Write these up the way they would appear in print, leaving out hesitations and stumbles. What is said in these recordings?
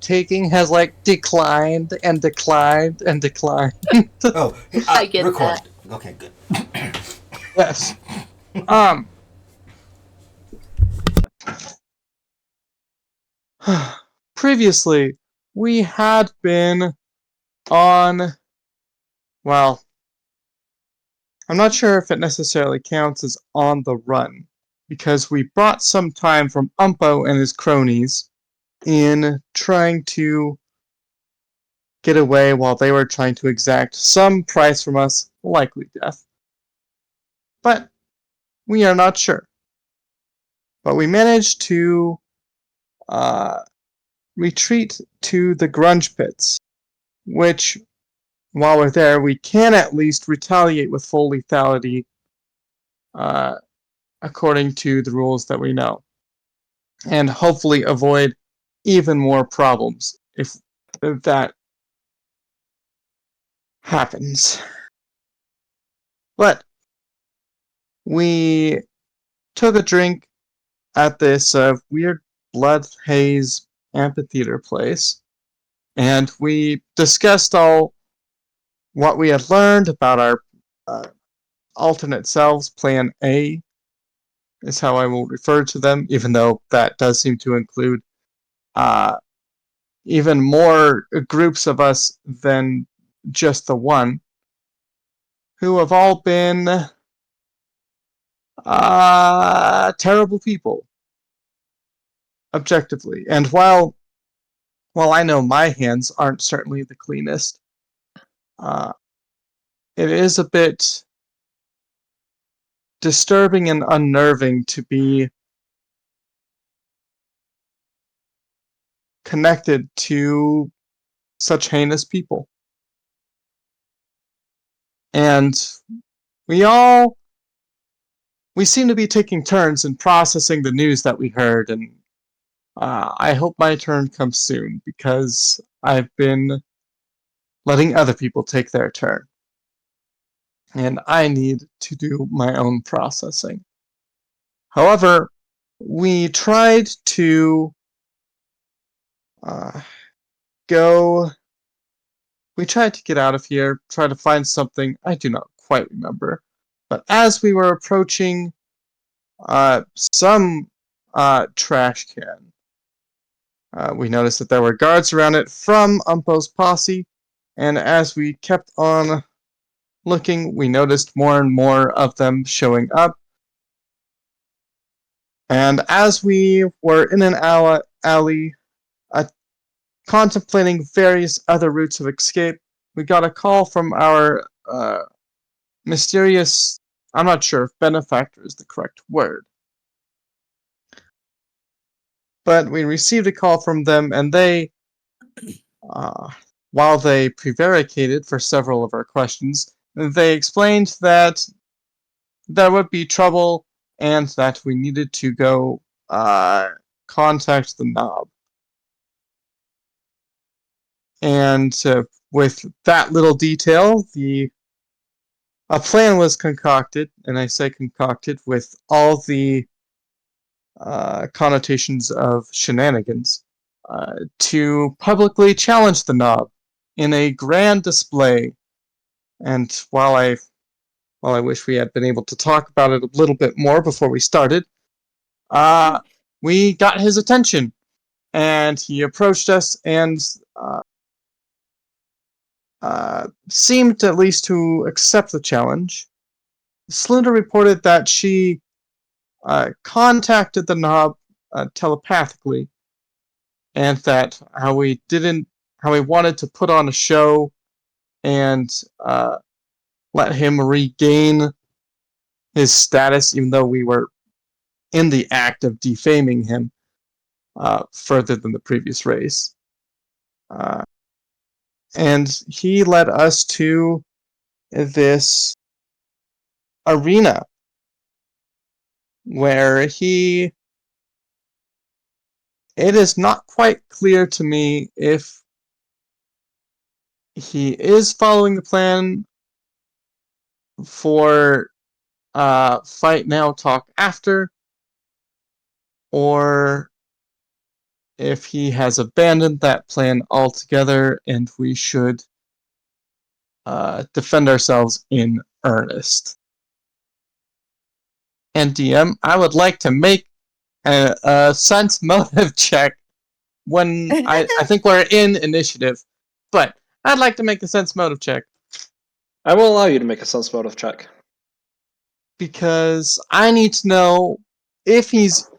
taking has like declined and declined and declined. Oh, I get record. that. Okay, good. Yes. Um. Previously, we had been on. Well, I'm not sure if it necessarily counts as on the run, because we bought some time from Umpo and his cronies in trying to get away while they were trying to exact some price from us, likely death. But we are not sure. But we managed to uh, retreat to the Grunge Pits, which, while we're there, we can at least retaliate with full lethality uh, according to the rules that we know, and hopefully avoid even more problems if that happens. But we took a drink at this weird blood haze amphitheater place, and we discussed all what we had learned about our uh, alternate selves. Plan A is how I will refer to them, even though that does seem to include uh, even more groups of us than just the one, who have all been terrible people, objectively. And while I know my hands aren't certainly the cleanest, uh, it is a bit disturbing and unnerving to be connected to such heinous people. And we all we seem to be taking turns in processing the news that we heard, and I hope my turn comes soon because I've been letting other people take their turn, and I need to do my own processing. However, we tried to uh, go. We tried to get out of here, try to find something. I do not quite remember. But as we were approaching some trash can, we noticed that there were guards around it from Umpo's posse, and as we kept on looking, we noticed more and more of them showing up. And as we were in an alley uh, contemplating various other routes of escape, we got a call from our mysterious, I'm not sure if benefactor is the correct word, but we received a call from them, and they, uh, while they prevaricated for several of our questions, they explained that there would be trouble and that we needed to go contact the knob. And with that little detail, a plan was concocted, and I say concocted with all the connotations of shenanigans, to publicly challenge the knob in a grand display. And while I wish we had been able to talk about it a little bit more before we started, uh, we got his attention, and he approached us and seemed at least to accept the challenge. Slinda reported that she contacted the knob telepathically, and that how we wanted to put on a show and let him regain his status, even though we were in the act of defaming him further than the previous race. Uh, and he led us to this arena where it is not quite clear to me if he is following the plan for fight now, talk after, or if he has abandoned that plan altogether, and we should defend ourselves in earnest. And DM, I would like to make a sense motive check when I think we're in initiative, but I'd like to make a sense motive check. I will allow you to make a sense motive check. Because I need to know if he's...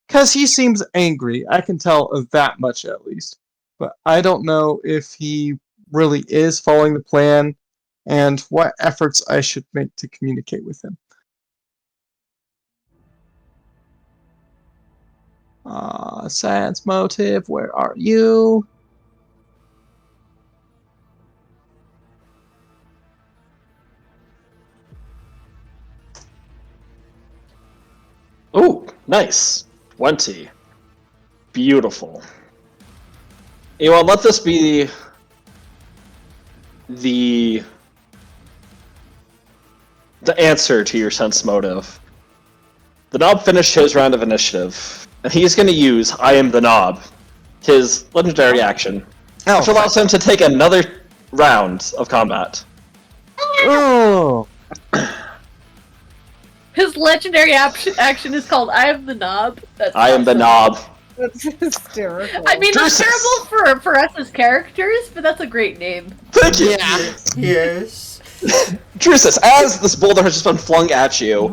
Because he seems angry. I can tell of that much at least. But I don't know if he really is following the plan and what efforts I should make to communicate with him. Sense motive, where are you? Oh, nice. 20. Beautiful. You know, let this be the answer to your sense motive. The Knob finished his round of initiative, and he's going to use I Am the Knob, his legendary action, which allows him to take another round of combat. Oh! His legendary action is called I Am the Knob. That's I Am the Knob. That's hysterical. I mean, that's Drusus. terrible for us as characters, but that's a great name. Thank you! Yeah. Yes. Drusus, as this boulder has just been flung at you,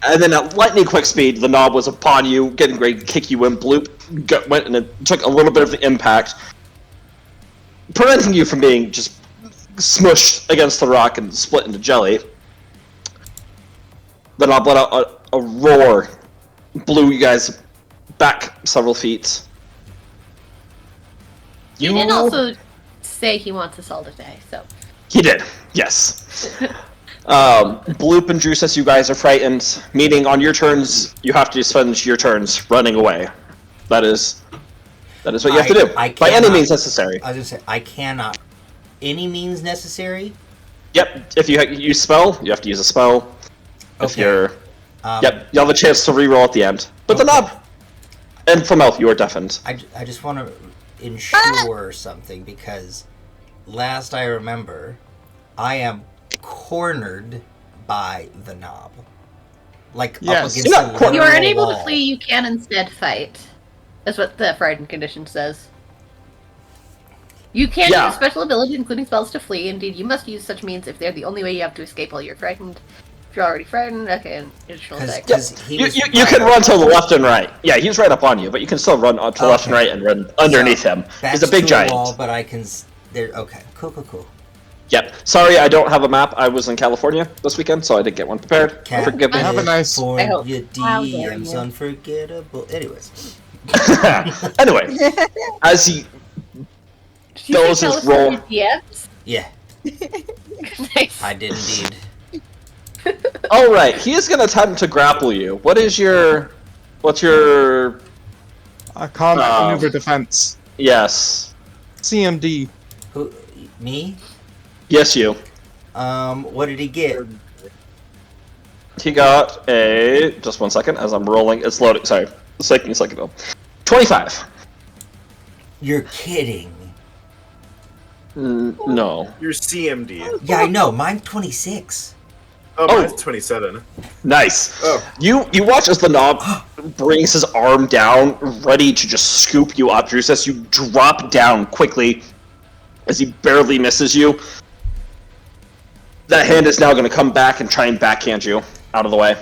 and then at lightning quick speed, the knob was upon you, getting ready to kick you in. Bloop went and it took a little bit of the impact, preventing you from being just smushed against the rock and split into jelly. The knob let out a roar, blew you guys back several feet. He did also say he wants us all to die, so. He did, yes. Bloop and Drusus, you guys are frightened, meaning on your turns, you have to spend your turns running away. That is what you have to do, by any means necessary. I was gonna say, I cannot. Any means necessary? Yep, if you use spell, you have to use a spell. If Okay. you're... Yep, you'll have a chance to reroll at the end. But the knob! And Flamel, you are deafened. I just want to ensure something, because last I remember, I am cornered by the knob. Like, Yes. up against You're not the cornered. You are literal unable wall. to flee, you can instead fight. That's what the frightened condition says. You can Yeah. use special abilities, including spells, to flee. Indeed, you must use such means if they're the only way you have to escape while you're frightened. If you're already frightened, okay, an additional attack. Because he You was can run to the left and right. Yeah, he's right up on you, but you can still run to the left and right and run underneath him. He's a big giant. Wall, but I can. There. Okay. Cool. Yep. Sorry, I don't have a map. I was in California this weekend, so I didn't get one prepared. Forgive me. Have a nice- I hope. Your How dare DM's you. unforgettable. Anyways. Anyway, as he Did you those tell is us roll. what your DMs? Yeah, Nice. I did indeed. All right, he is going to attempt to grapple you. What's your Combat maneuver defense. yes? CMD. Who? Me? Yes, you. What did he get? He got a just 1 second as I'm rolling. It's loading. Sorry, it's taking a second though. 25. You're kidding. No. Your CMD. Yeah, I know. Mine's 26. Oh, Oh. mine's 27. Nice. Oh. You watch as the knob brings his arm down, ready to just scoop you up, Drusus. You drop down quickly as he barely misses you. That hand is now going to come back and try and backhand you out of the way.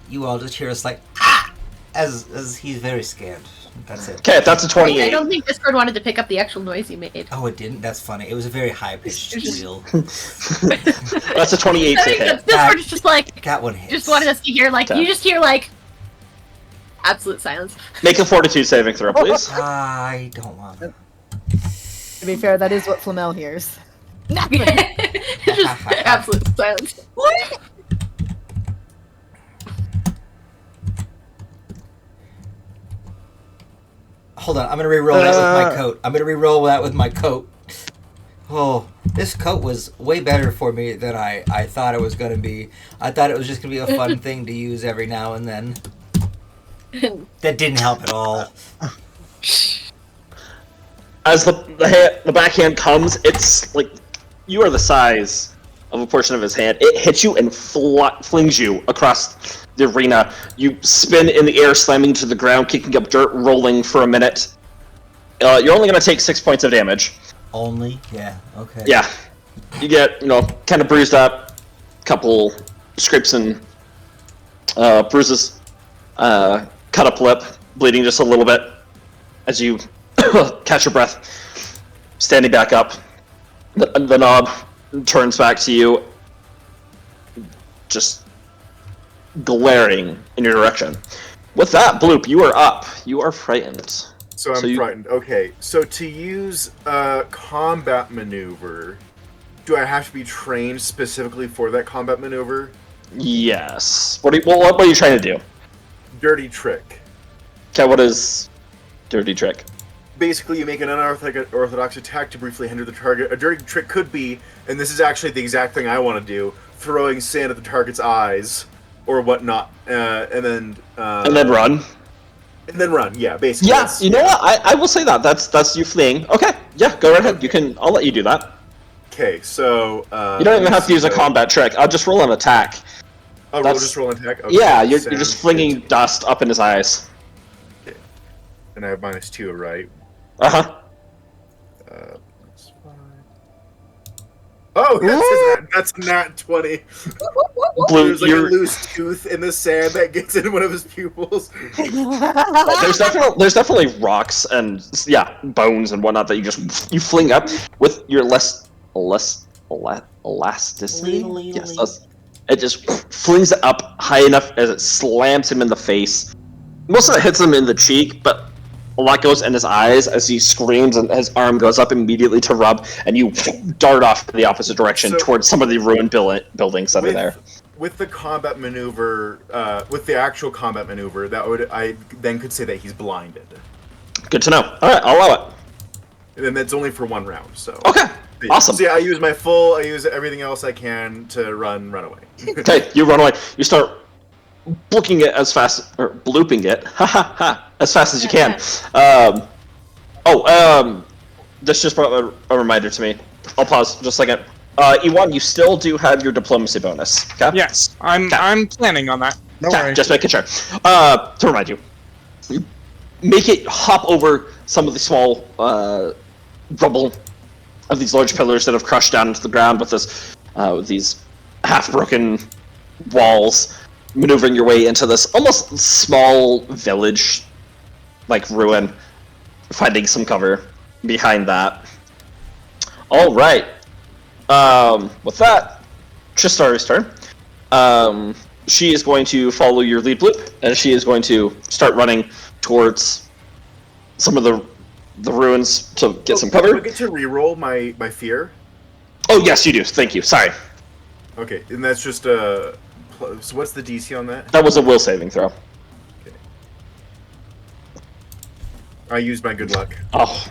You all just hear us like, ah! As he's very scared. That's it. Okay, that's a I 28. don't think Discord wanted to pick up the actual noise you made. Oh, it didn't? That's funny. It was a very high-pitched squeal. That's a 28 I to think hit. Discord is just like, That one hits. just wanted us to hear like, Okay. you just hear like, absolute silence. Make a fortitude saving throw, please. I don't want to. To be fair, that is what Flamel hears. Nothing. Just absolute silence. What? Hold on, I'm gonna re-roll that with my coat. I'm gonna re-roll that with my coat. Oh, this coat was way better for me than I thought it was gonna be. I thought it was just gonna be a fun thing to use every now and then. That didn't help at all. As the backhand comes, it's like you are the size of a portion of his hand. It hits you and flings you across the arena. You spin in the air, slamming to the ground, kicking up dirt, rolling for a minute. You're only going to take 6 points of damage. Only? Yeah, okay. Yeah. You get, kind of bruised up, couple scrapes and bruises, cut up lip, bleeding just a little bit as you catch your breath. Standing back up, the knob turns back to you, just glaring in your direction. With that, Bloop, you are up. You are frightened. So I'm frightened. Okay, so to use a combat maneuver, do I have to be trained specifically for that combat maneuver? Yes. What are you trying to do? Dirty trick. Okay, what is dirty trick? Basically, you make an unorthodox attack to briefly hinder the target. A dirty trick could be, and this is actually the exact thing I want to do, throwing sand at the target's eyes or whatnot, and then run. And then run, yeah, basically. Yeah, you know what? I will say that. That's you fleeing. Okay, yeah, go right ahead. I'll let you do that. Okay, so... you don't even have to use a combat trick. I'll just roll an attack. Oh, we'll just roll an attack? Okay, yeah, you're just flinging dust up in his eyes. Okay. And I have -2, right? Uh-huh. That's fine. Oh, that's a nat 20. Blue, There's like a loose tooth in the sand that gets in one of his pupils. There's definitely rocks and bones and whatnot that you fling up with your less elasticity. Yes, it just flings it up high enough as it slams him in the face. Most of it hits him in the cheek, but a lot goes in his eyes as he screams and his arm goes up immediately to rub, and you dart off in the opposite direction towards some of the ruined buildings that are there. With the combat maneuver, with the actual combat maneuver, I then could say that he's blinded. Good to know. All right, I'll allow it. And that's only for 1 round, so. Okay, awesome. So yeah, I use everything else I can to run away. Okay, you run away. You start booking it as fast, or blooping it, as fast as you can. This just brought a reminder to me. I'll pause just a second. Ewan, you still do have your diplomacy bonus, okay? Yes, I'm planning on that. Don't worry. Just making sure. To remind you, make it hop over some of the small rubble of these large pillars that have crushed down into the ground with these half-broken walls, maneuvering your way into this almost small village, like ruin, finding some cover behind that. All right. With that, Tristari's turn. She is going to follow your lead, Bloop, and she is going to start running towards some of the ruins to get some cover. Do I get to reroll my fear? Oh, yes, you do. Thank you. Sorry. Okay, and that's just so what's the DC on that? That was a will saving throw. Okay. I used my good luck. Oh.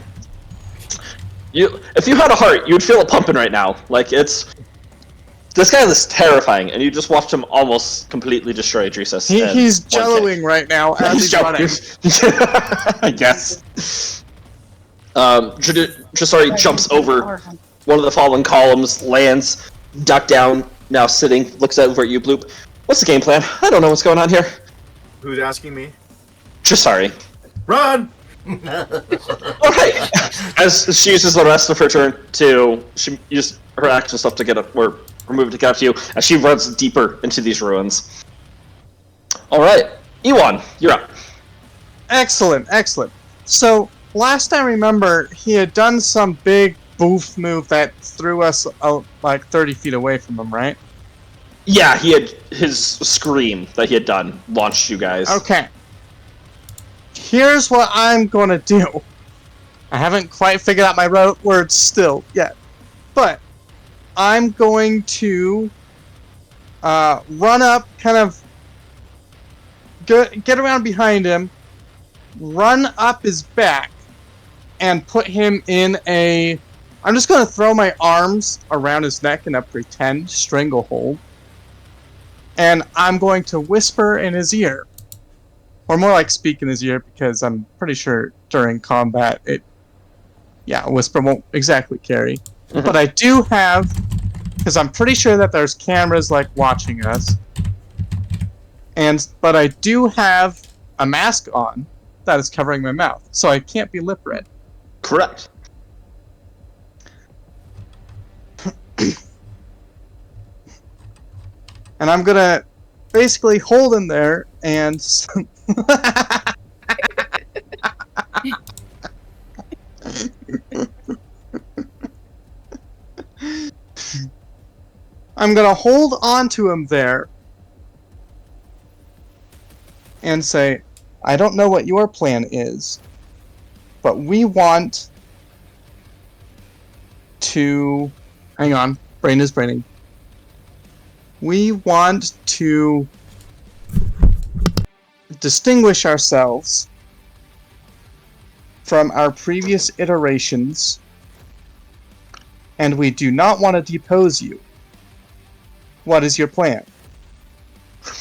If you had a heart, you would feel it pumping right now. Like, this guy is terrifying, and you just watched him almost completely destroy Dresus. He's jelloing right now as he's running. I guess. Tristari jumps over one of the fallen columns, lands, duck down, now sitting, looks over at you, Bloop. What's the game plan? I don't know what's going on here. Who's asking me? Tristari. Run! Okay. As she uses the rest of her turn to use her action stuff to get up, or remove it to get up to you, as she runs deeper into these ruins. All right, Ewan, you're up. Excellent. So last I remember, he had done some big boof move that threw us like 30 feet away from him, right? Yeah, he had his scream that he had done launched you guys. Okay. Here's what I'm gonna do. I haven't quite figured out my words still yet, but I'm going to run up, kind of get around behind him, run up his back, and put him in a... I'm just going to throw my arms around his neck in a pretend stranglehold, and I'm going to whisper in his ear, or more like speak in his ear, because I'm pretty sure during combat a whisper won't exactly carry. Mhm. But I do have, because I'm pretty sure that there's cameras like watching us, but I do have a mask on that is covering my mouth, so I can't be lip read. Correct. And I'm gonna basically hold him there and I'm gonna hold on to him there and say, I don't know what your plan is, but we want to... Hang on, brain is braining. We want to distinguish ourselves from our previous iterations, and we do not want to depose you. What is your plan?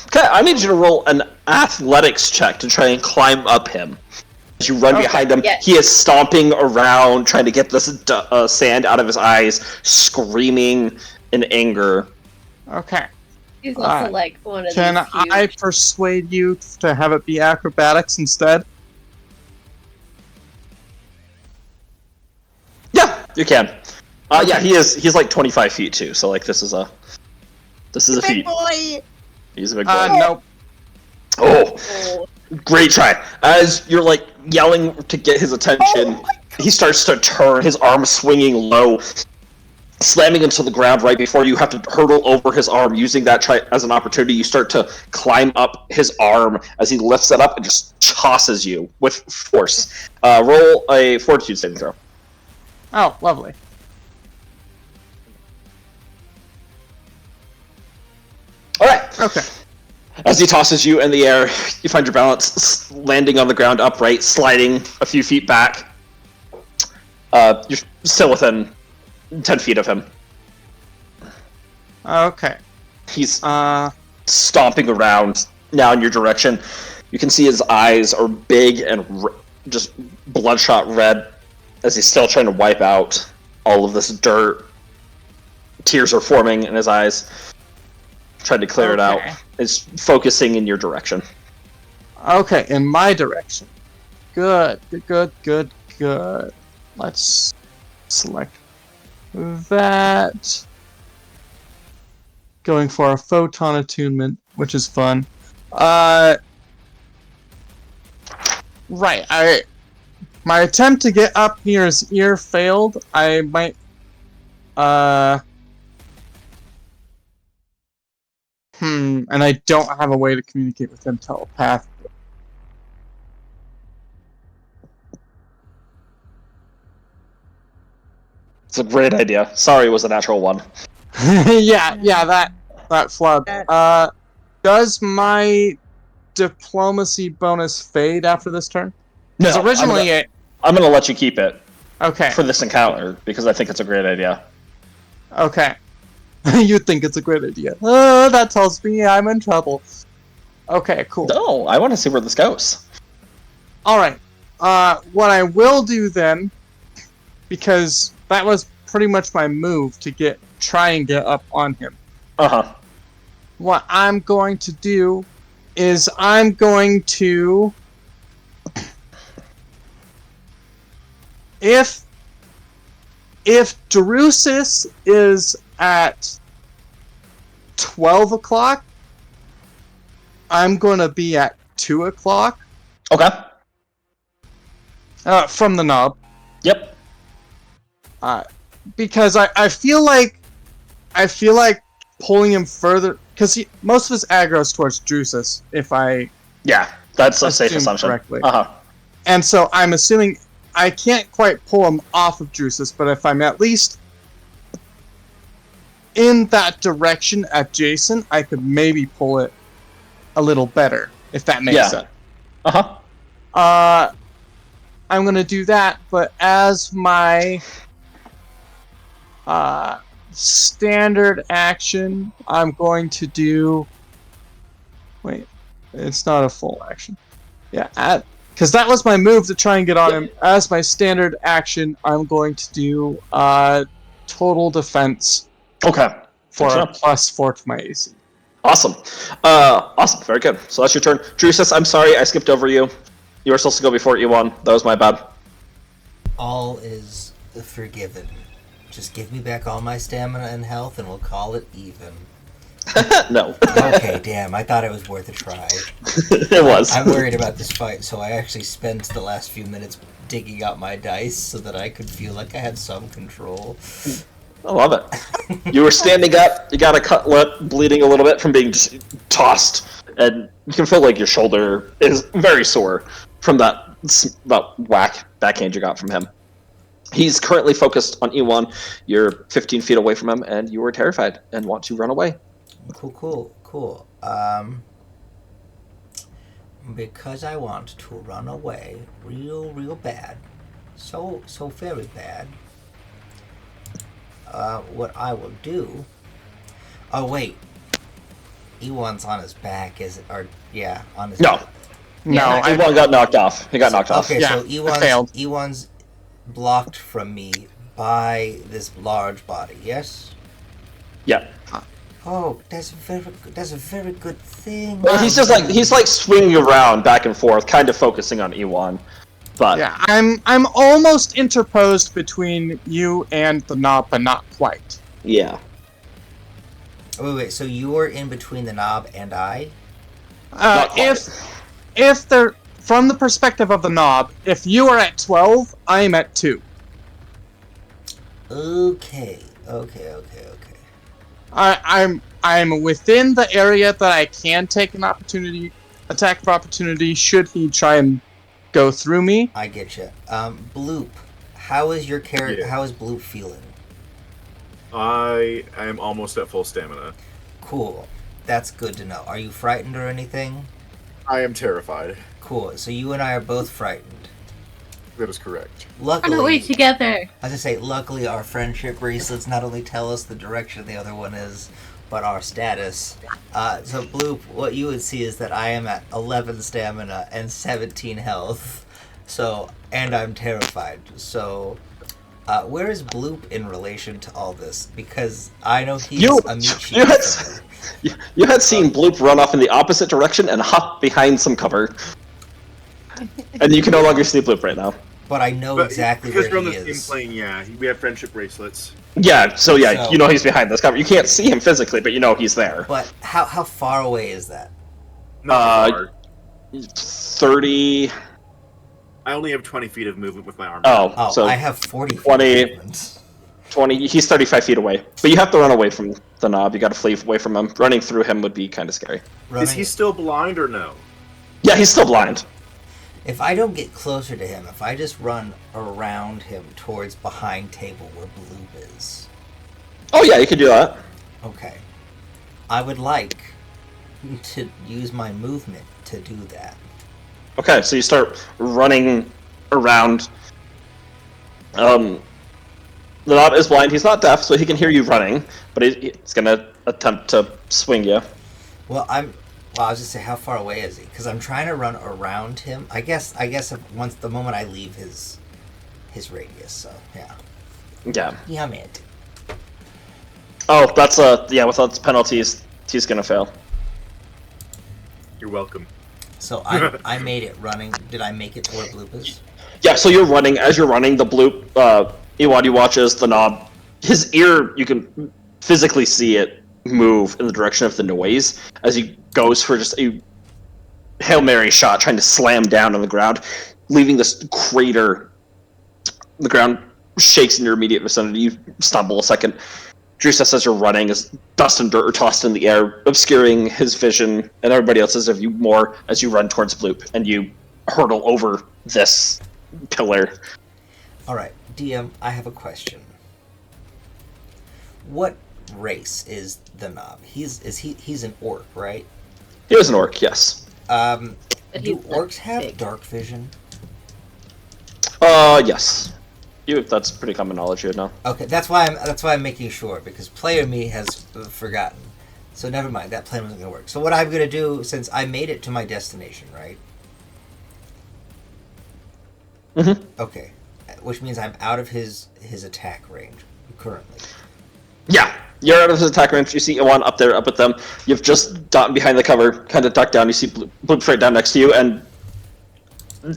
Okay, I need you to roll an athletics check to try and climb up him. As you run behind him, yeah. he is stomping around, trying to get this sand out of his eyes, screaming in anger. Okay. He's also like one of Can these huge... I persuade you to have it be acrobatics instead? Yeah, you can. Yeah, he's like 25 feet too, so like this is a feat. boy! He's a big boy. Nope. Oh, great try. As you're like yelling to get his attention, he starts to turn, his arm swinging low, slamming into the ground right before you have to hurdle over his arm. Using that try as an opportunity, you start to climb up his arm as he lifts it up and just tosses you with force. Roll a fortitude saving throw. Oh, lovely. All right. Okay. As he tosses you in the air, you find your balance, landing on the ground upright, sliding a few feet back. You're still within 10 feet of him. Okay. He's stomping around now in your direction. You can see his eyes are big and just bloodshot red as he's still trying to wipe out all of this dirt. Tears are forming in his eyes. Trying to clear it out. Is focusing in your direction. Okay, in my direction. Good. Let's select that. Going for a photon attunement, which is fun. Right, my attempt to get up near his ear failed. I might and I don't have a way to communicate with him telepathically. It's a great idea. Sorry, it was a natural one. yeah, that flub. Does my diplomacy bonus fade after this turn? No, Because originally I'm gonna let you keep it Okay. for this encounter because I think it's a great idea. Okay. You think it's a great idea. That tells me I'm in trouble. Okay, cool. No, I want to see where this goes. Alright. What I will do then, because that was pretty much my move to try and get up on him. Uh-huh. What I'm going to do is I'm going to... If Drusus is at 12 o'clock, I'm going to be at 2 o'clock. Okay. From the knob. Yep. Because I feel like pulling him further, because most of his aggro is towards Drusus, if I Yeah, that's a safe assume assumption. correctly. Uh-huh. And so I'm assuming I can't quite pull him off of Drusus, but if I'm at least in that direction adjacent, I could maybe pull it a little better, if that makes sense. Uh-huh. I'm gonna do that, but as my standard action, I'm going to do... Wait, it's not a full action. Yeah, because that was my move to try and get on him. As my standard action, I'm going to do total defense Okay. for Good a job. +4 to my AC. Awesome. Awesome. Very good. So that's your turn. Drusus, I'm sorry I skipped over you. You were supposed to go before E1. That was my bad. All is forgiven. Just give me back all my stamina and health, and we'll call it even. No. Okay, damn. I thought it was worth a try. It was. I'm worried about this fight, so I actually spent the last few minutes digging out my dice so that I could feel like I had some control. I love it. You were standing up, you got a cut lip, bleeding a little bit from being just tossed, and you can feel like your shoulder is very sore from that whack backhand you got from him. He's currently focused on E1. You're 15 feet away from him, and you are terrified and want to run away. Cool. Because I want to run away real bad. So very bad. What I will do... Oh, wait. E1's on his back, is it? Or, yeah, on his back. No, E1 got knocked off. He got knocked off. Okay, Yeah, so I failed. E1's blocked from me by this large body, yes? Yeah. Oh, that's a very good thing. Well, he's swinging around back and forth, kind of focusing on E1. But Yeah, I'm almost interposed between you and the knob, but not quite. yeah. Wait, so you're in between the knob and I? Not quite. If they're from the perspective of the knob, if you are at 12, I am at 2. Okay. I'm within the area that I can take an attack for opportunity should he try and go through me. I get you. Bloop, how is your character? Yeah. How is Bloop feeling? I am almost at full stamina. Cool. That's good to know. Are you frightened or anything? I am terrified. Cool. So you and I are both frightened. That is correct. Run away Luckily, together. as I say, luckily our friendship bracelets not only tell us the direction the other one is, but our status. So Bloop, what you would see is that I am at 11 stamina and 17 health. So, and I'm terrified. So, where is Bloop in relation to all this? Because I know he's a meat cheese. You had seen Bloop run off in the opposite direction and hop behind some cover. And you can no longer see Bloop right now. But I know But exactly because where we're on he the is. same plane, yeah. We have friendship bracelets. Yeah, so So- you know he's behind this cover. You can't see him physically, but you know he's there. But how far away is that? Not far. 30... I only have 20 feet of movement with my arm. Oh, so I have 40 feet 20. of movement. 20... He's 35 feet away. But you have to run away from the knob. You gotta flee away from him. Running through him would be kind of scary. Is he still blind or no? Yeah, he's still blind. If I don't get closer to him, if I just run around him towards behind table where Bloop is, Oh yeah, you could do that. okay. I would like to use my movement to do that. Okay, so you start running around. The knob is blind. He's not deaf, so he can hear you running, but he's gonna attempt to swing you. Well, I was just say, how far away is he? Because I'm trying to run around him. I guess if once the moment I leave his radius. So yeah. Yeah. Yeah, man. Oh, that's without the penalties, he's gonna fail. You're welcome. So I made it running. Did I make it to where Bloop is? Yeah, so you're running. As you're running, the Bloop, Iwadi watches the knob. His ear, you can physically see it move in the direction of the noise as he goes for just a Hail Mary shot, trying to slam down on the ground, leaving this crater. The ground shakes in your immediate vicinity. You stumble a second. Drew says as you're running, as dust and dirt are tossed in the air, obscuring his vision and everybody else's of you more as you run towards Bloop, and you hurtle over this pillar. Alright, DM, I have a question. What race is the knob? He's an orc, right? He was an orc, yes. But Do he's orcs have big. dark vision? Yes. That's pretty common knowledge you would know. Okay, that's why I'm making sure, because player me has forgotten. So never mind, that plan wasn't gonna work. So what I'm gonna do, since I made it to my destination, right? Mhm. Okay, which means I'm out of his attack range currently. Yeah, you're out of his attack range. You see Iwan up there, up with them. You've just gotten behind the cover, kind of ducked down. You see Bloop right down next to you, and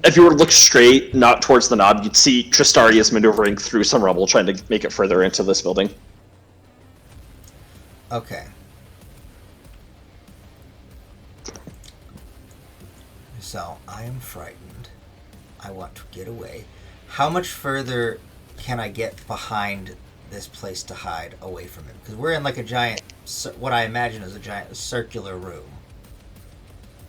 if you were to look straight, not towards the knob, you'd see Tristarius maneuvering through some rubble, trying to make it further into this building. Okay. So, I am frightened. I want to get away. How much further can I get behind this place to hide away from it? Because we're in like a giant, what I imagine is a giant circular room.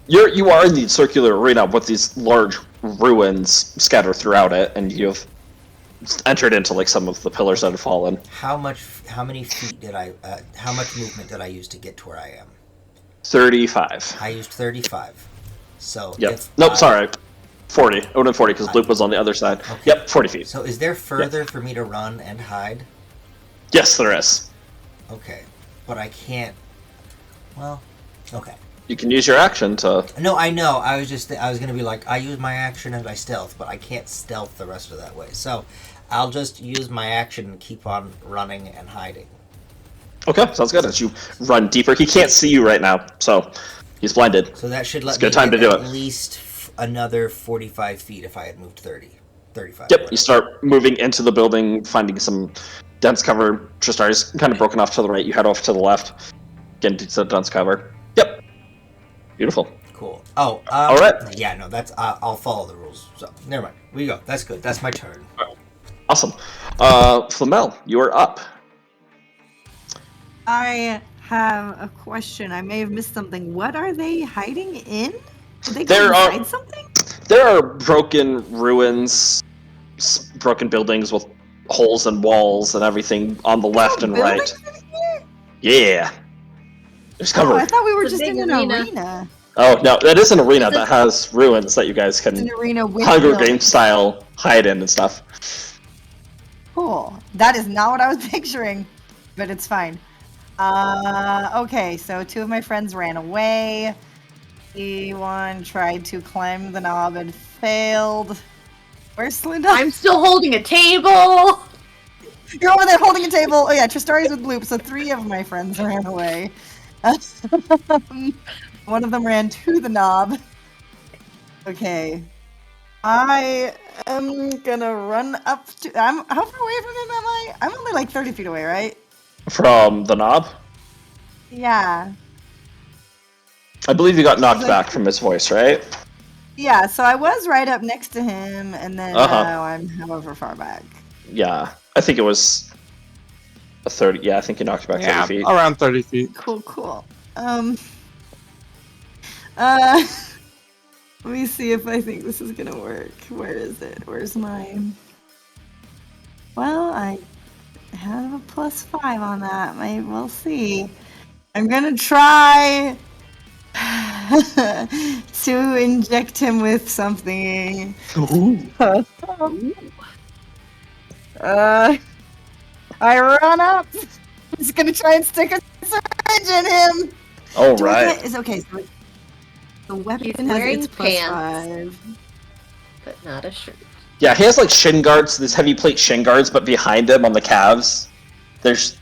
You are in the circular arena with these large ruins scattered throughout it, and you've entered into like some of the pillars that have fallen. How many feet did how much movement did I use to get to where I am? 35. I used 35. So Yep. if Nope, sorry. 40. It would have been 40 because Bloop was on the other side. Okay. Yep, 40 feet. So is there further for me to run and hide? Yes, there is. Okay. But I can't... Well, okay. You can use your action to... No, I know. I was gonna be like, I use my action and I stealth, but I can't stealth the rest of that way. So, I'll just use my action and keep on running and hiding. Okay, sounds good. As you run deeper, he can't see you right now, so he's blinded. So that should It's let a me good time get to do at it. least another 45 feet if I had moved 35. Yep, you start moving into the building, finding some dense cover. Tristar's kind of broken off to the right. You head off to the left, get into the dense cover. Yep. Beautiful. Cool. Oh, All right. Yeah, no, that's I'll follow the rules. So never mind. We go. That's good. That's my turn. Awesome. Flamel, you are up. I have a question. I may have missed something. What are they hiding in? Did they There go are- inside something? There are broken ruins, broken buildings with holes and walls and everything on the left and right. Buildings in here? Yeah. There's Oh, cover. I thought we were It's a just in big an arena. arena. Oh, no, that is an arena that has ruins that you guys It's can an arena with Hunger buildings. Games style hide in and stuff. Cool. That is not what I was picturing, but it's fine. Okay, so two of my friends ran away. The one tried to climb the knob and failed. Where's Linda? I'm still holding a table. You're over there holding a table. Oh yeah, Tristari's with Bloop, so three of my friends ran away. One of them ran to the knob. Okay. I am gonna run up to... how far away from him am I? I'm only like 30 feet away, right? From the knob? Yeah. I believe you got knocked Like- back from his voice, right? Yeah, so I was right up next to him, and then Uh-huh. now I'm however far back. Yeah. I think it was a 30. Yeah, I think you knocked back 30 feet. around 30 feet. Cool. Let me see if I think this is gonna work. Where is it? Where's mine? Well, I have a +5 on that. Maybe we'll see. I'm gonna try to inject him with something. I run up. I'm just gonna try and stick a syringe in him. All Do I right. get- Is okay. So the weapon He's has wearing its pants. +5. But not a shirt. Yeah, he has like shin guards, these heavy plate shin guards, but behind him on the calves, there's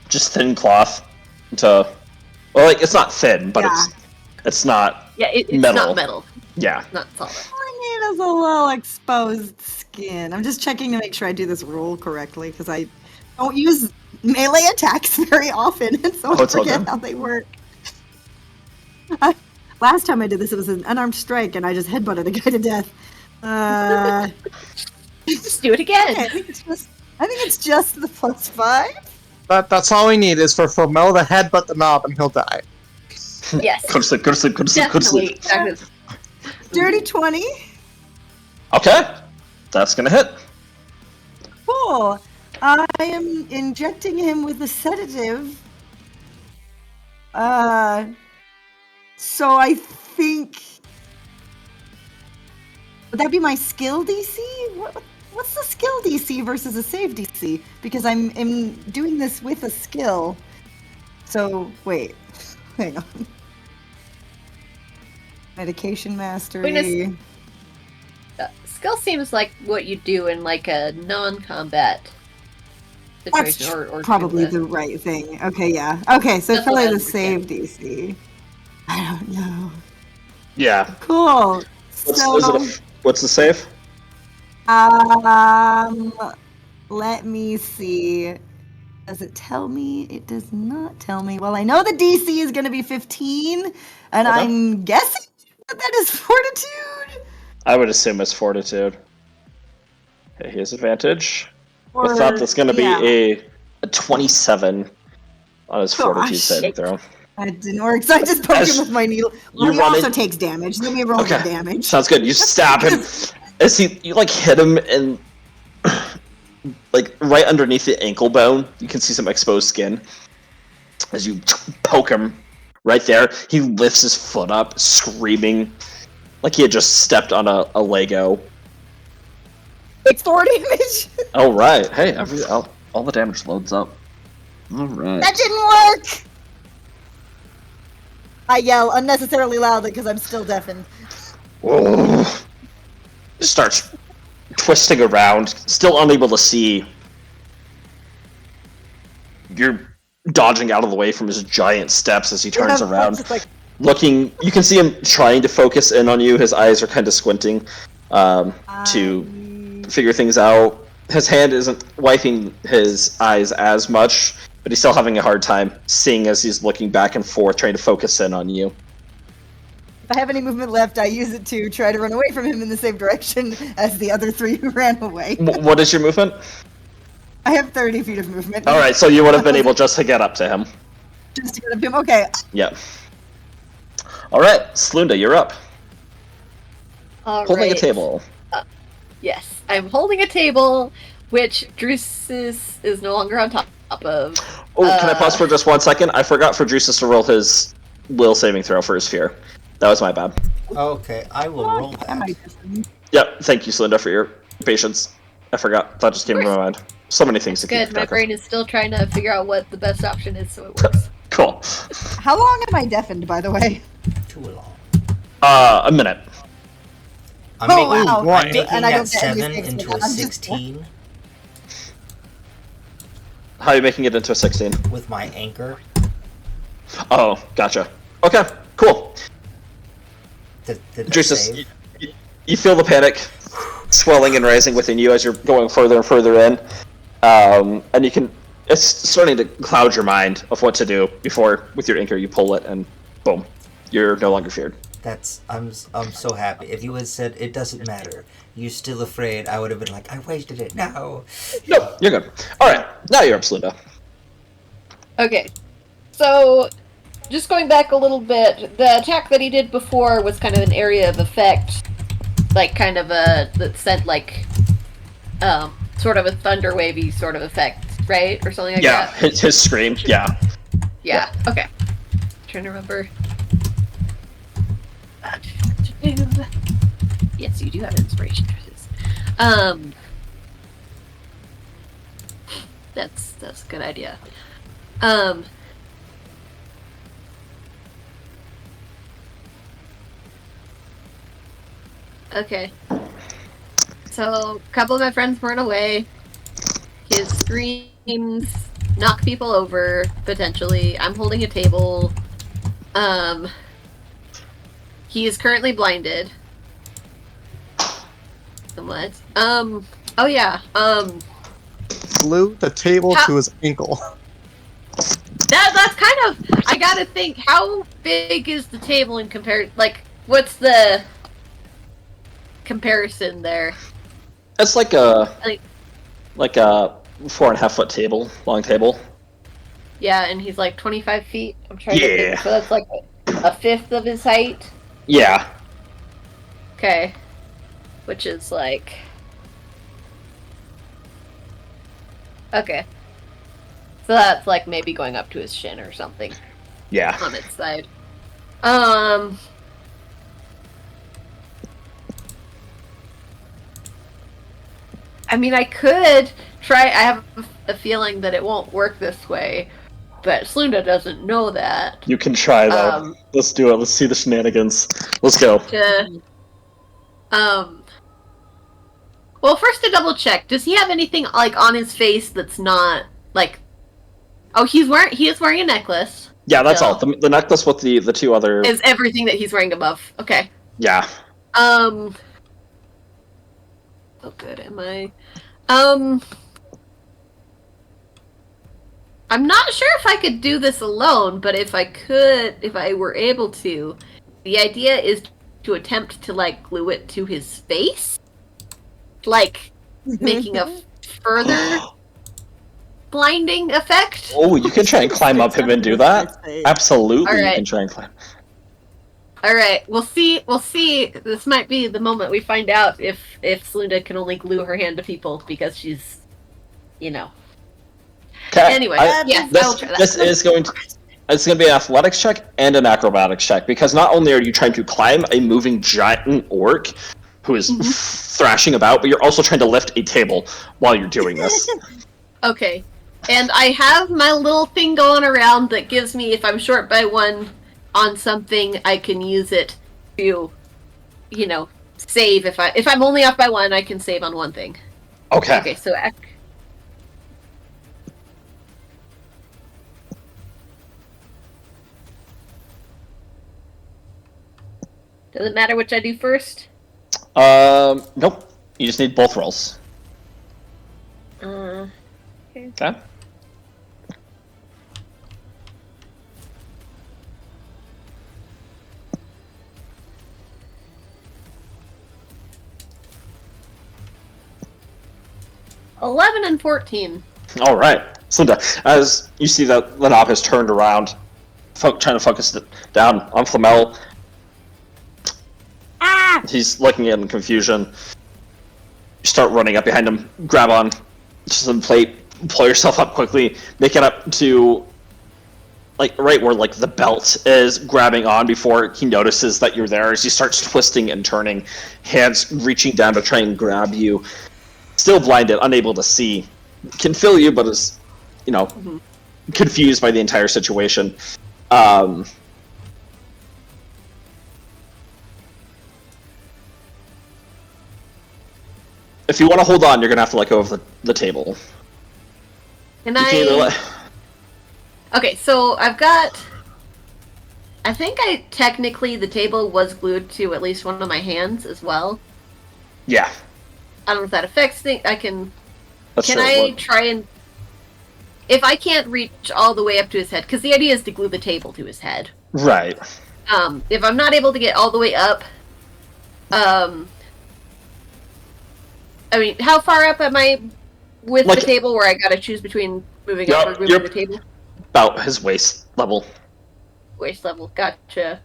just thin cloth to. Well, like it's not thin, but it's not. Yeah, it's Metal. not metal. Yeah. Not solid. I need a little exposed skin. I'm just checking to make sure I do this rule correctly because I don't use melee attacks very often, and so Oh, I it's all forget good. how they work. Last time I did this, it was an unarmed strike, and I just headbutted a guy to death. Just do it again. Okay, I think it's just the +5. That's all we need is for Flamel to headbutt the knob and he'll die. Yes. Go to sleep, go to sleep, go to sleep, go to Definitely. sleep. Dirty 20. Okay. That's gonna hit. Cool. I am injecting him with a sedative. So I think... Would that be my skill DC? What's the skill DC versus a save DC? Because I'm doing this with a skill. So, wait. Hang on. Medication mastery. Witness. Skill seems like what you do in like a non-combat That's situation, or probably kinda- the right thing. Okay, yeah. Okay, so That's it's probably what I the save DC. I don't know. Yeah. Cool. What's the save? Let me see. Does it tell me? It does not tell me. Well, I know the DC is going to be 15, and Okay. I'm guessing that is Fortitude. I would assume it's Fortitude. Okay, he has advantage. Or, With that, that's going to yeah. be a 27 on his Fortitude Gosh. saving throw. That didn't work, so I just poked As him with my needle. you Well, he run also in- takes damage. Let me roll the damage. Sounds good. You stab him as you like hit him and like right underneath the ankle bone. You can see some exposed skin as you poke him right there. He lifts his foot up, screaming like he had just stepped on a Lego. It's 4 damage. All right. Hey, all the damage loads up. All right. That didn't work. I yell unnecessarily loudly because I'm still deafened. Whoa. Starts twisting around, still unable to see. You're dodging out of the way from his giant steps as he turns around, Just like, looking. You can see him trying to focus in on you. His eyes are kind of squinting to figure things out. His hand isn't wiping his eyes as much, but he's still having a hard time seeing as he's looking back and forth, trying to focus in on you. if I have any movement left, I use it to try to run away from him in the same direction as the other 3 who ran away. What is your movement? I have 30 feet of movement. All right, so you would have been able just to get up to him. Just to get up to him. Okay. Yep. All right, Slunda, you're up. All Holding a right. table. Yes, I'm holding a table, which Drusus is no longer on top of. Oh, can I pause for just 1 second? I forgot for Drusus to roll his will saving throw for his fear. That was my bad. Okay, I will roll That that. might just- Yep, thank you, Slunda, for your patience. I forgot. That just came to my mind. So many things to keep Good. My track of. brain is still trying to figure out what the best option is, so it works. Cool. How long am I deafened, by the way? Too long. A minute. I'm Oh, making, wow. boy. I'm making And I that don't get any 7 six into with a that. I'm just- 16 How are you making it into a 16? with my anchor. Oh, gotcha. Okay, cool. Did that Drusus, save? you feel the panic swelling and rising within you as you're going further and further in. And you can, it's starting to cloud your mind of what to do before, with your anchor, you pull it and boom, you're no longer feared. I'm so happy. If you had said it doesn't matter, you're still afraid, I would have been like, I wasted it. No. No, you're good. Alright, now you're up, Slunda. Okay, so just going back a little bit, the attack that he did before was kind of an area of effect, like kind of a that sent like sort of a thunder wavy sort of effect, right, or something like Yeah, that. his scream, yeah. Yeah. Okay. Trying to remember. Yes, you do have inspiration for this. That's a good idea. Okay. So, a couple of my friends run away. His screams knock people over, potentially. I'm holding a table. He is currently blinded. Somewhat. Oh yeah, Flew the table How- to his ankle. that's kind of, I gotta think, how big is the table in like, what's the comparison there? It's like a Like- 4.5 foot table, long table. Yeah, and he's like 25 feet. I'm trying to Yeah. think. So that's like a fifth of his height. Yeah. Okay. Which is like... Okay. So that's like maybe going up to his shin or something Yeah. on its side. I mean, I could try... I have a feeling that it won't work this way, but Slunda doesn't know that. You can try though. Um, Let's do it. Let's see the shenanigans. Let's go. to Well, first to double check, does he have anything like on his face that's not like? Oh, he is wearing a necklace. Yeah, that's So- all. The necklace with the two other. Is everything that he's wearing above? Okay. Yeah. Oh, good. Am I? I'm not sure if I could do this alone, but if I were able to, the idea is to attempt to like glue it to his face, like making a further blinding effect. Oh, you can try and climb up him and do that. Absolutely, you Alright. can try and climb. All right, we'll see. We'll see. This might be the moment we find out if Selunda can only glue her hand to people because she's, you know. Okay. Anyway, yes, I will try that. This is going to. It's going to be an athletics check and an acrobatics check because not only are you trying to climb a moving giant orc who is thrashing about, but you're also trying to lift a table while you're doing this. Okay, and I have my little thing going around that gives me, if I'm short by one on something, I can use it to, you know, save. If I'm only off by one, I can save on one thing. Okay. Okay, so does it matter which I do first? Nope. You just need both rolls. Okay. Okay. $11 and 14. All right. Slinda, as you see that the knob has turned around, trying to focus it down on Flamel. He's looking in confusion. You start running up behind him, grab on to some plate, pull yourself up quickly, make it up to like right where like the belt is grabbing on before he notices that you're there as he starts twisting and turning, hands reaching down to try and grab you. Still blinded, unable to see. Can feel you, but is, you know, confused by the entire situation. If you want to hold on, you're going to have to let go of the table. Can You can either I? let... Okay, so I've got. I think technically the table was glued to at least one of my hands as well. Yeah, I don't know if that affects things. I can. that's Can true. I try and? If I can't reach all the way up to his head, because the idea is to glue the table to his head. Right. If I'm not able to get all the way up, I mean, how far up am I with Like- the table where I gotta choose between moving up or moving you're- the table? About his waist level. Waist level, gotcha.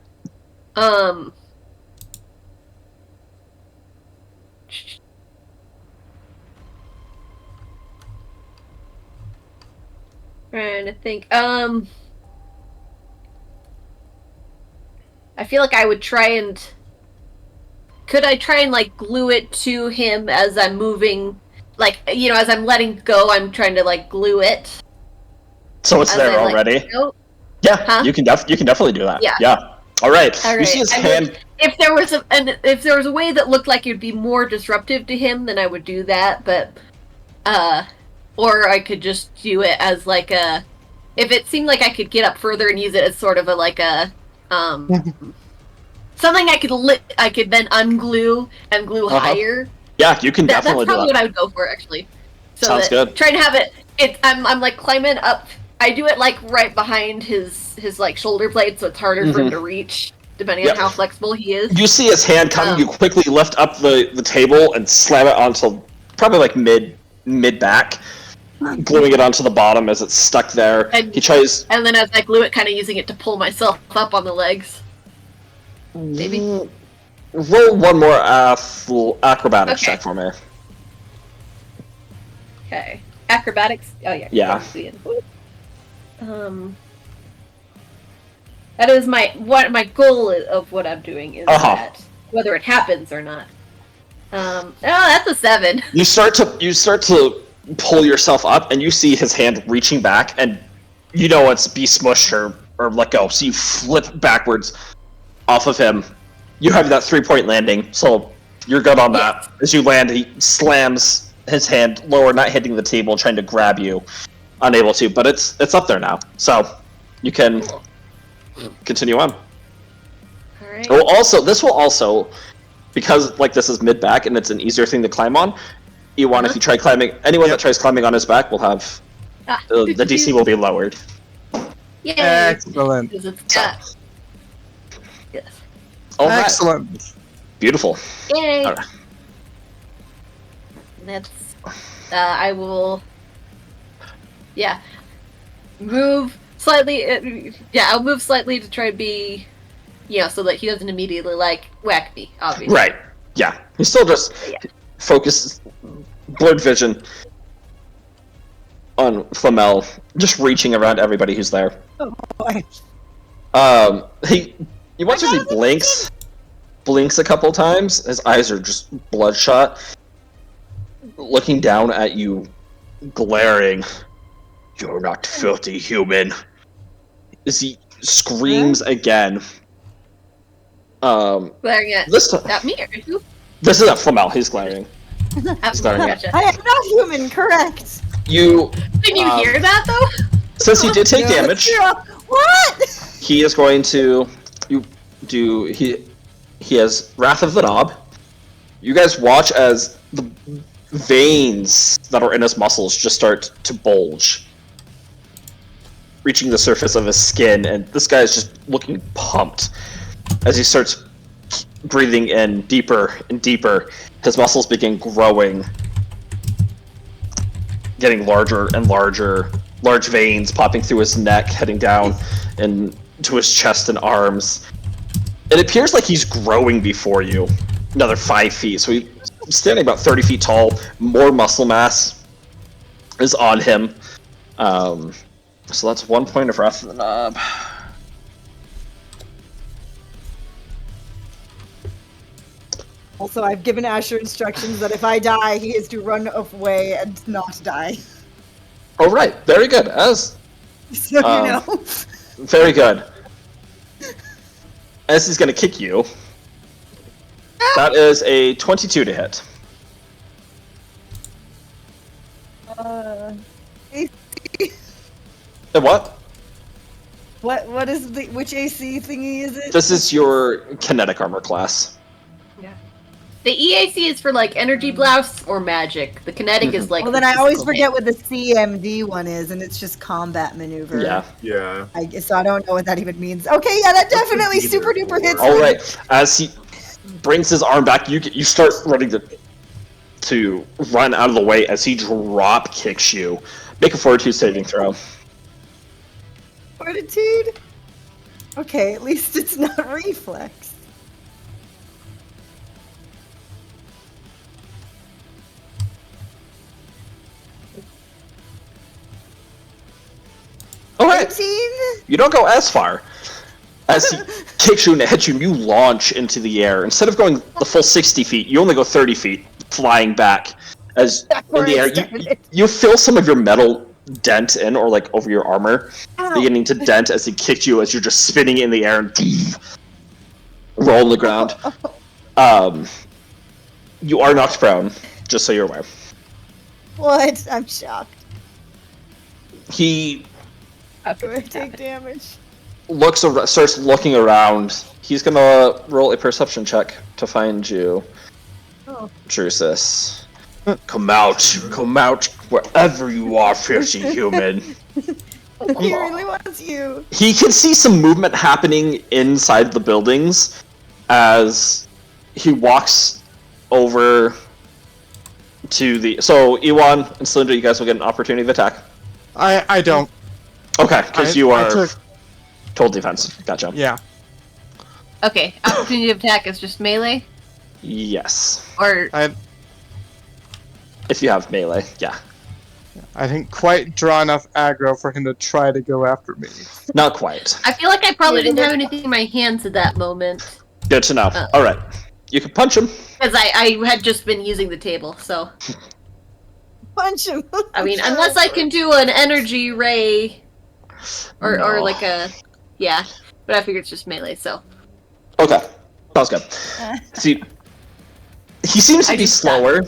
Trying to think. I feel like I would try and. Could I try and like glue it to him as I'm moving? Like, you know, as I'm letting go, I'm trying to like glue it. So it's As there I, like, already. go. Yeah, Huh? you can definitely do that. Yeah. All right. All You right. see his I hand. would- if there was a way that looked like it would be more disruptive to him, then I would do that. But, or I could just do it as like a. If it seemed like I could get up further and use it as sort of a like a something I could then unglue and glue Uh-huh. higher. Yeah, you can That's definitely do probably that. what I would go for actually. So Sounds that, good. Trying to have it. I'm like climbing up. I do it like right behind his like shoulder blade, so it's harder for him to reach, depending Yep. on how flexible he is. You see his hand coming. You quickly lift up the table and slam it onto probably like mid back, gluing it onto the bottom as it's stuck there. And- He tries. And then as I glue it, kind of using it to pull myself up on the legs. Maybe. Roll one more acrobatics Okay. check for me. Okay. Acrobatics. Oh yeah. Yeah. That is my goal of what I'm doing is Uh-huh. that whether it happens or not. Oh, that's a 7. You start to pull yourself up, and you see his hand reaching back, and you know it's be smushed or let go. So you flip backwards off of him. You have that 3-point landing, so You're good on that. As you land, he slams his hand lower, not hitting the table, trying to grab you. Unable to, but it's up there now. So you can continue on. Alright. This will also, because like this is mid back and it's an easier thing to climb on. Ewan, if you try climbing, anyone that tries climbing on his back will have the DC will be lowered. Yay! Excellent. Because it's got... Yes. All right. Excellent. Beautiful. Yay! All right. That's... I will... Yeah. Move slightly... I'll move slightly to try to be... so that he doesn't immediately, whack me, obviously. Right. Yeah. He still just focuses blurred vision on Flamel, just reaching around everybody who's there. Oh boy. He watches as he blinks a couple times. His eyes are just bloodshot, looking down at you, glaring. You're not filthy human. As he screams again. Glaring at, This time, at me or who? this is at Flamel. He's glaring. Glaring at Gotcha. I am not human, correct. you. Did you hear that though? Since he did take No, damage, zero. What? he is going to he has Wrath of the Knob. You guys watch as the veins that are in his muscles just start to bulge, reaching the surface of his skin, and this guy is just looking pumped as he starts breathing in deeper and deeper. His muscles begin growing, getting larger and larger. Large veins popping through his neck, heading down and to his chest and arms. It appears like he's growing before you. Another 5 feet. So he's standing about 30 feet tall. More muscle mass is on him. So that's 1 point of Wrath of the Knob. Also, I've given Asher instructions that if I die, he is to run away and not die. Oh, right. Very good. As So Um, you know. very good. As he's going to kick you. That is a 22 to hit. And what? What is which AC thingy is it? This is your kinetic armor class. The EAC is for energy blast or magic. The kinetic is Well, for then I always physical forget what the CMD one is, and it's just combat maneuver. Yeah. Yeah. So I don't know what that even means. Okay, yeah, that definitely Either super duper hits. All me. right. As he brings his arm back, you start running to run out of the way as he drop kicks you. Make a fortitude saving throw. Fortitude. Okay, at least it's not reflex. All right. 18? You don't go as far. As he kicks you and hits you, you launch into the air. Instead of going the full 60 feet, you only go 30 feet, flying back. As in the air, you feel some of your metal dent in, or over your armor, beginning to dent as he kicked you as you're just spinning in the air and roll on the ground. You are knocked prone, just so you're aware. What? I'm shocked. He Do I take damage? starts looking around. He's gonna roll a perception check to find you. Oh. Drusus. Come out, wherever you are, fierce human. He really wants you. He can see some movement happening inside the buildings as he walks over to the. So, Ewan and Cylinder, you guys will get an opportunity of attack. I don't. Okay, because you I are took- total defense. Gotcha. Yeah. Okay, opportunity of attack is just melee? Yes. Or... If you have melee, yeah. I didn't quite draw enough aggro for him to try to go after me. Not quite. I feel like I probably didn't have anything in my hands at that moment. Good to know. Alright. You can punch him. Because I had just been using the table, so... Punch him. I mean, unless I can do an energy ray... Or No. like a... Yeah. But I figure it's just melee, so... Okay. Sounds good. See, He seems to I be just- slower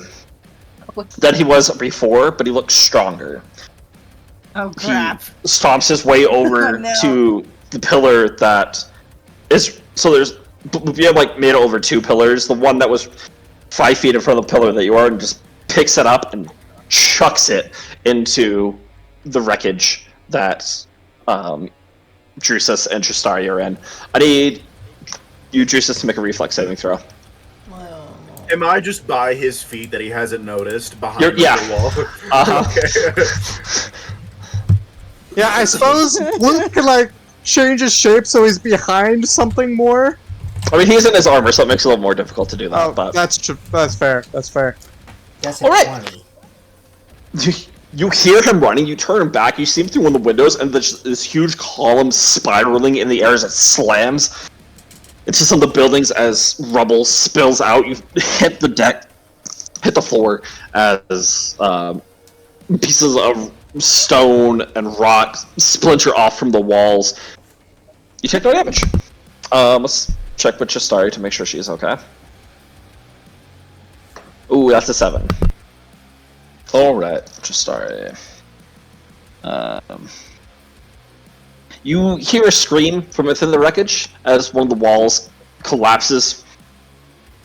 than he was before, but he looks stronger. Oh He crap! stomps his way over Oh, no. to the pillar that is. So there's. You have like made over 2 pillars. The one that was 5 feet in front of the pillar that you are, and just picks it up and chucks it into the wreckage that Drusus and Tristari are in. I need you, Drusus, to make a reflex saving throw. Well, Am I just by his feet that he hasn't noticed behind You're- yeah. the wall? Uh-huh. Okay. Yeah, I suppose Luke can like change his shape so he's behind something more. I mean, he's in his armor, so it makes it a little more difficult to do that. Oh, But that's true. That's fair. That's fair. that's a All right. 20. you hear him running. You turn back. You see him through one of the windows, and there's this huge column spiraling in the air as it slams into some of the buildings as rubble spills out. You hit the deck, hit the floor as pieces of stone and rock splinter off from the walls. You take no damage. Let's check with Chistari to make sure she's okay. Ooh, that's a 7. Alright, Chistari. You hear a scream from within the wreckage as one of the walls collapses.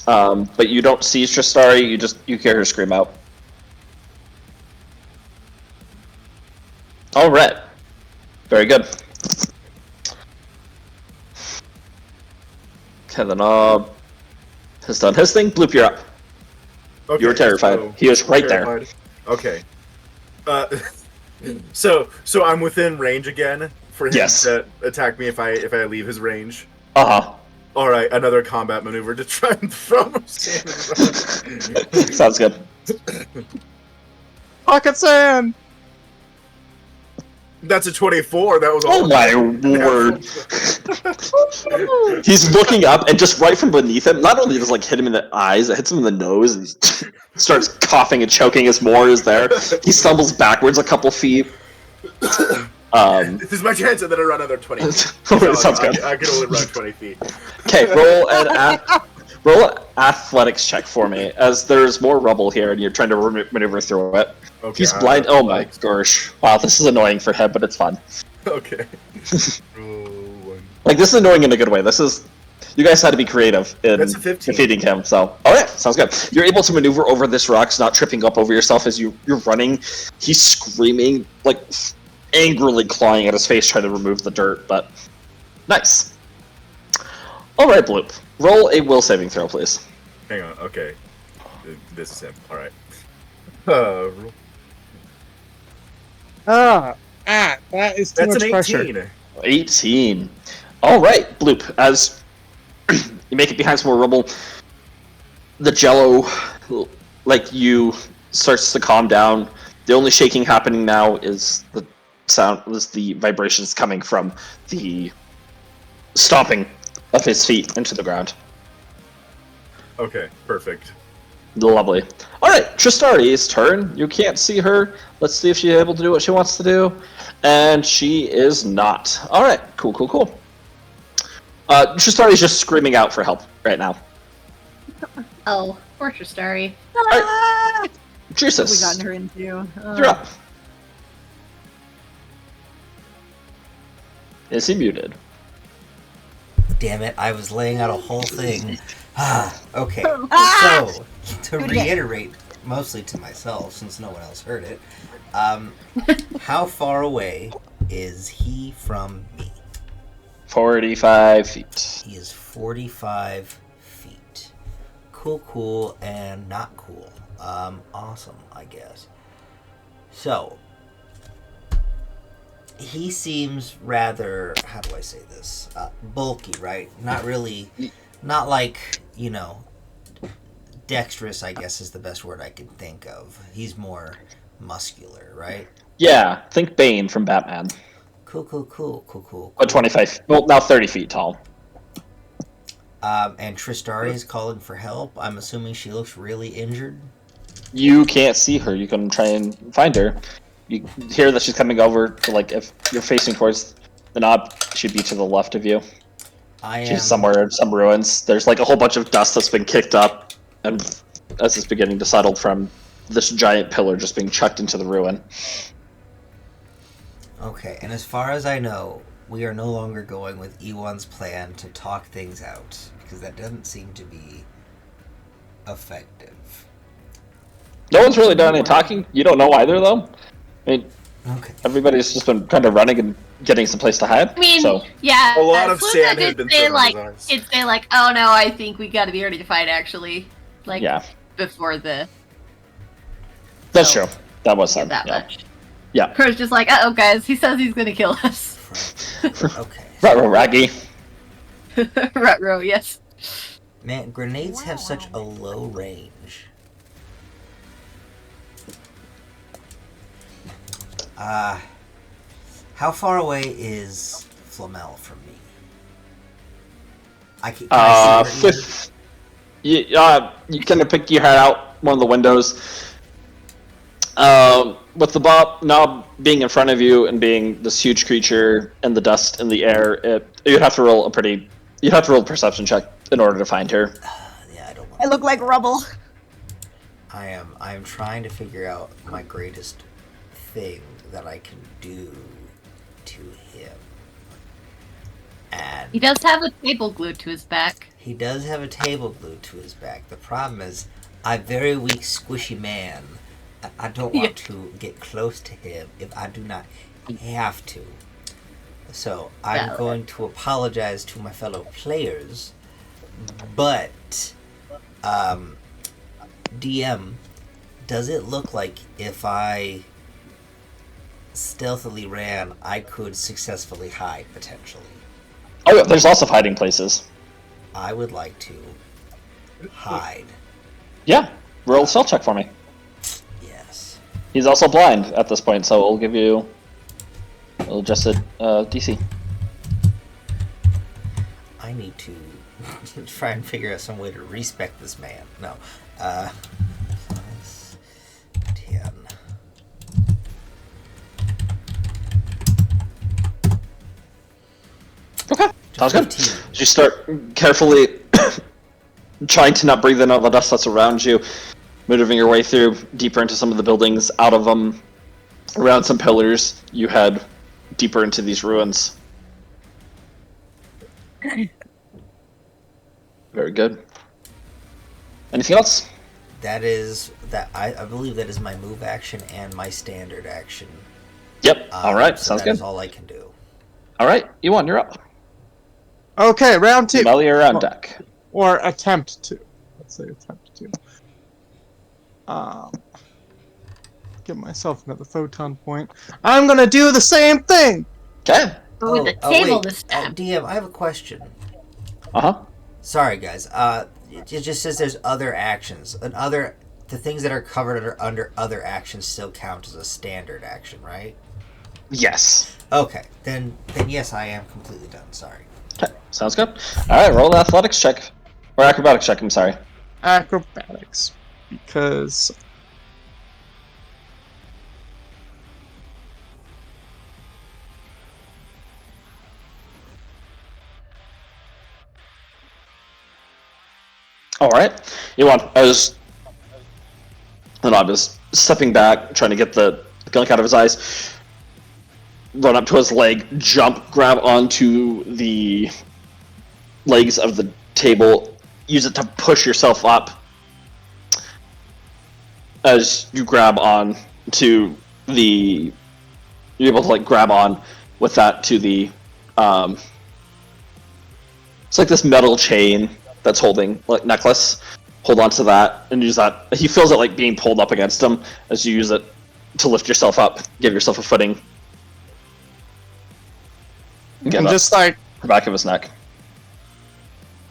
But you don't see Chistari, you hear her scream out. Alright. Very good. Okay, the knob has done his thing. Bloop, you're up. Okay, You were terrified. He was right there. terrified. Okay. So I'm within range again for him Yes. to attack me if I leave his range. Uh-huh. All right, another combat maneuver to try and throw him. Sounds good. Pocket sand. That's a 24. That was all. Oh my word. He's looking up, and just right from beneath him, not only does it hit him in the eyes, it hits him in the nose, and he starts coughing and choking as more is there. He stumbles backwards a couple feet. This is my chance, and then I run another 20. Sounds good. I can only run 20 feet. Okay, roll an athletics check for me, as there's more rubble here, and you're trying to maneuver through it. Okay. He's blind. Oh my gosh. Wow, this is annoying for him, but it's fun. Okay. Like, this is annoying in a good way. This is... You guys had to be creative in That's a 15. defeating him, so... Oh yeah, sounds good. You're able to maneuver over this rock, not tripping up over yourself as you're running. He's screaming, like, angrily clawing at his face, trying to remove the dirt, but... Nice. Alright, Bloop. Roll a will saving throw, please. Hang on. Okay. This is him. All right. That is too That's much an pressure. 18. 18. Alright, Bloop. As you make it behind some more rubble, the jello, like you, starts to calm down. The only shaking happening now is the vibrations coming from the stomping of his feet into the ground. Okay. Perfect. Lovely. Alright, Tristari's turn. You can't see her. Let's see if she's able to do what she wants to do. And she is not. Alright, cool. Tristari's just screaming out for help right now. Oh, poor Tristari. Ah! What have we Drusus, gotten her into? you're up. Is he muted? Damn it, I was laying out a whole thing. Okay, Ah! so, to Good game. reiterate, mostly to myself, since no one else heard it, how far away is he from me? 45 feet. He is 45 feet. Cool, and not cool. Awesome, I guess. So, he seems rather, how do I say this? Bulky, right? Not really, not like, dexterous, I guess is the best word I can think of. He's more muscular, right? Yeah, think Bane from Batman. Cool. But 25, well, now 30 feet tall. And Tristari is calling for help. I'm assuming she looks really injured. You can't see her. You can try and find her. You hear that she's coming over to, if you're facing towards the knob, she'd be to the left of you. I am. She's somewhere in some ruins. There's a whole bunch of dust that's been kicked up and as it's beginning to settle from this giant pillar just being chucked into the ruin. Okay, and as far as I know, we are no longer going with Ewan's plan to talk things out, because that doesn't seem to be effective. No one's really done any talking. You don't know either, though. I mean, Okay. everybody's just been kind of running and getting some place to hide. I mean, so yeah. A lot of Fluka sand did had been say, thrown in like, his eyes. it'd say like, oh no, I think we gotta be ready to fight actually. Like yeah, before the that's So, trut That was said. that Yeah. much. Yeah. Kurt's just like, oh guys, he says he's gonna kill us. Okay. Right, Raggy. Rutro, yes. Man, grenades have such a low range. How far away is Flamel from me? Can I see where he is? You kind of pick your head out one of the windows. With the knob being in front of you and being this huge creature and the dust in the air, you'd have to roll a perception check in order to find her. Yeah, I don't I want. look like rubble. I am trying to figure out my greatest thing that I can do to him. And He does have a table glued to his back. he does have a table glued to his back. The problem is, I'm a very weak, squishy man. I don't want to get close to him if I do not have to. So I'm Valid. going to apologize to my fellow players, but DM, does it look like if I stealthily ran, I could successfully hide potentially? Oh, yeah, there's lots of hiding places. I would like to hide. Yeah, roll a stealth check for me. Yes. He's also blind at this point, so we'll give you adjusted DC. I need to try and figure out some way to respect this man. No. Plus 10. Okay, sounds good. 15. You start carefully trying to not breathe in all the dust that's around you, maneuvering your way through deeper into some of the buildings, out of them, around some pillars. You head deeper into these ruins. Very good. Anything else? That is that I believe that is my move action and my standard action. Yep. All right. So Sounds that good. is all I can do. All right. Ewan, you're up. Okay, round two. Melly, you're on deck. Or attempt to. Let's say attempt to. Give myself another photon point. I'm gonna do the same thing! Okay. But with the table wait. this time. DM, I have a question. Uh-huh. Sorry, guys. It just says there's other actions. The things that are covered under other actions still count as a standard action, right? Yes. Okay, then yes, I am completely done. Sorry. Okay. Sounds good. All right. Roll an athletics check. Or acrobatics check, I'm sorry. Acrobatics. Because... All right. Ewan, the knob is stepping back, trying to get the gunk out of his eyes. Run up to his leg, jump, grab onto the legs of the table, use it to push yourself up. As you grab on to the, you're able to like grab on with that to the, it's like this metal chain that's holding like necklace. Hold on to that and use that. He feels it like being pulled up against him as you use it to lift yourself up, give yourself a footing. Get and up just like the back of his neck.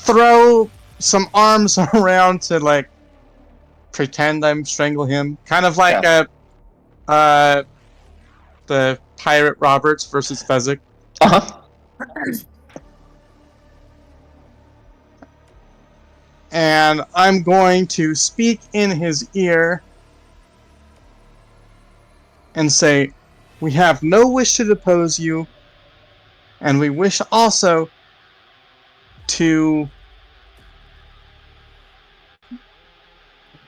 throw some arms around to like pretend I'm strangling him. Kind of like the pirate Roberts versus Fezzik. Uh-huh. And I'm going to speak in his ear and say, we have no wish to depose you, and we wish also to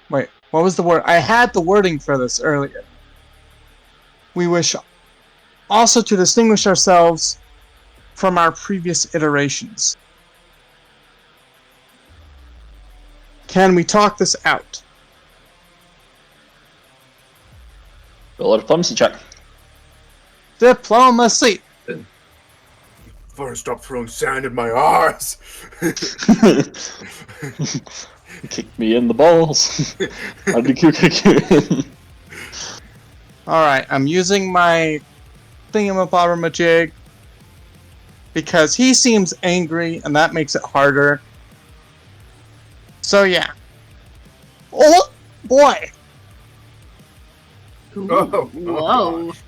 Wait, what was the word? I had the wording for this earlier. We wish also to distinguish ourselves from our previous iterations. Can we talk this out? Roll a diplomacy check. Diplomacy! Fire, stop throwing sand in my arse! Kick me in the balls. How did you kick you in? Alright, I'm using my thingamabobbermajig because he seems angry and that makes it harder. So yeah. Oh boy! Ooh. Oh, Whoa. gosh.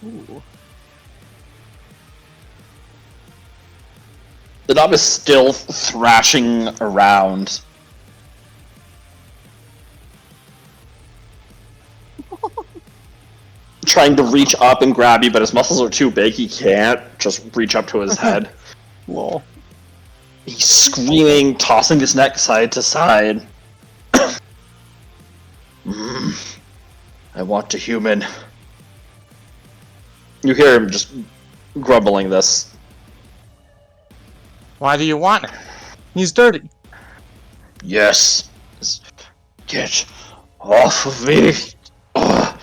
Ooh. The knob is still thrashing around. Trying to reach up and grab you, but his muscles are too big, he can't just reach up to his head. Lol. He's screaming, tossing his neck side to side. I want a human. You hear him just grumbling this. Why do you want him? He's dirty. Yes. Get off of me. Ugh.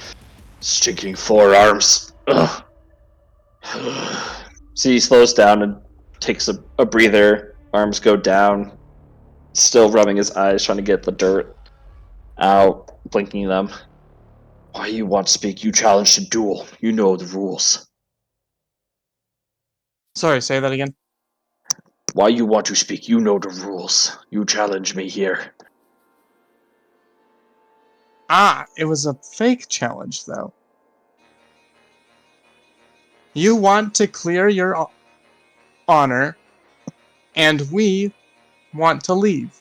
Stinking forearms. Ugh. See, he slows down and takes a breather. Arms go down. Still rubbing his eyes, trying to get the dirt out, blinking them. Why you want to speak? You challenged a duel. You know the rules. Sorry, say that again. Why you want to speak? You know the rules. You challenge me here. Ah, it was a fake challenge, though. You want to clear your honor, and we want to leave.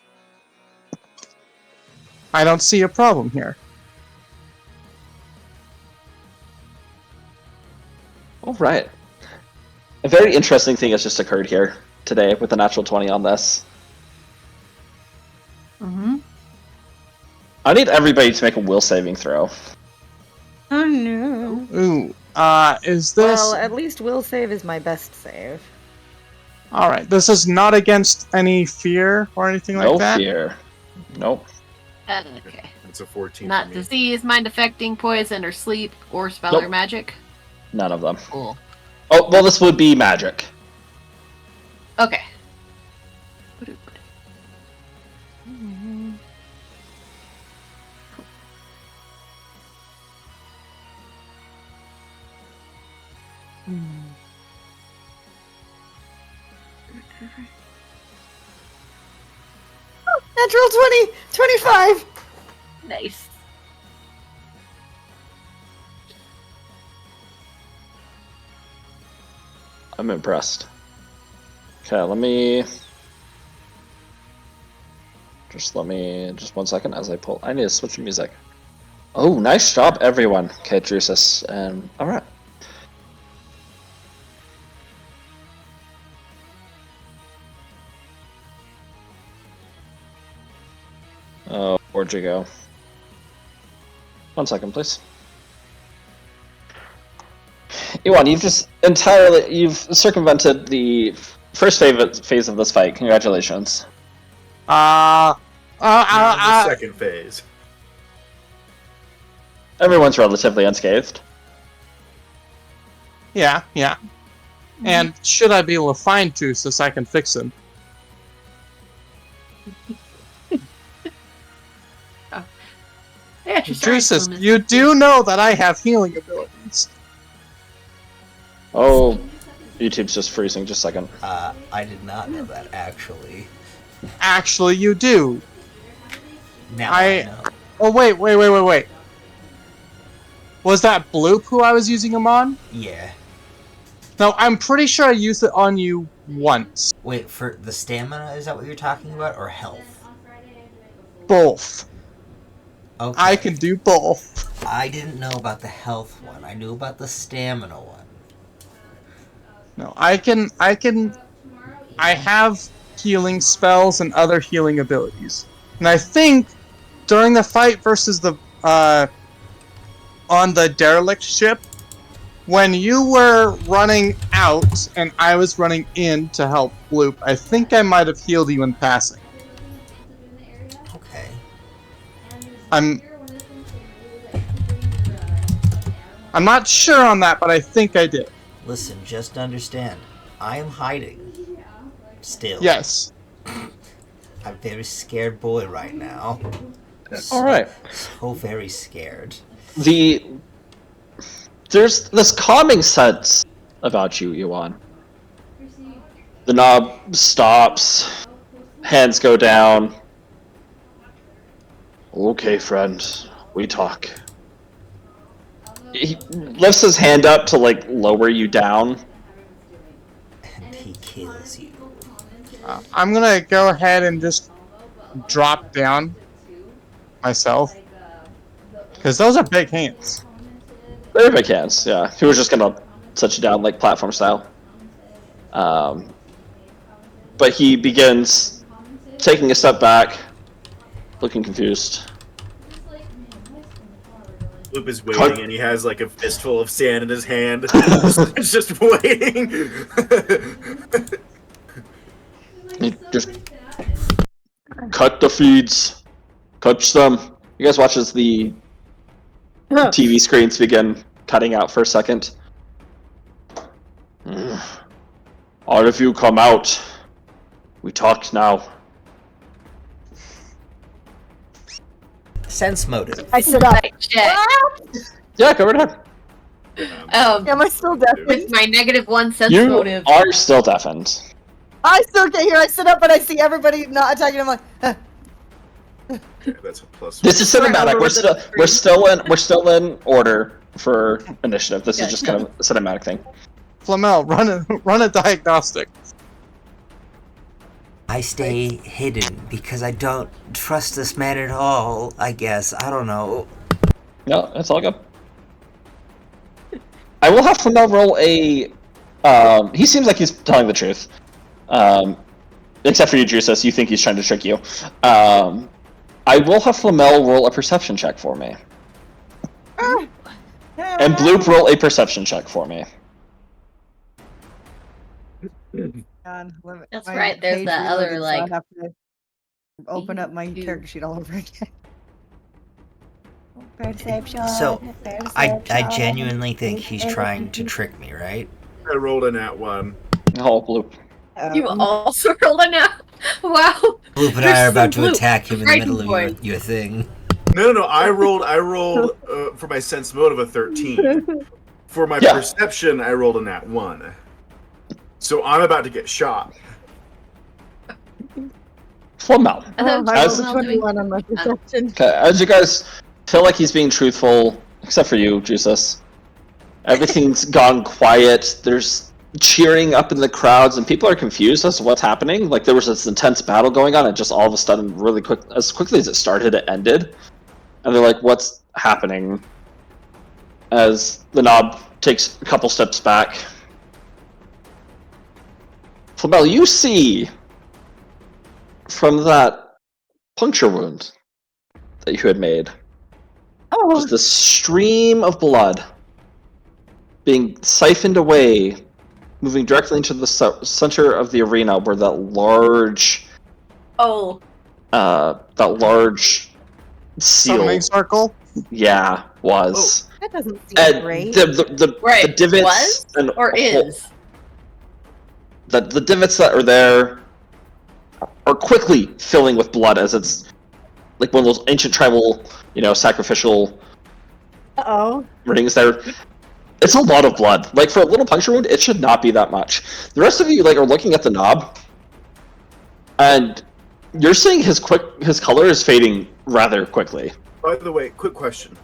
I don't see a problem here. Alright. A very interesting thing has just occurred here today with the natural 20 on this. Mm-hmm. I need everybody to make a will saving throw. Oh no. Ooh, is this... Well, at least will save is my best save. Alright, this is not against any fear or anything like No that? fear. Nope. Okay. It's a 14 Not for me. disease, mind affecting, poison, or sleep, or spell Nope. or magic. None of them. Cool. Oh, well, this would be magic. Okay. Natural 20! 25! Nice. I'm impressed. Okay, let me... Just 1 second as I pull... I need to switch the music. Oh, nice job, everyone. Okay, Drusus, and... Alright. Oh, where'd you go? 1 second, please. Iwan, you've circumvented the first phase of this fight. Congratulations. Now the second phase. Everyone's relatively unscathed. Yeah. And should I be able to find Drusus, I can fix him. Yeah, just Drusus, you do know that I have healing abilities. Oh, YouTube's just freezing. Just a second. I did not know that, actually. Actually, you do. Now I know. Oh, wait. Was that Bloop who I was using him on? Yeah. No, I'm pretty sure I used it on you once. Wait, for the stamina, is that what you're talking about, or health? Both. Okay. I can do both. I didn't know about the health one. I knew about the stamina one. No, I have healing spells and other healing abilities. And I think during the fight versus the on the derelict ship, when you were running out and I was running in to help Bloop, I think I might have healed you in passing. Okay. I'm not sure on that, but I think I did. Listen, just understand. I am hiding. Still. Yes. I'm a very scared boy right now. All right. So very scared. There's this calming sense about you, Yuan. The knob stops, hands go down. Okay, friend, we talk. He lifts his hand up to like lower you down. And he kills you. I'm gonna go ahead and just drop down myself. Because those are big hands. They're big hands, yeah. He was just gonna set you down like platform style. But he begins taking a step back, looking confused. Loop is waiting, and he has like a fistful of sand in his hand. It's just waiting. He just cut the feeds, touch them. You guys watch as the TV screens begin cutting out for a second. All of you come out. We talk now. Sense motive. I sit up. Right, check. Yeah, go right ahead. Am I still deaf? With my -1 sense You motive. are still deafened. I still can't hear. I sit up, but I see everybody not attacking. I'm like, Okay, that's a plus. This is cinematic. We're still in order for initiative. This is just kind of a cinematic thing. Flamel, run a diagnostic. I stay hidden because I don't trust this man at all, I guess. I don't know. No, it's all good. I will have Flamel roll a. He seems like he's telling the truth. Except for you, Drusus. You think he's trying to trick you. I will have Flamel roll a perception check for me. And Bloop roll a perception check for me. That's right, there's page that other, reloaded, so like- I have to open up my character sheet all over again. Perception. So, I genuinely think he's trying to trick me, right? I rolled a nat 1. Oh, Bloop. You also rolled a now. Wow. Bloop and You're I are about so to Bloop. attack him in the Frightened middle of boy. your thing. No. I rolled for my sense motive a 13. For my Yeah. perception, I rolled a nat 1. So I'm about to get shot. Flamel. And then I As- rolled a 21 on my perception. Okay, as you guys feel like he's being truthful, except for you, Jesus. Everything's gone quiet. There's cheering up in the crowds, and people are confused as to what's happening. Like there was this intense battle going on, and just all of a sudden, really quick, as quickly as it started, it ended. And they're like, "What's happening?" As the knob takes a couple steps back. Flamel, you see from that puncture wound that you had made, just the stream of blood being siphoned away, moving directly into the center of the arena where that large Oh. seal, Summoning circle. yeah, was. That doesn't seem And great. the Right, divots was and or is? the divots that are there are quickly filling with blood as it's like one of those ancient tribal, sacrificial Uh-oh. rings there. It's a lot of blood. Like for a little puncture wound, it should not be that much. The rest of you are looking at the knob, and you're seeing his color is fading rather quickly. By the way, quick question.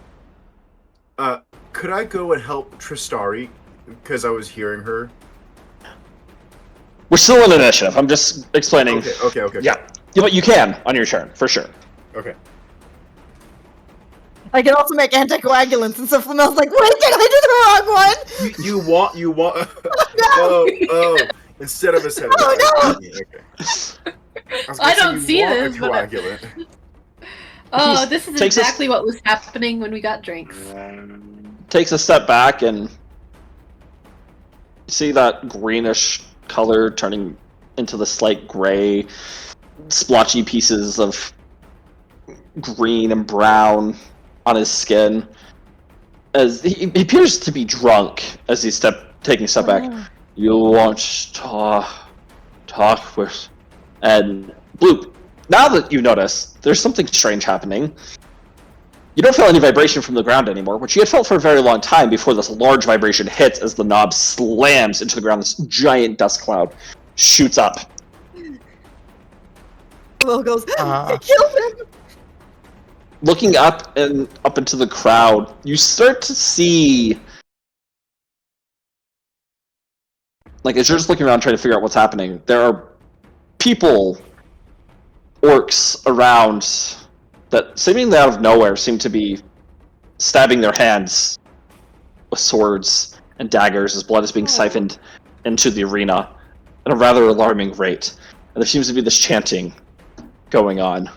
Could I go and help Tristari? Because I was hearing her. We're still in initiative. I'm just explaining. Okay. Yeah, but you can on your turn for sure. Okay. I can also make anticoagulants, and so Flamel's like, wait, did I do the wrong one? You want. No! Oh. Instead of a set. Oh, no! Okay. I don't see this, but- Coagulant. Oh, this is takes exactly what was happening when we got drinks. Takes a step back and see that greenish color turning into the slight gray, splotchy pieces of green and brown on his skin. As he appears to be drunk as he's taking a step back. You want to talk with... And Bloop, now that you notice, there's something strange happening. You don't feel any vibration from the ground anymore, which you had felt for a very long time before this large vibration hits as the knob slams into the ground. This giant dust cloud shoots up. Will goes, Uh. kill him! Looking up and up into the crowd, you start to see... Like, as you're just looking around trying to figure out what's happening, there are people, orcs around that seemingly out of nowhere seem to be stabbing their hands with swords and daggers as blood is being siphoned into the arena at a rather alarming rate. And there seems to be this chanting going on.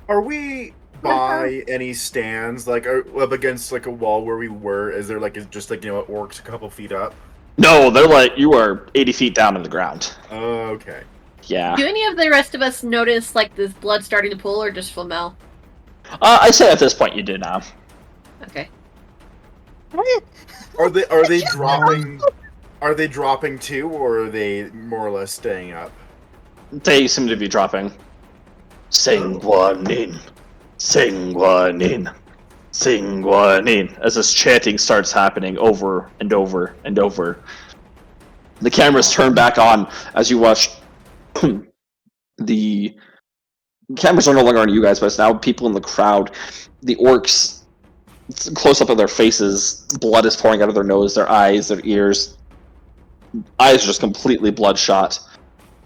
Are we by any stands, like up against like a wall where we were? Is there like just like orcs a couple feet up? No, they're like, you are 80 feet down in the ground. Oh, okay. Yeah. Do any of the rest of us notice like this blood starting to pool, or just Flamel? I say at this point you do now. Okay. Are they dropping? Are they dropping too, or are they more or less staying up? They seem to be dropping. Singwanin. Singwanin. Singwanin. As this chanting starts happening over and over and over. The cameras turn back on as you watch. The cameras are no longer on you guys, but it's now people in the crowd. The orcs, close up of their faces, blood is pouring out of their nose, their eyes, their ears. Eyes are just completely bloodshot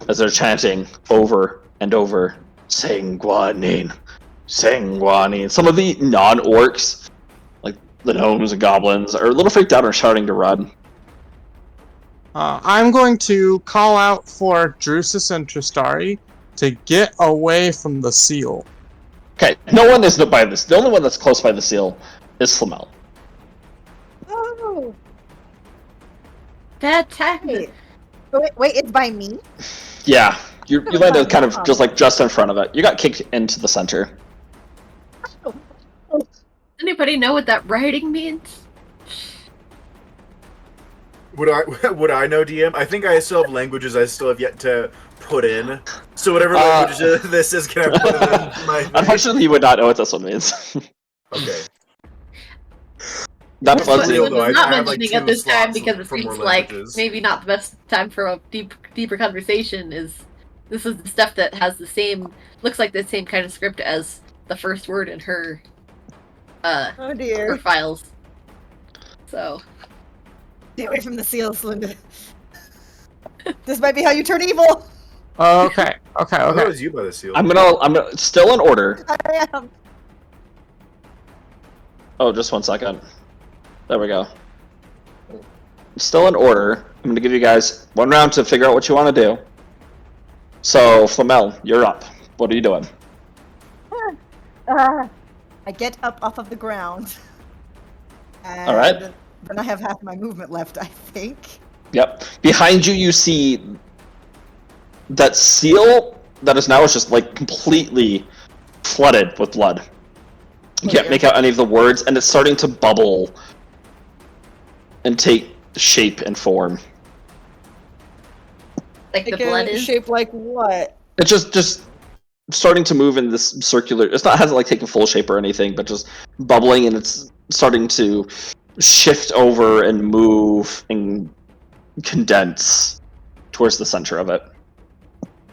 as they're chanting over and over. Sangwanin. Sangwanin. Some of the non-orcs, like the gnomes and goblins, are a little freaked out and are starting to run. I'm going to call out for Drusus and Tristari to get away from the seal. Okay, no one is by this. The only one that's close by the seal is Flamel. Oh. That's happening. Wait, it's by me? Yeah, you landed kind of just in front of it. You got kicked into the center. Anybody know what that writing means? Would I know, DM? I think I still have languages I still have yet to put in. So whatever language this is, can I put it in my thing? Unfortunately, you would not know what this one means. Okay. That's But deal, it though. was not I have, like, mentioning at 2 this time slots because it for more seems like languages. maybe not the best time for a deeper conversation. This is the stuff that has the same, looks like the same kind of script as the first word in her Oh her dear. files. So Stay away from the seal, Slinda. This might be how you turn evil. Okay. I thought it was you by the seal. I'm gonna still in order. I am. Oh, just 1 second. There we go. Still in order. I'm gonna give you guys 1 round to figure out what you want to do. So, Flamel, you're up. What are you doing? I get up off of the ground. And All right. Then I have half my movement left, I think. Yep. Behind you, you see that seal that is now just like completely flooded with blood. You can't make out any of the words, and it's starting to bubble and take shape and form. like the Like blood a is. shape like what? It's just starting to move in this circular. It's not hasn't like taken full shape or anything, but just bubbling, and it's starting to shift over and move and condense towards the center of it.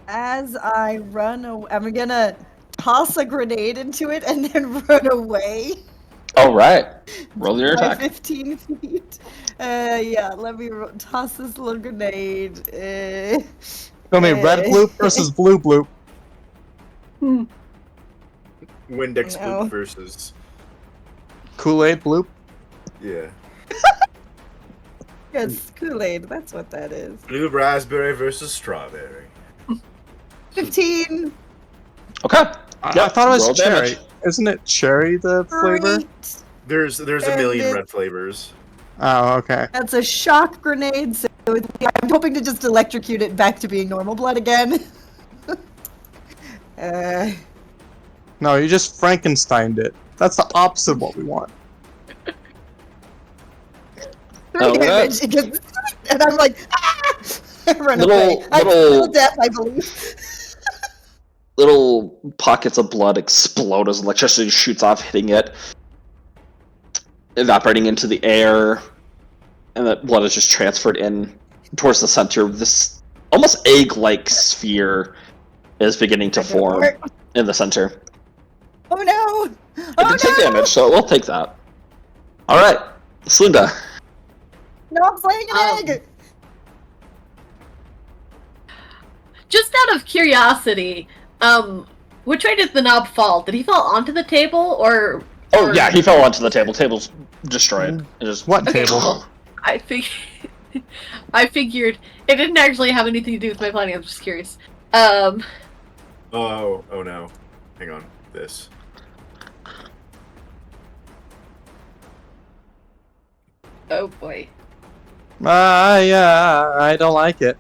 As I run away, I'm gonna toss a grenade into it and then run away. All right, roll your By attack. 15 feet. Yeah, let me toss this little grenade. Tell me, red bloop versus blue bloop. Windex No. Bloop versus... Kool-Aid bloop. Yeah. Yes, Kool-Aid, that's what that is. Blue raspberry versus strawberry. 15! Okay. I Yep, thought it was roll cherry. damage. Isn't it cherry the flavor? Great. There's a And million it- red flavors. Oh, okay. That's a shock grenade, so I'm hoping to just electrocute it back to being normal blood again. No, you just Frankensteined it. That's the opposite of what we want. 3 Oh, damage, it gets, and I'm like, ah! I run Little- away. I'm little- still deaf, I believe. Little pockets of blood explode as electricity shoots off, hitting it, evaporating into the air, and that blood is just transferred in towards the center of this almost egg-like sphere is beginning to form in the center. Oh no! It Oh did take no! damage, so we'll take that. Alright, Slinda. No, I'm playing an egg! Just out of curiosity, which way did the knob fall? Did he fall onto the table, or? Oh yeah, he fell onto the table. Table's destroyed. It just What Okay. table? I figured it didn't actually have anything to do with my planning. I'm just curious. Oh no. Hang on. This. Oh boy. Yeah, I don't like it.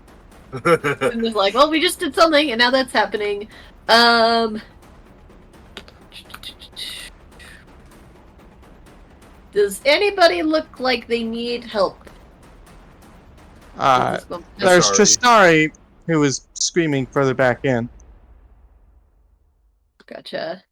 And it's like, well, we just did something, and now that's happening. Does anybody look like they need help? There's Tristari, who was screaming further back in. Gotcha.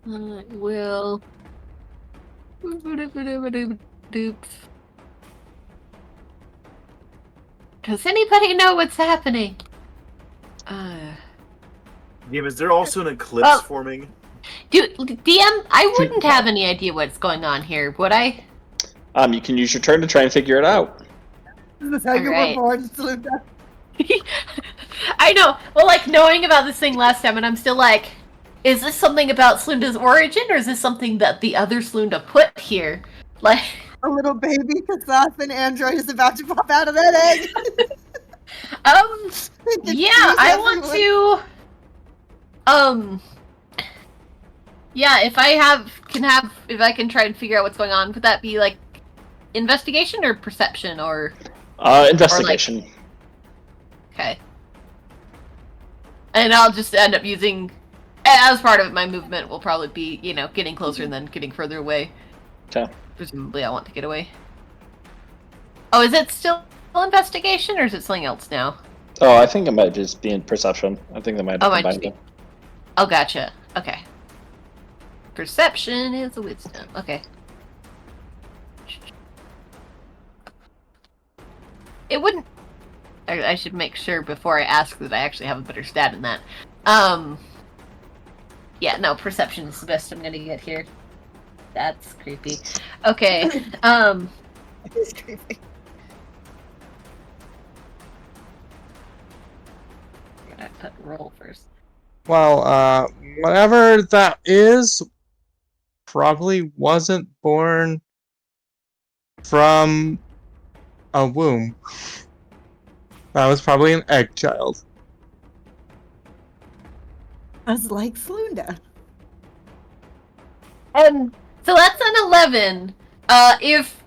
I will. Does anybody know what's happening? Yeah, is there also an eclipse Well- forming? DM, I wouldn't have any idea what's going on here, would I? you can use your turn to try and figure it out. This is how you Alright. were born, Saluda. I know. Well, like, knowing about this thing last time, and I'm still like, is this something about Slunda's origin, or is this something that the other Slunda put here? Like, A little baby Kasathan android is about to pop out of that egg. yeah, I want to, yeah, if I can try and figure out what's going on, would that be, like, investigation or perception, or? Investigation. Okay. And I'll just end up using, as part of my movement, will probably be, getting closer and then getting further away. Okay. Presumably I want to get away. Oh, is it still investigation, or is it something else now? Oh, I think it might just be in perception. I think they might have Oh, might just combined be. them. Oh, gotcha. Okay. Perception is a wisdom. Okay. It wouldn't... I should make sure before I ask that I actually have a better stat in that. Yeah, no, perception is the best I'm gonna get here. That's creepy. Okay, It's creepy. gotta put roll first. Well, whatever that is, probably wasn't born from a womb. That was probably an egg child. I was like Slunda. So that's an 11. If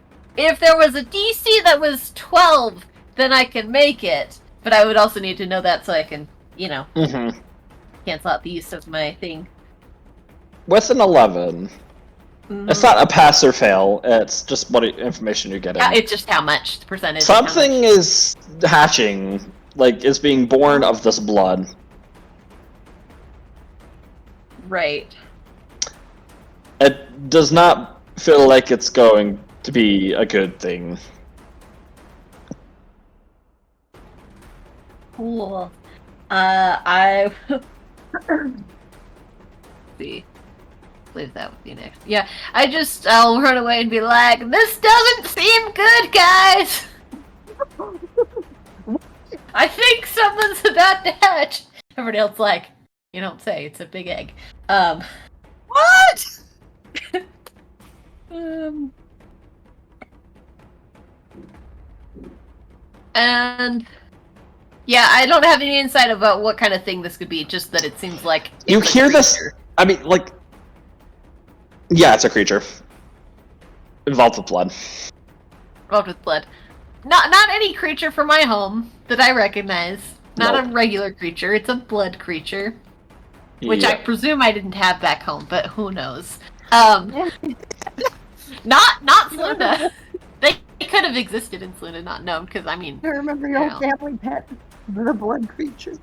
there was a DC that was 12, then I can make it. But I would also need to know that so I can, Mm-hmm. cancel out the use of my thing. With an 11, it's not a pass or fail. It's just what information you're getting. Yeah, it's just how much the percentage. is how much. Something is hatching, like is being born of this blood. Right. It does not feel like it's going to be a good thing. Cool. I see. Believe that would be next. Yeah, I'll run away and be like, this doesn't seem good, guys. I think something's about to hatch. Everybody else like, you don't say, it's a big egg. What? And yeah, I don't have any insight about what kind of thing this could be. Just that it seems like You it's a hear this? creature. I mean, like, yeah, it's a creature involved with blood. Involved with blood. Not any creature from my home that I recognize. Not Nope. a regular creature. It's a blood creature, which I Yeah. presume I didn't have back home, but who knows? Not Slunda. They could have existed in Slunda, not known, because I mean. I remember your old family pet, the blood creature.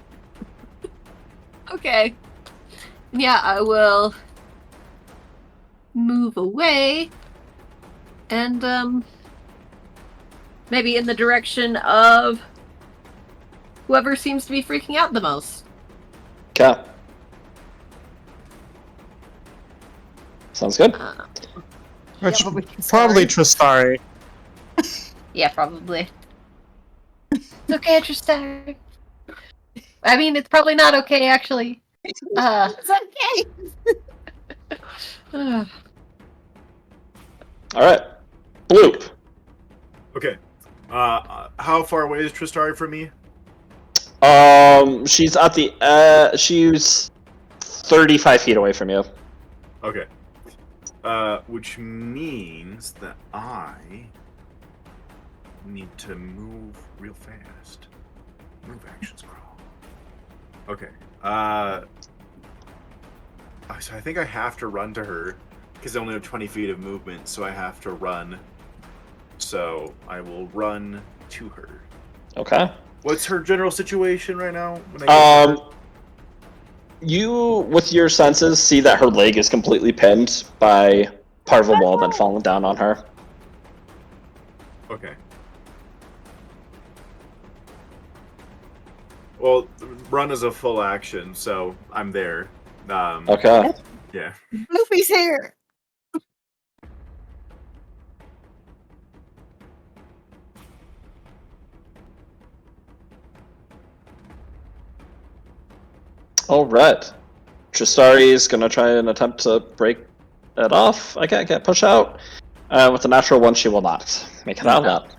Okay. Yeah, I will move away and maybe in the direction of whoever seems to be freaking out the most. Okay. Sounds good. Which but we can probably sorry. Tristari. Yeah, probably. It's okay, Tristan. I mean, it's probably not okay, actually. It's okay. All right. Bloop. Okay. How far away is Tristari from me? She's at the she's 35 feet away from you. Okay. Which means that I need to move real fast. Move action scroll. Okay. So I think I have to run to her because I only have 20 feet of movement, so I have to run. So I will run to her. Okay. What's her general situation right now? When I get to her? You, with your senses, see that her leg is completely pinned by part of a wall that fallen down on her. Okay. Well, run is a full action, so I'm there. Okay. Yeah. Luffy's here. All right. Tristari is gonna try and attempt to break it off. I can't push out. With a natural one, she will not make it out of that.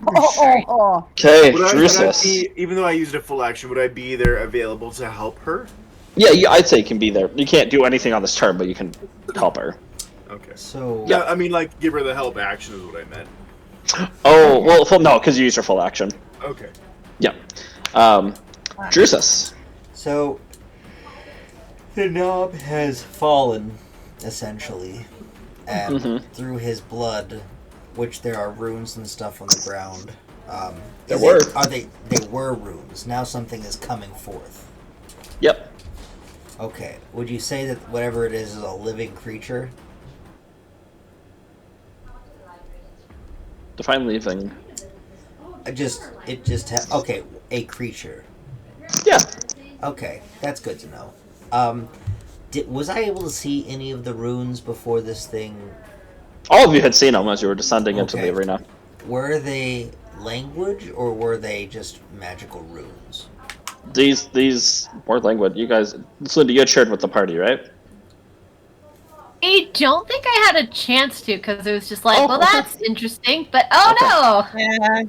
Oh. Okay, Would I Drusus. be, even though I used a full action, would I be there available to help her? Yeah, I'd say you can be there. You can't do anything on this turn, but you can help her. Okay. So Yeah, I mean, like, give her the help action is what I meant. Oh, well, no, because you used your full action. Okay. Yeah. Drusus. So the knob has fallen, essentially, and Mhm. through his blood, which there are runes and stuff on the ground. There were. They were runes. Now something is coming forth. Yep. Okay. Would you say that whatever it is a living creature? Define leaving. Okay, a creature. Yeah. Okay, that's good to know. Was I able to see any of the runes before this thing? All of you had seen them as you were descending into the Okay. arena. Were they language or were they just magical runes? These were languid. You guys, Linda, you had shared with the party, right? I don't think I had a chance to because it was just like, Oh, well, okay. that's interesting, but oh no! Yeah.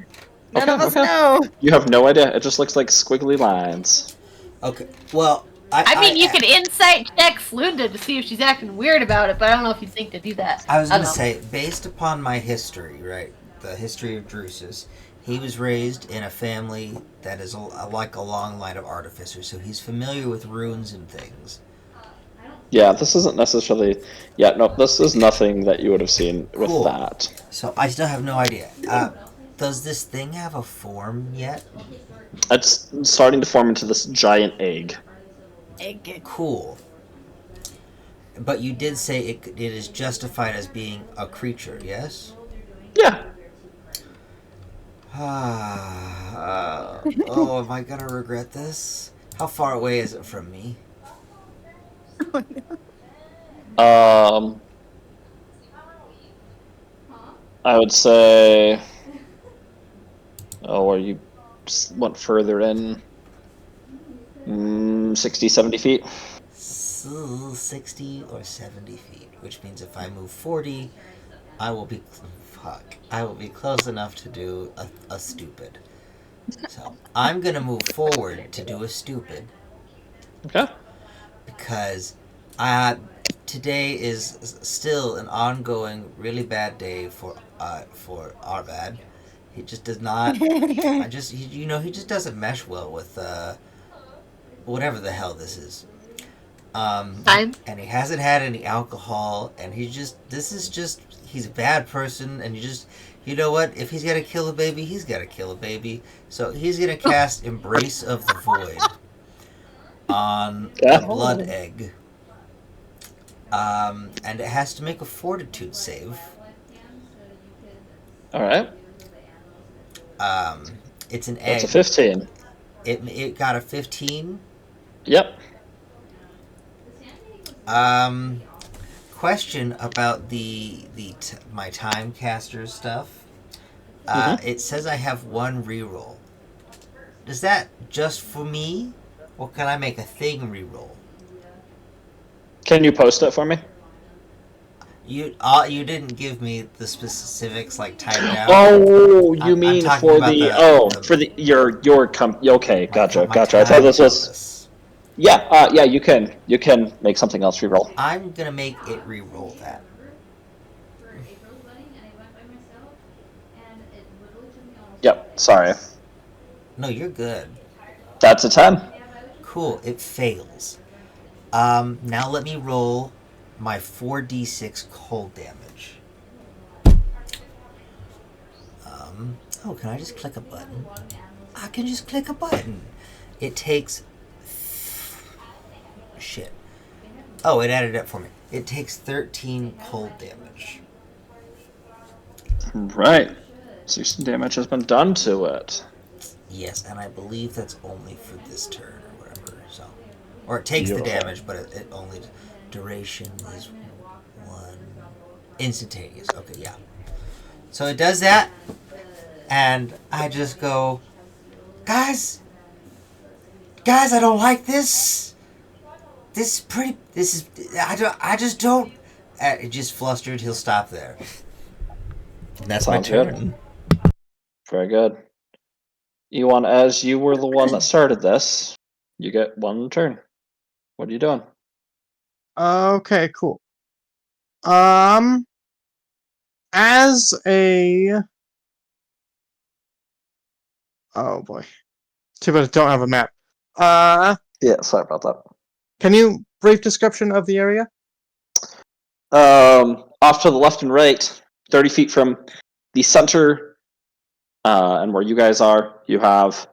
None Okay, of us okay. know. You have no idea. It just looks like squiggly lines. Okay, well, I mean, you could insight check Slunda to see if she's acting weird about it, but I don't know if you'd think to do that. I was don't gonna know. say, based upon my history, right, the history of Drusus, he was raised in a family that is like a long line of artificers, so he's familiar with runes and things. Yeah, this isn't necessarily. Yeah, no, this is nothing that you would have seen with Cool. that. So I still have no idea. Does this thing have a form yet? It's starting to form into this giant egg. Cool. But you did say it is justified as being a creature, yes? Yeah. Oh, am I gonna regret this? How far away is it from me? I would say. Oh, you went further in. 60, 70 feet. 60 or 70 feet, which means if I move 40, I will be... Fuck. I will be close enough to do a stupid. So I'm gonna move forward to do a stupid Okay. because today is still an ongoing really bad day for Arvad. He just does not. He just doesn't mesh well with whatever the hell this is. Time. And he hasn't had any alcohol, and he's a bad person, and you know what? If he's gotta kill a baby, he's gotta kill a baby. So he's gonna cast Embrace of the Void on Yeah. the blood egg. And it has to make a fortitude save. All right. It's an That's egg. a 15. It got a 15. Yep. Question about my time caster stuff. It says I have one reroll. Is that just for me, or can I make a thing reroll? Can you post it for me? You didn't give me the specifics like typed out. Oh, you I'm mean talking for about your okay, gotcha. my I thought time this was compass. yeah. You can make something else reroll. I'm gonna make it re-roll that. Yep. Sorry. No, you're good. That's a 10. Cool. It fails. Now let me roll my 4d6 cold damage. Can I just click a button? I can just click a button. It takes shit. Oh, it added up for me. It takes 13 cold damage. Right. So some damage has been done to it. Yes, and I believe that's only for this turn or whatever. So, or it takes the damage, but it only duration is 1 instantaneous. Okay, yeah. So it does that, and I just go, guys, I don't like this. I just don't. It just flustered. He'll stop there. And that's my Sounds good. turn. Very good. Ewan, as you were the one that started this, you get 1 turn. What are you doing? Okay, cool. As a... Oh boy. Too bad I don't have a map. Yeah, sorry about that. Can you brief description of the area? Off to the left and right, 30 feet from the center, and where you guys are, you have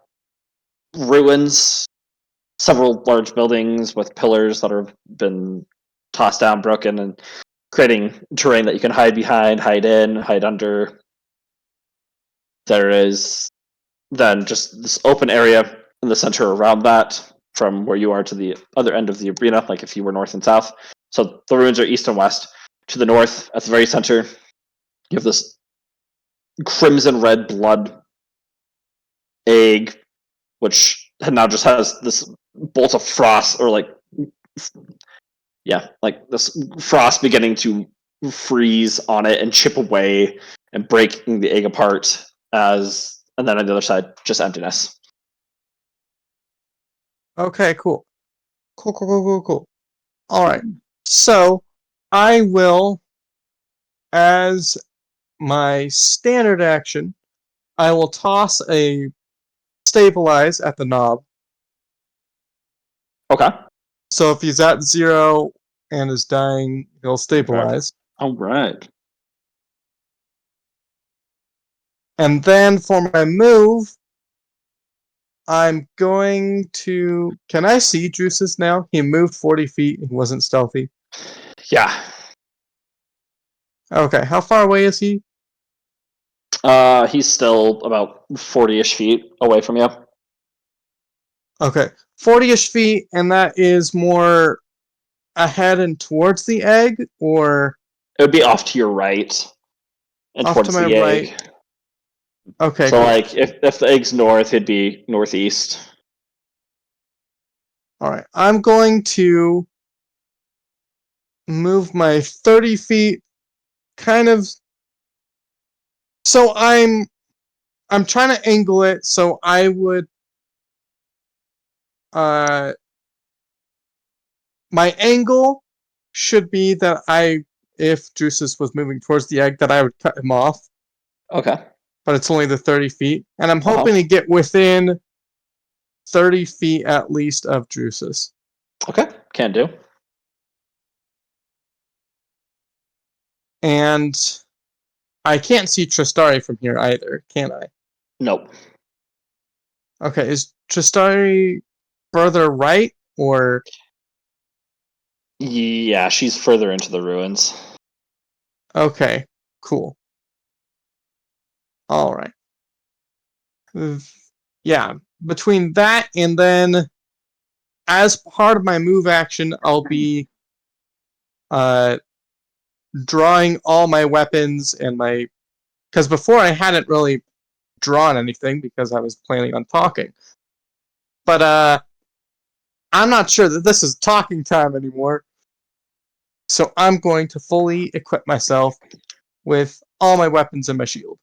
ruins, several large buildings with pillars that have been tossed down, broken, and creating terrain that you can hide behind, hide in, hide under. There is then just this open area in the center around that, from where you are to the other end of the arena, like if you were north and south. So the ruins are east and west. To the north, at the very center, you have this crimson red blood egg, which now just has this bolt of frost, or like this frost beginning to freeze on it and chip away and breaking the egg apart. And then on the other side, just emptiness. Okay, cool. Cool. Alright. So, I will, as my standard action, I will toss a stabilize at the knob. Okay. So if he's at 0 and is dying, he'll stabilize. All right. And then for my move, I'm going to... Can I see Drusus now? He moved 40 feet. He wasn't stealthy. Yeah. Okay, how far away is he? He's still about 40-ish feet away from you. Okay, 40-ish feet, and that is more ahead and towards the egg, or... It would be off to your right and Off towards to my the egg. right. Okay, So, cool. like, if the egg's north, it'd be northeast. Alright, I'm going to move my 30 feet kind of... So I'm I'm trying to angle it so I would my angle should be that if Drusus was moving towards the egg, that I would cut him off, Okay. but it's only the 30 feet. And I'm Uh-huh. hoping to get within 30 feet at least of Drusus. Okay. Can do. And I can't see Tristari from here either, can I? Nope. Okay, is Tristari further right or... Yeah, she's further into the ruins. Okay, cool. Alright. Yeah, between that and then as part of my move action, I'll be drawing all my weapons and my... Because before I hadn't really drawn anything because I was planning on talking. But I'm not sure that this is talking time anymore. So I'm going to fully equip myself with all my weapons and my shield.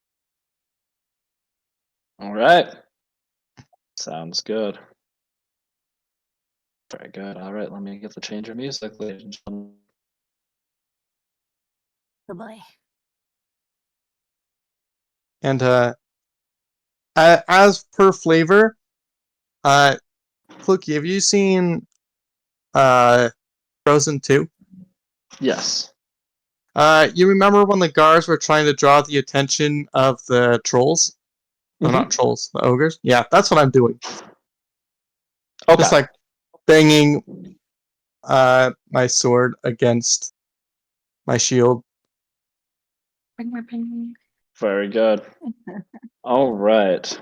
All right. Sounds good. Very good. All right, let me get the change of music, ladies and gentlemen. Oh boy. And as per flavor, Fluky, have you seen Frozen 2? Yes. You remember when the guards were trying to draw the attention of the trolls? No, not trolls, the ogres? Yeah, that's what I'm doing. Okay. Just like banging my sword against my shield. Very good. All right.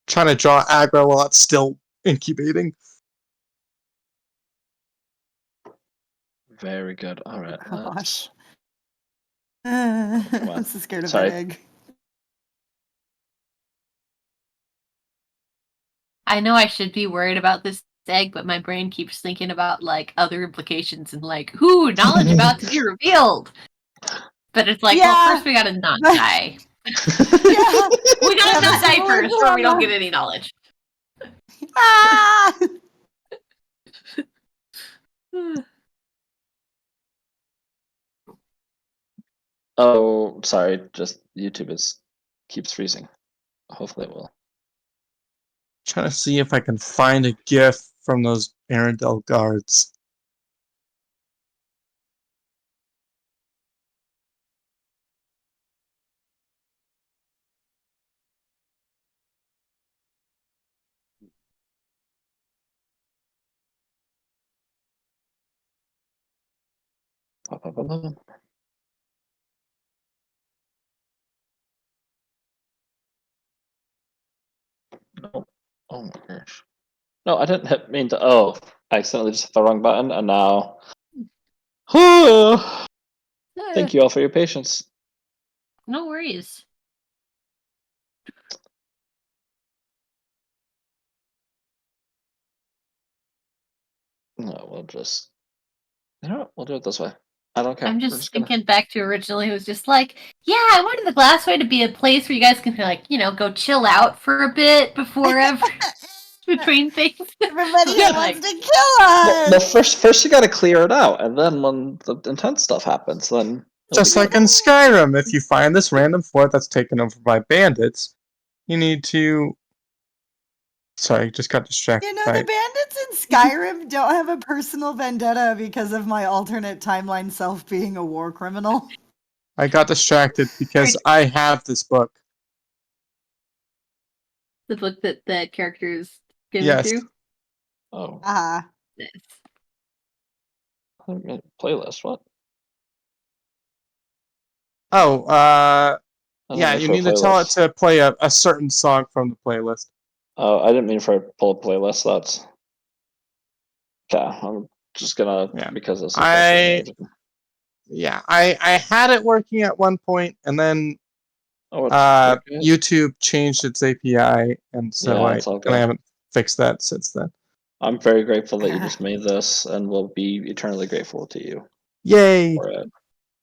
Trying to draw aggro while it's still incubating. Very good. All right. Gosh. on. I'm so scared of Sorry. that egg. I know I should be worried about this egg, but my brain keeps thinking about like other implications and like, whoo, knowledge about to be revealed. But it's like, well, Yeah. first we gotta not die. Yeah. We gotta Yeah, not that's die the first, word or we don't dilemma. get any knowledge. Ah! Oh, sorry. Just YouTube keeps freezing. Hopefully it will. Trying to see if I can find a GIF from those Arendelle guards. No. Oh my gosh. No, I didn't mean to. Oh, I accidentally just hit the wrong button, and now. Thank you all for your patience. No worries. No, we'll just. You know what? We'll do it this way. I don't care. I'm We're just gonna. thinking back to originally, it was just like, yeah, I wanted the Glassway to be a place where you guys can, like, you know, go chill out for a bit before between things. Everybody Yeah. wants to kill us. Well, first you gotta clear it out, and then when the intense stuff happens, then. it'll Just be like in Skyrim, if you find this random fort that's taken over by bandits, you need to... Sorry, just got distracted You know, by... the bandits in Skyrim don't have a personal vendetta because of my alternate timeline self being a war criminal. I got distracted because I have this book. The book that the characters given Yes. through. Oh, Ah. Nice. playlist. What? Oh, I yeah, didn't you mean need for to tell it playlist. to play a certain song from the playlist. Oh, I didn't mean for a pull playlist. That's. Okay, I'm just gonna Yeah. because this is. Yeah, I had it working at one point, and then Oh, it's okay. YouTube changed its API, and so Yeah, it's all good. I haven't fixed that since then. I'm very grateful that you just made this, and will be eternally grateful to you Yay! for it,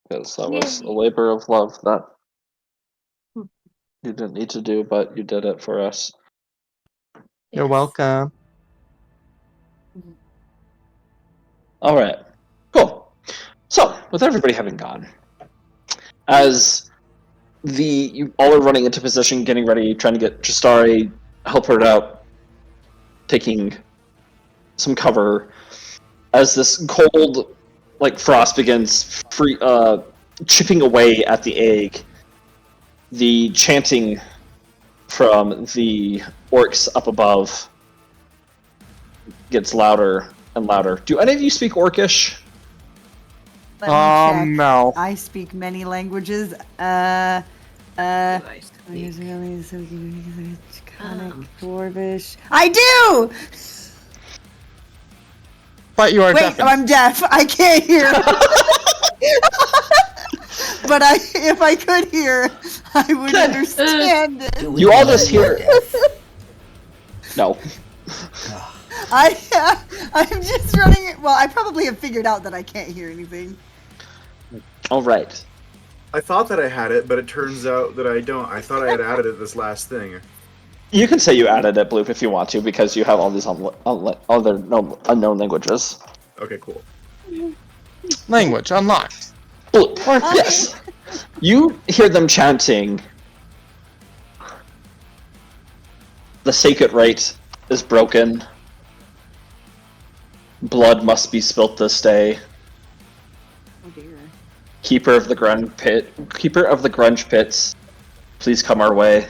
because that was a labor of love that you didn't need to do, but you did it for us. You're welcome. All right, cool. So, with everybody having gone, as you all are running into position, getting ready, trying to get Justari, help her out, taking some cover, as this cold, like frost begins chipping away at the egg, the chanting from the orcs up above gets louder and louder. Do any of you speak Orcish? Let me check. No. I speak many languages. Dwarvish. I do! But you are Wait, deafened. I'm deaf. I can't hear. But if I could hear, I would understand it. Do we You all know just you're hear- deaf? No. I'm just running it. Well, I probably have figured out that I can't hear anything. All right. I thought that I had it, but it turns out that I don't. I thought I had added it this last thing. You can say you added it, Bloop, if you want to, because you have all these other unknown languages. Okay, cool. Language unlocked. Bloop. Yes. You hear them chanting. The sacred rite is broken. Blood must be spilt this day. Oh dear. Keeper of the grunge pits, please come our way.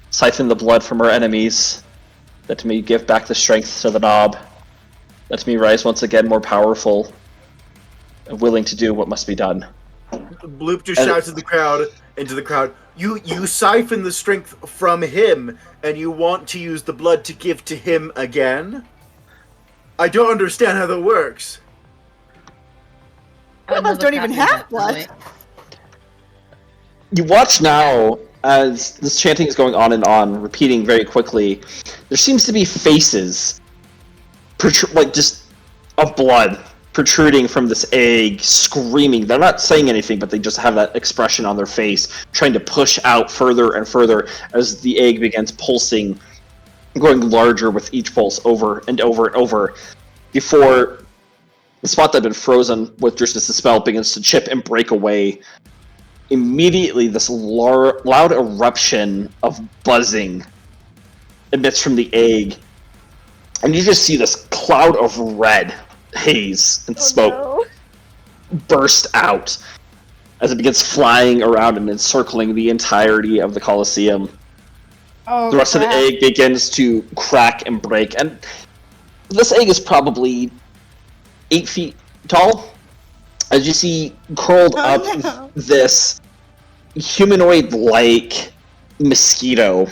Siphon the blood from our enemies. Let me give back the strength to the knob. Let me rise once again more powerful and willing to do what must be done. Bloop just shouts at the crowd, you siphon the strength from him, and you want to use the blood to give to him again? I don't understand how that works. Some of us don't even have blood. You watch now as this chanting is going on and on, repeating very quickly. There seems to be faces, just of blood protruding from this egg, screaming. They're not saying anything, but they just have that expression on their face, trying to push out further and further as the egg begins pulsing, growing larger with each pulse over and over and over, before the spot that had been frozen with Drish's spell begins to chip and break away. Immediately, this loud eruption of buzzing emits from the egg, and you just see this cloud of red haze and smoke burst out as it begins flying around and encircling the entirety of the Colosseum. Oh, The rest of the egg begins to crack and break, and this egg is probably 8 feet tall. As you see curled up this humanoid-like mosquito.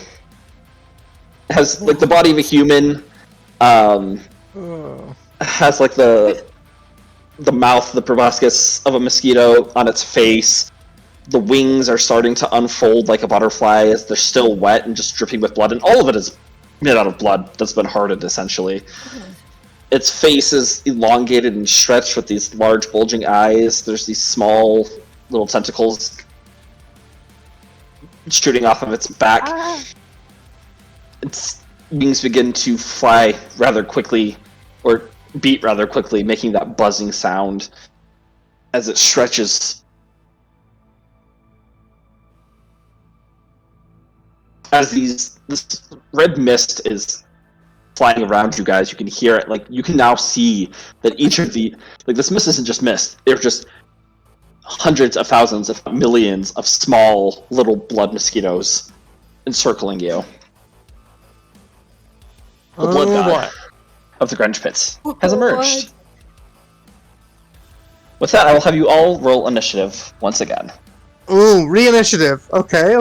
It has like the body of a human, has like the mouth, the proboscis of a mosquito on its face. The wings are starting to unfold like a butterfly as they're still wet and just dripping with blood, and all of it is made out of blood that's been hardened, essentially. Its face is elongated and stretched with these large bulging eyes. There's these small little tentacles shooting off of its back. Its wings begin to fly rather quickly, or beat rather quickly, making that buzzing sound as it stretches. As this red mist is flying around you guys, you can hear it. Like, you can now see that each of this mist isn't just mist. They're just hundreds of thousands, if not millions, of small little blood mosquitoes encircling you. The blood god of the Grunge Pits has emerged. With that, I will have you all roll initiative once again. Ooh, re-initiative. Okay.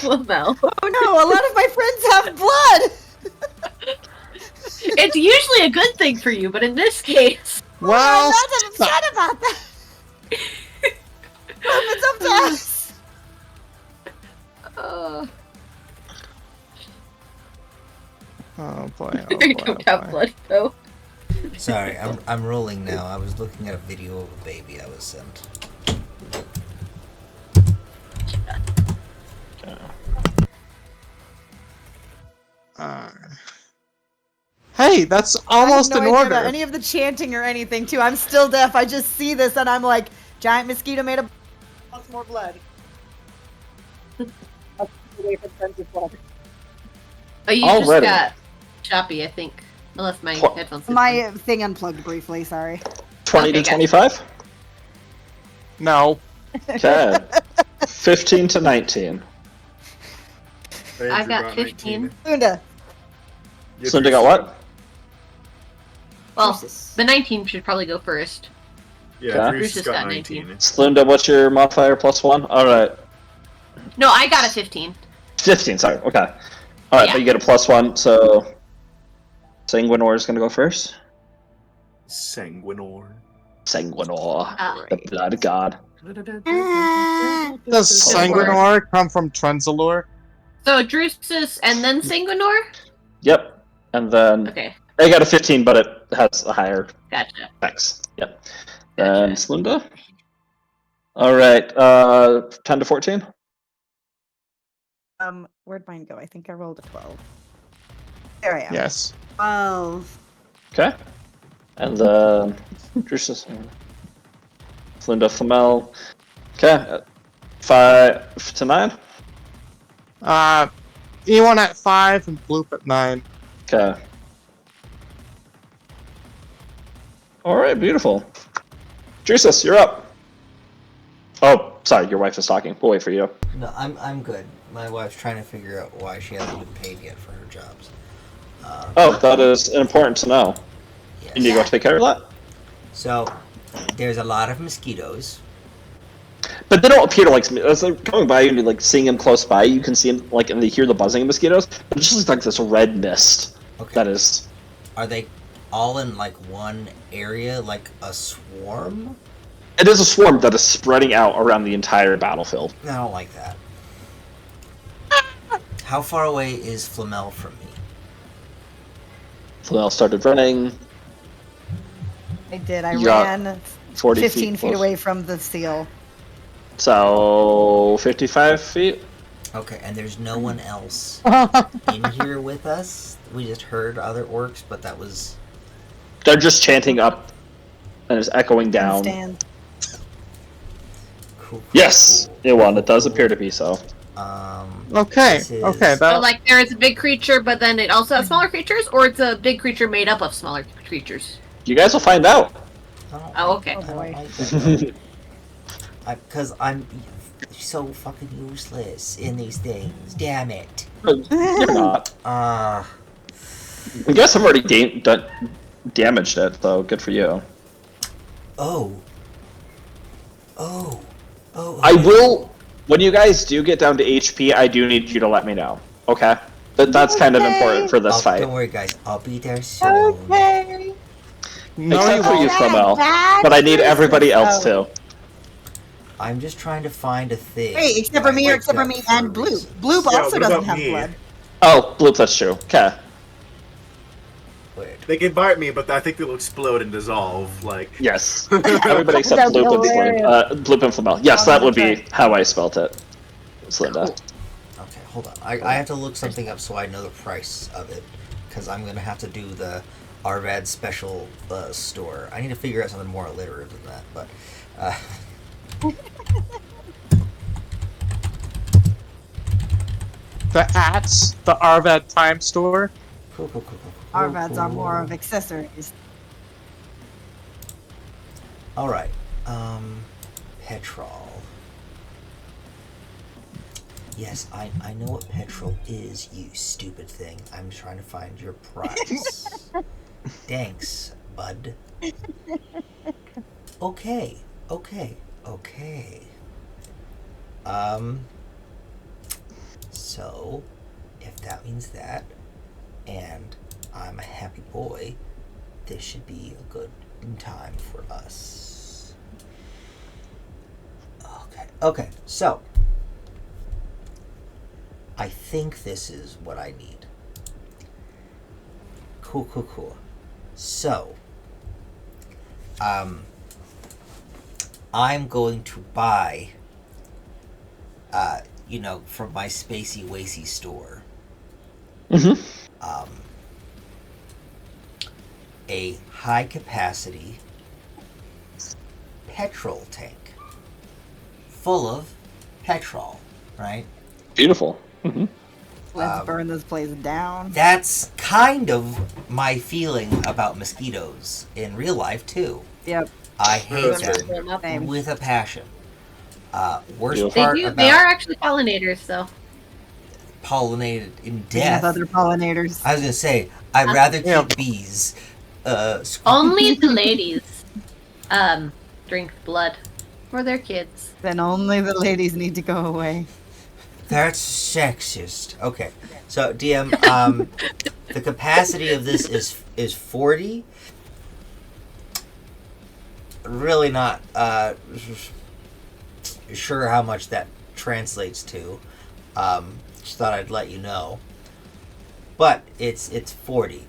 Well, Mel. Oh no, a lot of my friends have blood! It's usually a good thing for you, but in this case... Well, I'm not upset about that! It's up to us! oh boy. I don't have blood, though. Sorry, I'm rolling now. I was looking at a video of a baby I was sent. Hey, that's almost I have in no idea about order. any of the chanting or anything, too. I'm still deaf. I just see this and I'm like, giant mosquito made of lots more blood. Away from friends blood. Oh, you Alrighty. just got choppy, I think. Unless my What? headphones. My thing unplugged briefly, sorry. 20 Okay, to gotcha. 25? No. Okay. 15 to 19. I Andrew got 15. Lunda. Yeah, Slinda got what? Well, Jesus. the 19 should probably go first. Yeah, Okay. Bruce Bruce has has got got 19. 19. Slinda, what's your modifier plus 1? Alright. No, I got a 15. 15, sorry. Okay. Alright, Yeah. but you get a plus 1, so. Sanguinor is gonna go first. Sanguinor. Sanguinor. Ah. The blood god. Does Go for it. Sanguinor come from Trenzalore? So Drusus and then Sanguinor? Yep. And then. Okay, I got a 15, but it has a higher gotcha. X. Yep. Gotcha. And Slinda? Alright, 10 to 14? Where'd mine go? I think I rolled a 12. There I am. Yes. 12. Okay. And then Drusus, Flinda, Flamel. Okay. 5 to 9. E1 at 5 and Bloop at 9. Okay. Alright, beautiful. Drusus, you're up. Oh, sorry, your wife is talking. We'll wait for you. No, I'm good. My wife's trying to figure out why she hasn't been paid yet for her jobs. Oh, that is important to know. Yes. You need to go take care of that? So, there's a lot of mosquitoes. But they don't appear to like as they're going by and like seeing them close by. You can see them like and they hear the buzzing of mosquitoes. It just looks like this red mist. Okay. That is. Are they all in like one area, like a swarm? It is a swarm that is spreading out around the entire battlefield. I don't like that. How far away is Flamel from me? Flamel started running I did. I Yeah. ran 40 15 feet close. away from the seal. So 55 feet. Okay, and there's no one else in here with us. We just heard other orcs, but that was They're just chanting up, and it's echoing down. Stand. cool. Yes, cool. it won. It does appear to be so. Okay. This is- Okay. So, That. like, there is a big creature, but then it also has smaller creatures, or it's a big creature made up of smaller creatures? You guys will find out. I don't Oh, like- okay. I don't boy. like that. Because I'm so fucking useless in these things. Damn it. You're not. You guys have already damaged it, so good for you. Oh. I will. When you guys do get down to HP, I do need you to let me know. Okay. That's kind of important for this fight. Don't worry, guys. I'll be there soon. Okay. No, Except you for you, won't. Flamel. But I need everybody else too. I'm just trying to find a thing. Wait, except that for I me, or wiped except for up me for a and Bloop. reason. Bloop Yeah, also what doesn't about have me? blood. Oh, Bloop, that's true. Okay. Weird. They can bite me, but I think they'll explode and dissolve. Like, Yes. Everybody except That's Bloop and hilarious. Bloop and Flamel. Yes, that would be how I spelt it. Slinda. Okay, hold on. I have to look something up so I know the price of it. Because I'm going to have to do the Arvad special store. I need to figure out something more alliterative than that, but... The Arvad Time Store. Cool. Arvads are more of accessories. Alright. Petrol. Yes, I know what petrol is, you stupid thing. I'm trying to find your price. Thanks, bud. Okay. So, if that means that, and I'm a happy boy, this should be a good time for us. Okay, so, I think this is what I need. Cool. So, I'm going to buy, from my Spacey Wacy store. Mm-hmm. a high-capacity petrol tank full of petrol, right? Beautiful. Mm-hmm. Let's burn this place down. That's kind of my feeling about mosquitoes in real life, too. Yep. I hate That's them Same. with a passion. Worst Beautiful. They part do. about They are actually pollinators, though. pollinated in We have death. other pollinators. I was gonna say, I'd rather keep Yeah. bees. Only the ladies drink blood for their kids. Then only the ladies need to go away. That's sexist. Okay, so DM, the capacity of this is 40. Really not sure how much that translates to. Just thought I'd let you know. But it's 40.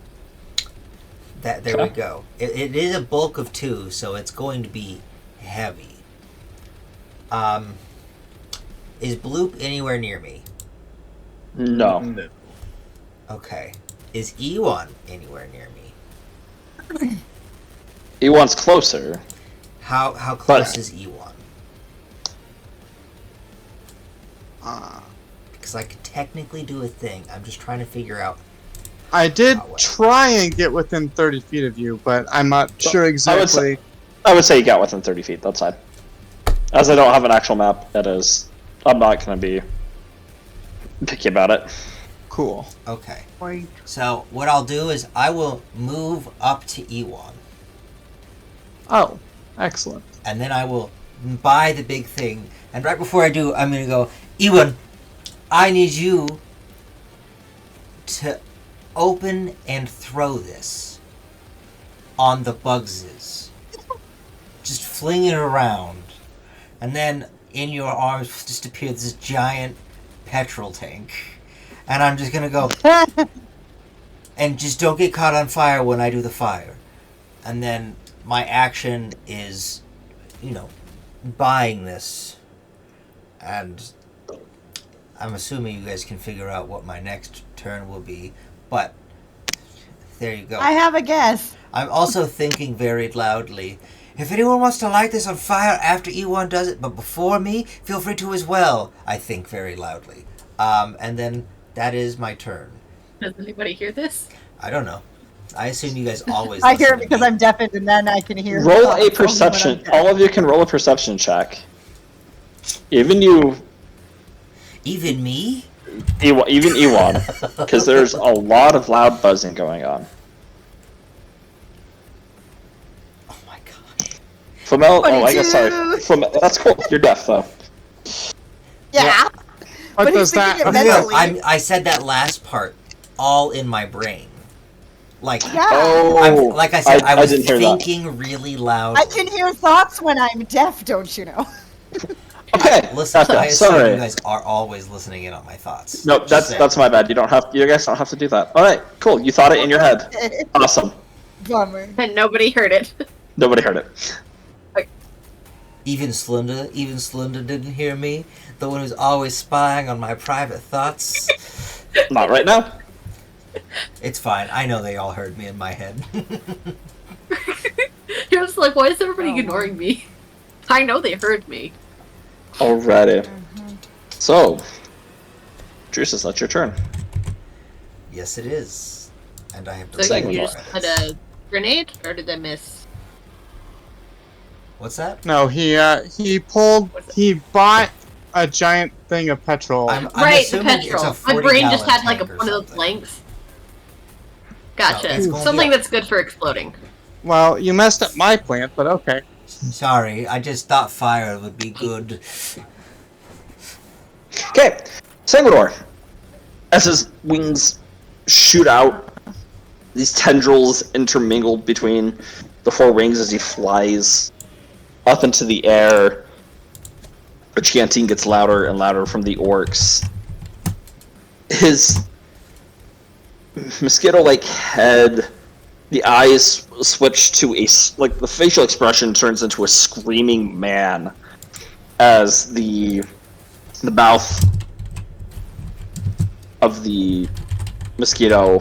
There we Okay. go. It is a bulk of 2, so it's going to be heavy. Is Bloop anywhere near me? No. No. Okay. Is Ewan anywhere near me? Ewan's closer. How close But- is Ewan? Because I could technically do a thing. I'm just trying to figure out. I did Oh, well. try and get within 30 feet of you, but I'm not sure exactly. I would say you got within 30 feet. That's fine. As I don't have an actual map, I'm not going to be picky about it. Cool. Okay. Or So what I'll do is I will move up to Ewan, Oh, excellent. and then I will buy the big thing. And right before I do, I'm gonna go, Ewan, I need you to open and throw this on the Bugses. Just fling it around, and then in your arms just appears this giant petrol tank. And I'm just gonna go, and just don't get caught on fire when I do the fire. And then my action is, buying this. And I'm assuming you guys can figure out what my next turn will be. But there you go. I have a guess. I'm also thinking very loudly. If anyone wants to light this on fire after Ewan does it, but before me, feel free to as well. I think very loudly. And then that is my turn. Does anybody hear this? I don't know. I assume you guys always. I hear listen it to because me. I'm deafened, and then I can hear. Roll thoughts a only when perception. I'm deaf. All of you can roll a perception check. Even you, Even me? even Ewan, because there's a lot of loud buzzing going on. Oh my god. Flamel, oh, I guess 22. sorry. That's cool. You're deaf though. Yeah. What But he's does that? thinking it No, mentally. I said that last part all in my brain. Like, Yeah. Oh, like I said, I was didn't hear that. thinking really loud. I can hear thoughts when I'm deaf, don't you know? Okay, Listen, gotcha. I assume Sorry. you guys are always listening in on my thoughts. No, Just saying. that's my bad. You guys don't have to do that. All right, cool. You thought it in your head. Awesome. Bummer. And nobody heard it. Nobody heard it. Even Slinda didn't hear me. The one who's always spying on my private thoughts. Not right now. It's fine. I know they all heard me in my head. You're just like, why is everybody Oh. ignoring me? I know they heard me. Alrighty. So, Drusus, that's your turn. Yes, it is. And I have So Second you one. just put a grenade, or did I miss? What's that? No, he bought a giant thing of petrol. I'm Right, the assuming it's a petrol. My brain just 40-gallon had like tank or one of those something. blanks. So it's Gotcha. gonna be Something a- that's good for exploding. Well, you messed up my plant, but okay. Sorry, I just thought fire would be good. Okay, Sanglador. As his wings shoot out, these tendrils intermingled between the four wings as he flies up into the air. The chanting gets louder and louder from the orcs. His mosquito-like head, the eyes switch to the facial expression turns into a screaming man as the mouth of the mosquito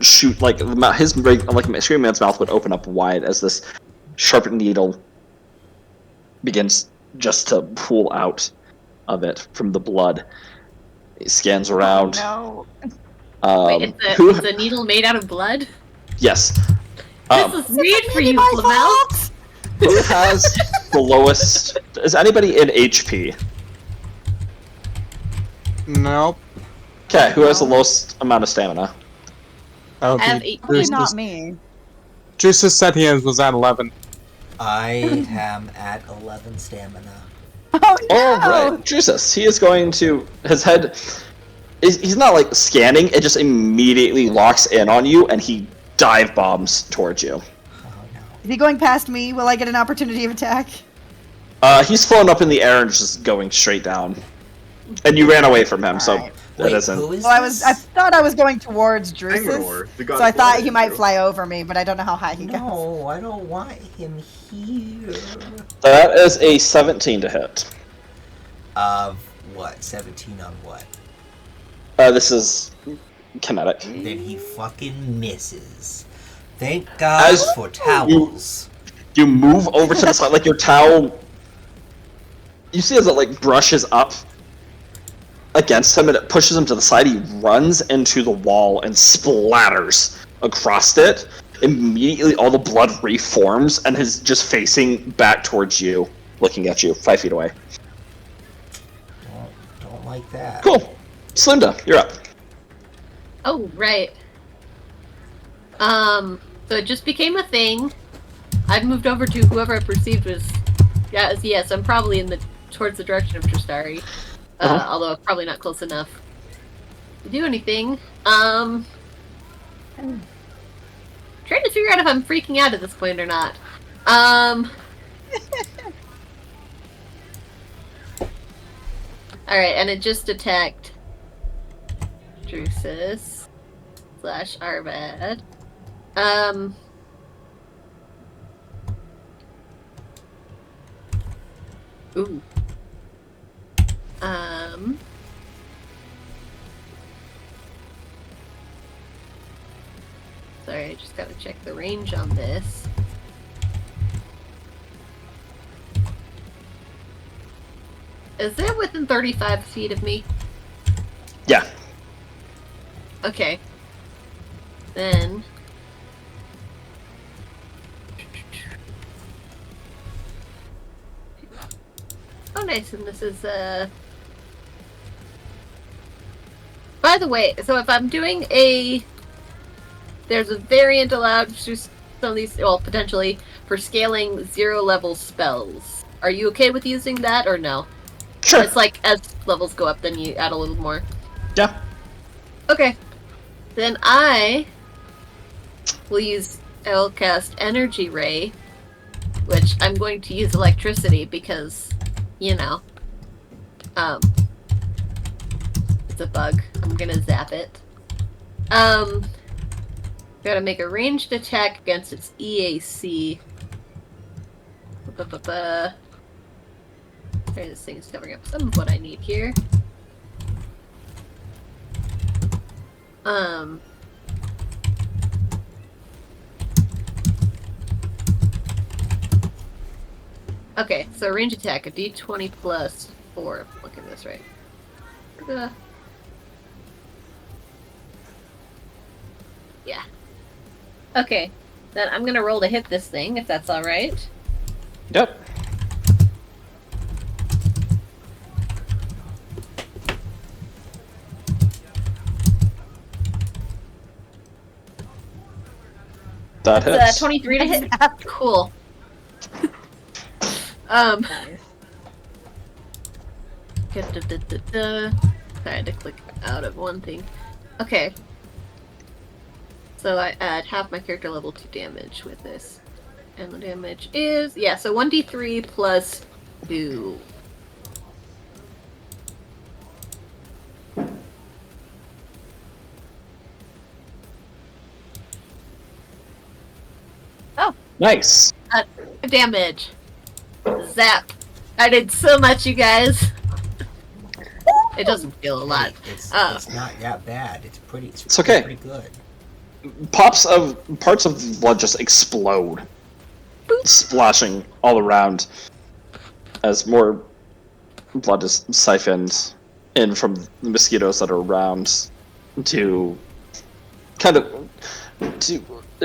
shoot like his like Screaming Man's mouth would open up wide as this sharpened needle begins just to pool out of it from the blood. He scans around. No. Wait, is the needle made out of blood? Yes. This is weird for you, Flamel. Who has the lowest? Is anybody in HP? Nope. Okay, who has the lowest amount of stamina? That would I have be 8. Probably not Juice's. me. Juice's said he was at 11. I am at 11 stamina. Oh no! Alright, Jesus. He is going to. His head. He's not like scanning, it just immediately locks in on you and he dive bombs towards you. Oh no. Is he going past me? Will I get an opportunity of attack? He's flown up in the air and just going straight down. And you ran away from him, so Alright. that Wait, isn't. who is Well, this? I thought I was going towards Drusus, Bangalore, the god so I of thought blood, he might Andrew. fly over me, but I don't know how high he goes. No, I don't want him here. That is a 17 to hit. Of what? 17 on what? This is kinetic. Then he fucking misses. Thank God As for towels. You move over to the side, like your towel. You see as it like brushes up against him and it pushes him to the side. He runs into the wall and splatters across it. Immediately, all the blood reforms and is just facing back towards you, looking at you, 5 feet away. Don't like that. Cool. Slinda, you're up. Oh, right. So it just became a thing. I've moved over to whoever I perceived was... Yes, I'm probably towards the direction of Tristari. Although probably not close enough to do anything. Trying to figure out if I'm freaking out at this point or not. Alright, and it just attacked Drusus / Arvad. Ooh. Sorry, I just gotta check the range on this. Is it within 35 feet of me? Yeah. Okay. Then... Oh, nice, and this is, By the way, so if I'm doing there's a variant allowed to some of these, well, potentially, for scaling 0-level spells. Are you okay with using that, or no? Sure. It's like, as levels go up, then you add a little more. Yeah. Okay. Then I will cast Energy Ray, which I'm going to use electricity because, you know, it's a bug. I'm gonna zap it. Gotta make a ranged attack against its EAC. Sorry, this thing is covering up some of what I need here. Okay, so range attack, a d20 plus 4. Look at this right. Yeah. Okay, then I'm gonna roll to hit this thing, if that's alright. Yep. That hits. 23 to hit. Cool. I had to click out of one thing. Okay. So I add half my character level 2 damage with this. And the damage is, yeah, so 1d3 plus 2. Oh, Nice. damage. Zap. I did so much, you guys. It doesn't feel a lot. It's Oh. not that bad. It's okay. pretty good. parts of the blood just explode, splashing all around as more blood is siphoned in from the mosquitoes that are around to kind of to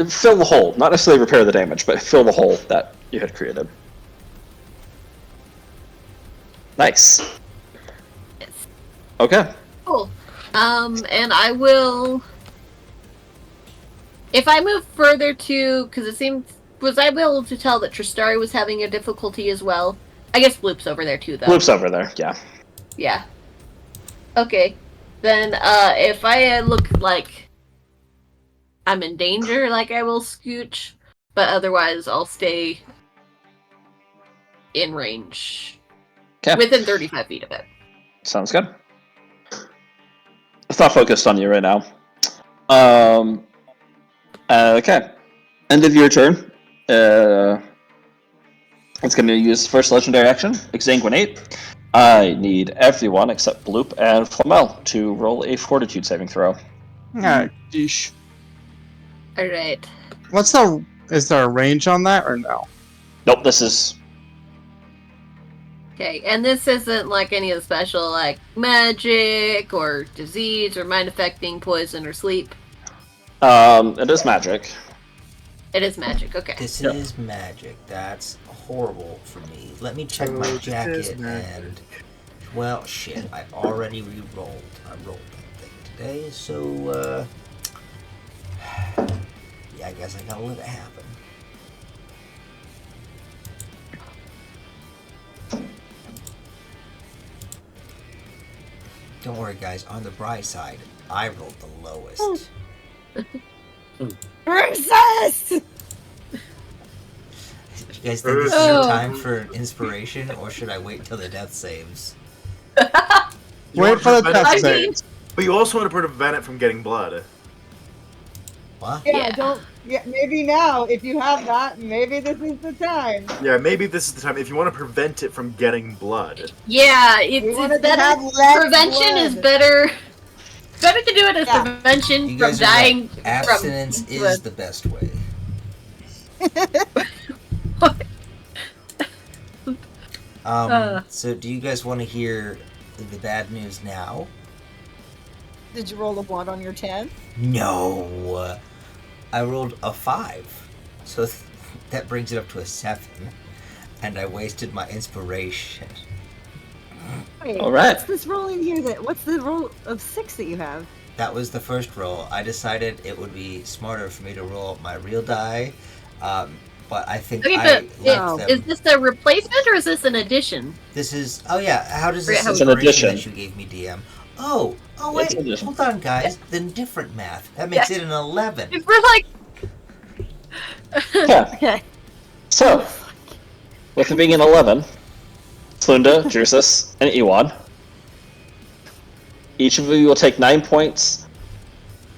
fill the hole. Not necessarily repair the damage, but fill the hole that you had created. Nice. Yes. Okay. Cool. And I will. If I move further to, because it seems, was I able to tell that Tristari was having a difficulty as well? I guess Bloop's over there too, though. Bloop's over there, yeah. Yeah. Okay. Then, if I look like I'm in danger, like I will scooch, but otherwise I'll stay in range. Okay. Within 35 feet of it. Sounds good. It's not focused on you right now. Okay. End of your turn. It's going to use first legendary action, Exsanguinate. I need everyone except Bloop and Flamel to roll a Fortitude saving throw. Yeesh. Alright. Is there a range on that or no? Nope, this is... Okay, and this isn't like any of the special, like, magic, or disease, or mind-affecting, poison, or sleep. It is magic. It is magic, okay. This Yep. is magic. That's horrible for me. Let me check my This is jacket magic. and... Well, shit. I already re-rolled. I rolled that thing today, so, yeah, I guess I gotta let it happen. Don't worry, guys. On the bright side, I rolled the lowest. Resist! You guys think this is your time for inspiration, or should I wait till the death saves? You Wait want for the to prevent death it- saves. But you also want to prevent it from getting blood. What? Yeah, Yeah. don't. Yeah, maybe now, if you have that, maybe this is the time. Yeah, maybe this is the time if you want to prevent it from getting blood. Yeah, We it's wanted to better. have less Prevention is blood. better. Better to do it as Yeah. prevention You from guys are dying right. Abstinence from is the best way. So do you guys want to hear the bad news now? Did you roll a 1 on your 10? No. I rolled a 5. So that brings it up to a 7. And I wasted my inspiration. Wait, Alright. what's this roll in here what's the roll of 6 that you have? That was the first roll. I decided it would be smarter for me to roll my real die. But I think Okay, I but left them. is this a replacement or is this an addition? This is. Oh yeah. How does this It's an inspiration addition. that you gave me, DM? Oh It's wait. an addition. Hold on, guys. Then different math. That makes it an 11. If we're like, Yeah. Okay. So, with it being an 11, Slunda, Drusus, and Ewan, each of you will take 9 points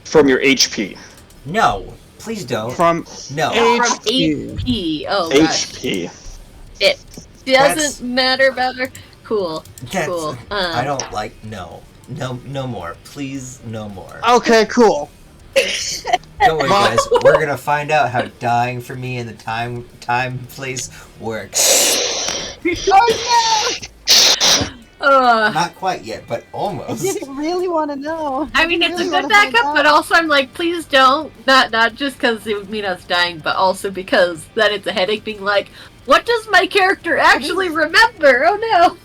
from your HP. No, please don't. From No. from HP. HP. Oh gosh, HP. it That's- doesn't matter better. Cool. That's, Cool. I don't like. No more. Please, no more. Okay, cool. Don't worry, guys. We're gonna find out how dying for me in the time place works. Not quite yet, but I almost. didn't really want to know. I mean, it's a really good wanna find backup, out. but also I'm like, please don't. Not just because it would mean us dying, but also because then it's a headache being like, what does my character actually remember? Oh no,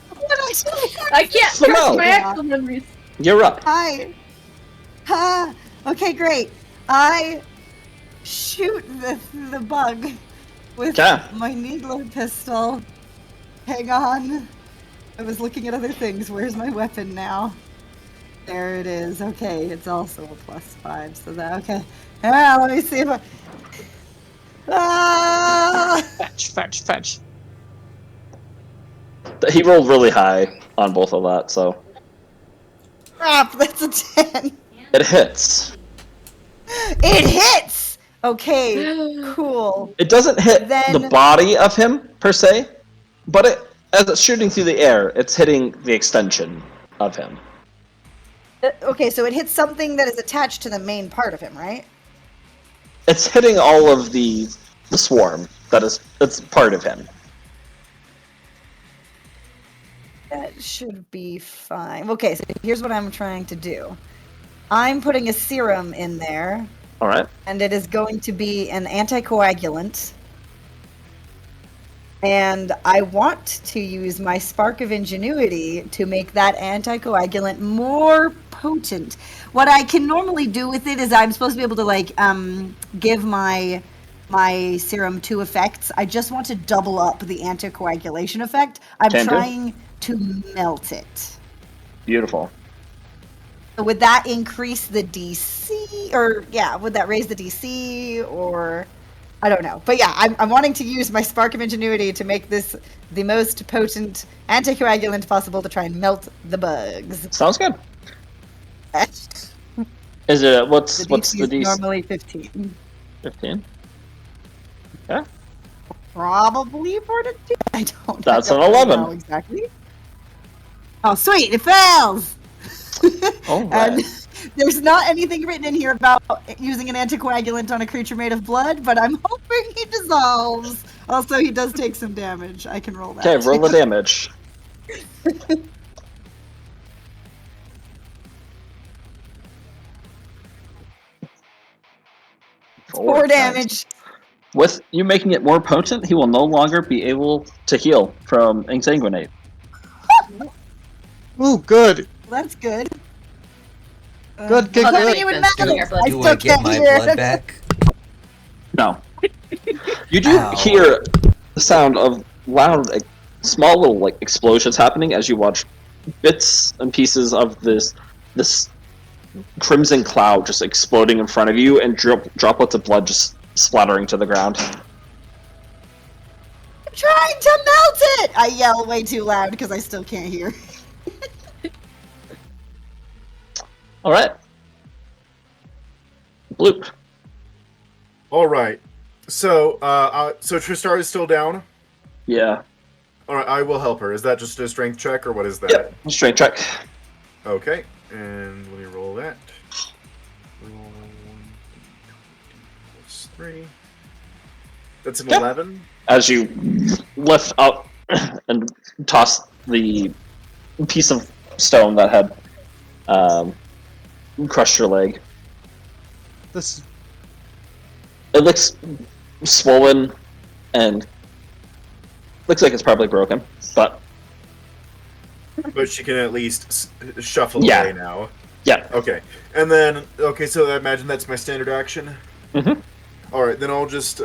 I can't Come trust on. my actual memories. You're up. Hi. Ha. Okay, great. I shoot the bug with Okay. my needler pistol. Hang on. I was looking at other things. Where's my weapon now? There it is. Okay, it's also a +5, so that okay. Let me see if I. Ah! Fetch. He rolled really high on both of that, so Crap! That's a 10. it hits. It hits. Okay, cool. It doesn't hit Then- the body of him per se, but as it's shooting through the air, it's hitting the extension of him. Okay, so it hits something that is attached to the main part of him, right? it's hitting all of the swarm that's part of him. That should be fine. Okay, so here's what I'm trying to do. I'm putting a serum in there, All right. and it is going to be an anticoagulant. And I want to use my Spark of Ingenuity to make that anticoagulant more potent. What I can normally do with it is I'm supposed to be able to like give my serum 2 effects. I just want to double up the anticoagulation effect. I'm Can do. trying to melt it. Beautiful. So would that increase the DC, or would that raise the DC, or I don't know. But yeah, I'm wanting to use my Spark of Ingenuity to make this the most potent anticoagulant possible to try and melt the bugs. Sounds good. Is it what's the is DC? normally 15. 15. Okay. Probably fortitude. I don't. That's I don't an 11. know exactly. Oh, sweet! It fails. All right. And there's not anything written in here about using an anticoagulant on a creature made of blood, but I'm hoping he dissolves. Also, he does take some damage. I can roll that. Okay, roll the damage. 4 damage. With you making it more potent, he will no longer be able to heal from Exsanguinate. Ooh, good. That's good. Good, good, Oh, that good. makes Even sense, 'cause matter. of your blood. I Do still I get can't my hear. blood back? No. You do Ow. hear the sound of loud, like, small little like explosions happening as you watch bits and pieces of this crimson cloud just exploding in front of you, and droplets of blood just splattering to the ground. I'm trying to melt it! I yell way too loud because I still can't hear. All right. Bloop. All right. So, so Tristar is still down. Yeah. All right, I will help her. Is that just a strength check, or what is that? Yep. Strength check. Okay, and let me roll that. Roll 3. That's an Yep. 11. As you lift up and toss the piece of stone that had crushed your leg. This It looks swollen and looks like it's probably broken, but But she can at least shuffle Yeah. away now. yeah. Okay, and then so I imagine that's my standard action. Mhm. All right, then I'll just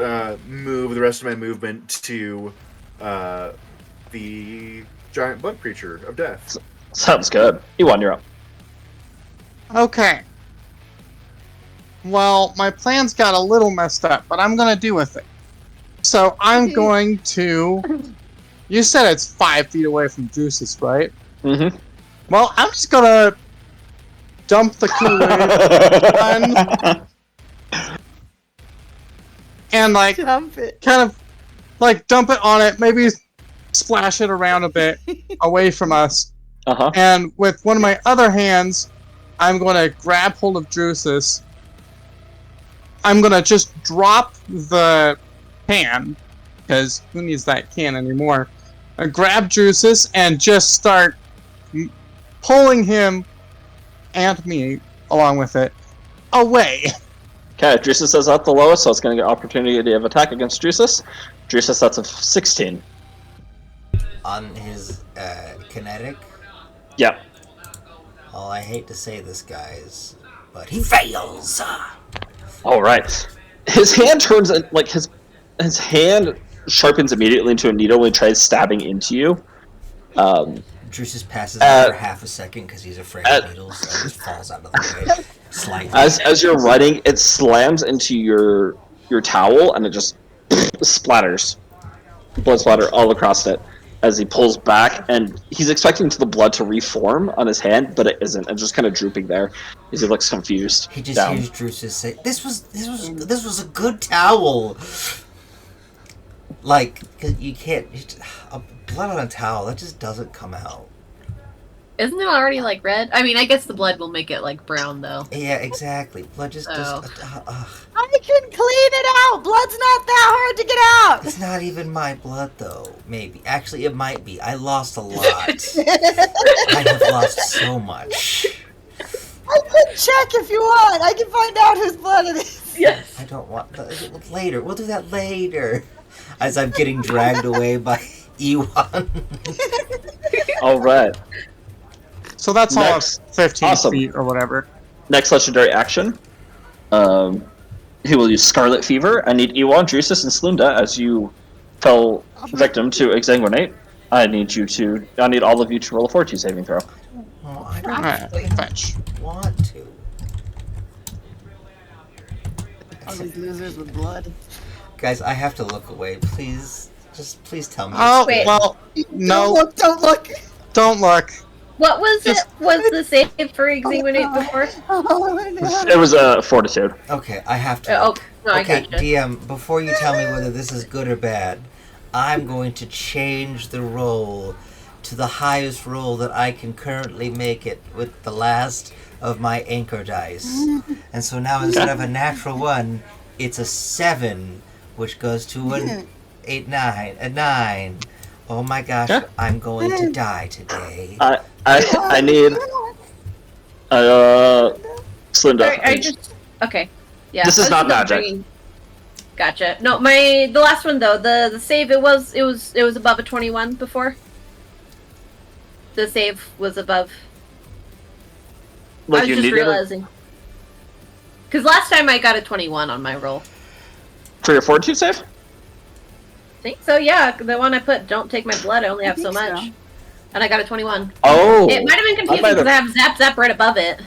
move the rest of my movement to the giant bug creature of death. Sounds good. Ewan, you're up. okay. Well, my plans got a little messed up, but I'm gonna do with it. So I'm going to. You said it's 5 feet away from Drusus, right? Mm-hmm. Well, I'm just gonna dump the Kool-Aid and like Dump it. kind of like dump it on it, maybe splash it around a bit away from us. Uh-huh. And with one of my other hands, I'm going to grab hold of Drusus. I'm going to just drop the can, because who needs that can anymore? I grab Drusus and just start pulling him, and me, along with it, away. Okay, Drusus is at the lowest, so it's going to get opportunity of attack against Drusus. Drusus, that's a 16. On his kinetic. Yep. Well, I hate to say this, guys, but he fails. All right. His hand turns like his hand sharpens immediately into a needle and tries stabbing into you. Drusus passes out for half a second because he's afraid of needles, so just falls out of the way slightly. As you're running, it slams into your towel and it just splatters, blood splatter all across it. As he pulls back, and he's expecting the blood to reform on his hand, but it isn't. It's just kind of drooping there as he looks confused. He just down. hears Drusus say, "This was a good towel." Like, 'cause you can't blood on a towel that just doesn't come out. Isn't it already like red? I mean, I guess the blood will make it like brown though. Yeah, exactly. Blood just Oh. does. I can clean it out. Blood's not that hard to get out. It's not even my blood, though. Maybe. Actually, it might be. I lost a lot. I have lost so much. I can check if you want. I can find out whose blood it is. Yes. I don't want... Later. We'll do that later. As I'm getting dragged away by Ewan. Alright. So that's all Next. 15 Awesome. feet or whatever. Next legendary action. He will use Scarlet Fever. I need Ewan, Drusus, and Slunda as you fell victim to Exsanguinate. I need all of you to roll a Fortitude saving throw. Oh, I don't Alright, fetch. want to. All these losers with blood. Guys, I have to look away. Please, just please tell me. Oh, Wait. well, no, Don't look. don't look. What was Just- it? Was the save for Exsanguinate before? It was a Fortitude. Okay, I have to. Oh, no, I Okay, gotcha. DM, before you tell me whether this is good or bad, I'm going to change the roll to the highest roll that I can currently make it with the last of my anchor dice. And so now instead of a natural 1, it's a 7, which goes to an 9. Oh my gosh, Okay. I'm going to die today. I need Slunda. I just okay. Yeah. This is I was not just magic. bringing- Gotcha. No, the last one though, the save it was above a 21 before. The save was above. I Like was you just needed it realizing. Because last time I got a 21 on my roll. for your Fortitude save? I think so, yeah. The one I put, don't take my blood, I only have so think so. much. And I got a 21. Oh, It might have been confusing might because I have Zap Zap right above it.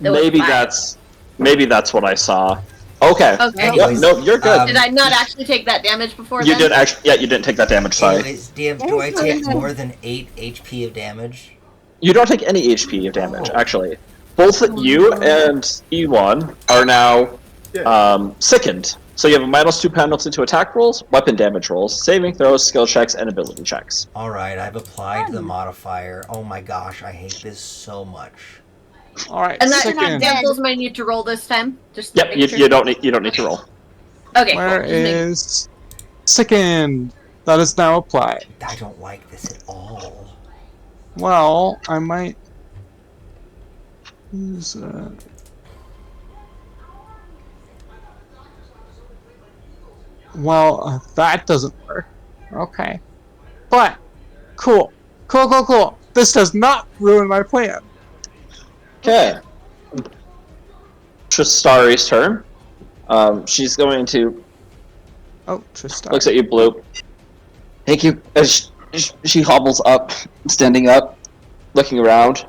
That was maybe five. that's what I saw. Okay. Okay. Yep, Anyways, no, you're good. Did I not actually take that damage before You then? did actually. Yeah, you didn't take that damage. Sorry. Anyways, DM, do I take more than 8 HP of damage? You don't take any HP of damage, Oh. actually. Both you and E1 are now sickened. So you have a -2 penalty to attack rolls, weapon damage rolls, saving throws, skill checks, and ability checks. Alright, I've applied the modifier. Oh my gosh, I hate this so much. Alright, And that second. cancels my need to roll this time. Just to Yep, make you, sure. you don't need to roll. Okay. Where cool. Just make- is second? That is now applied. I don't like this at all. Well, I might use well, that doesn't work. Okay. But cool. Cool. This does not ruin my plan. Okay. Tristari's turn. She's going to Oh, Tristan. looks at you, Bloop. Thank you. As she hobbles up, standing up, looking around.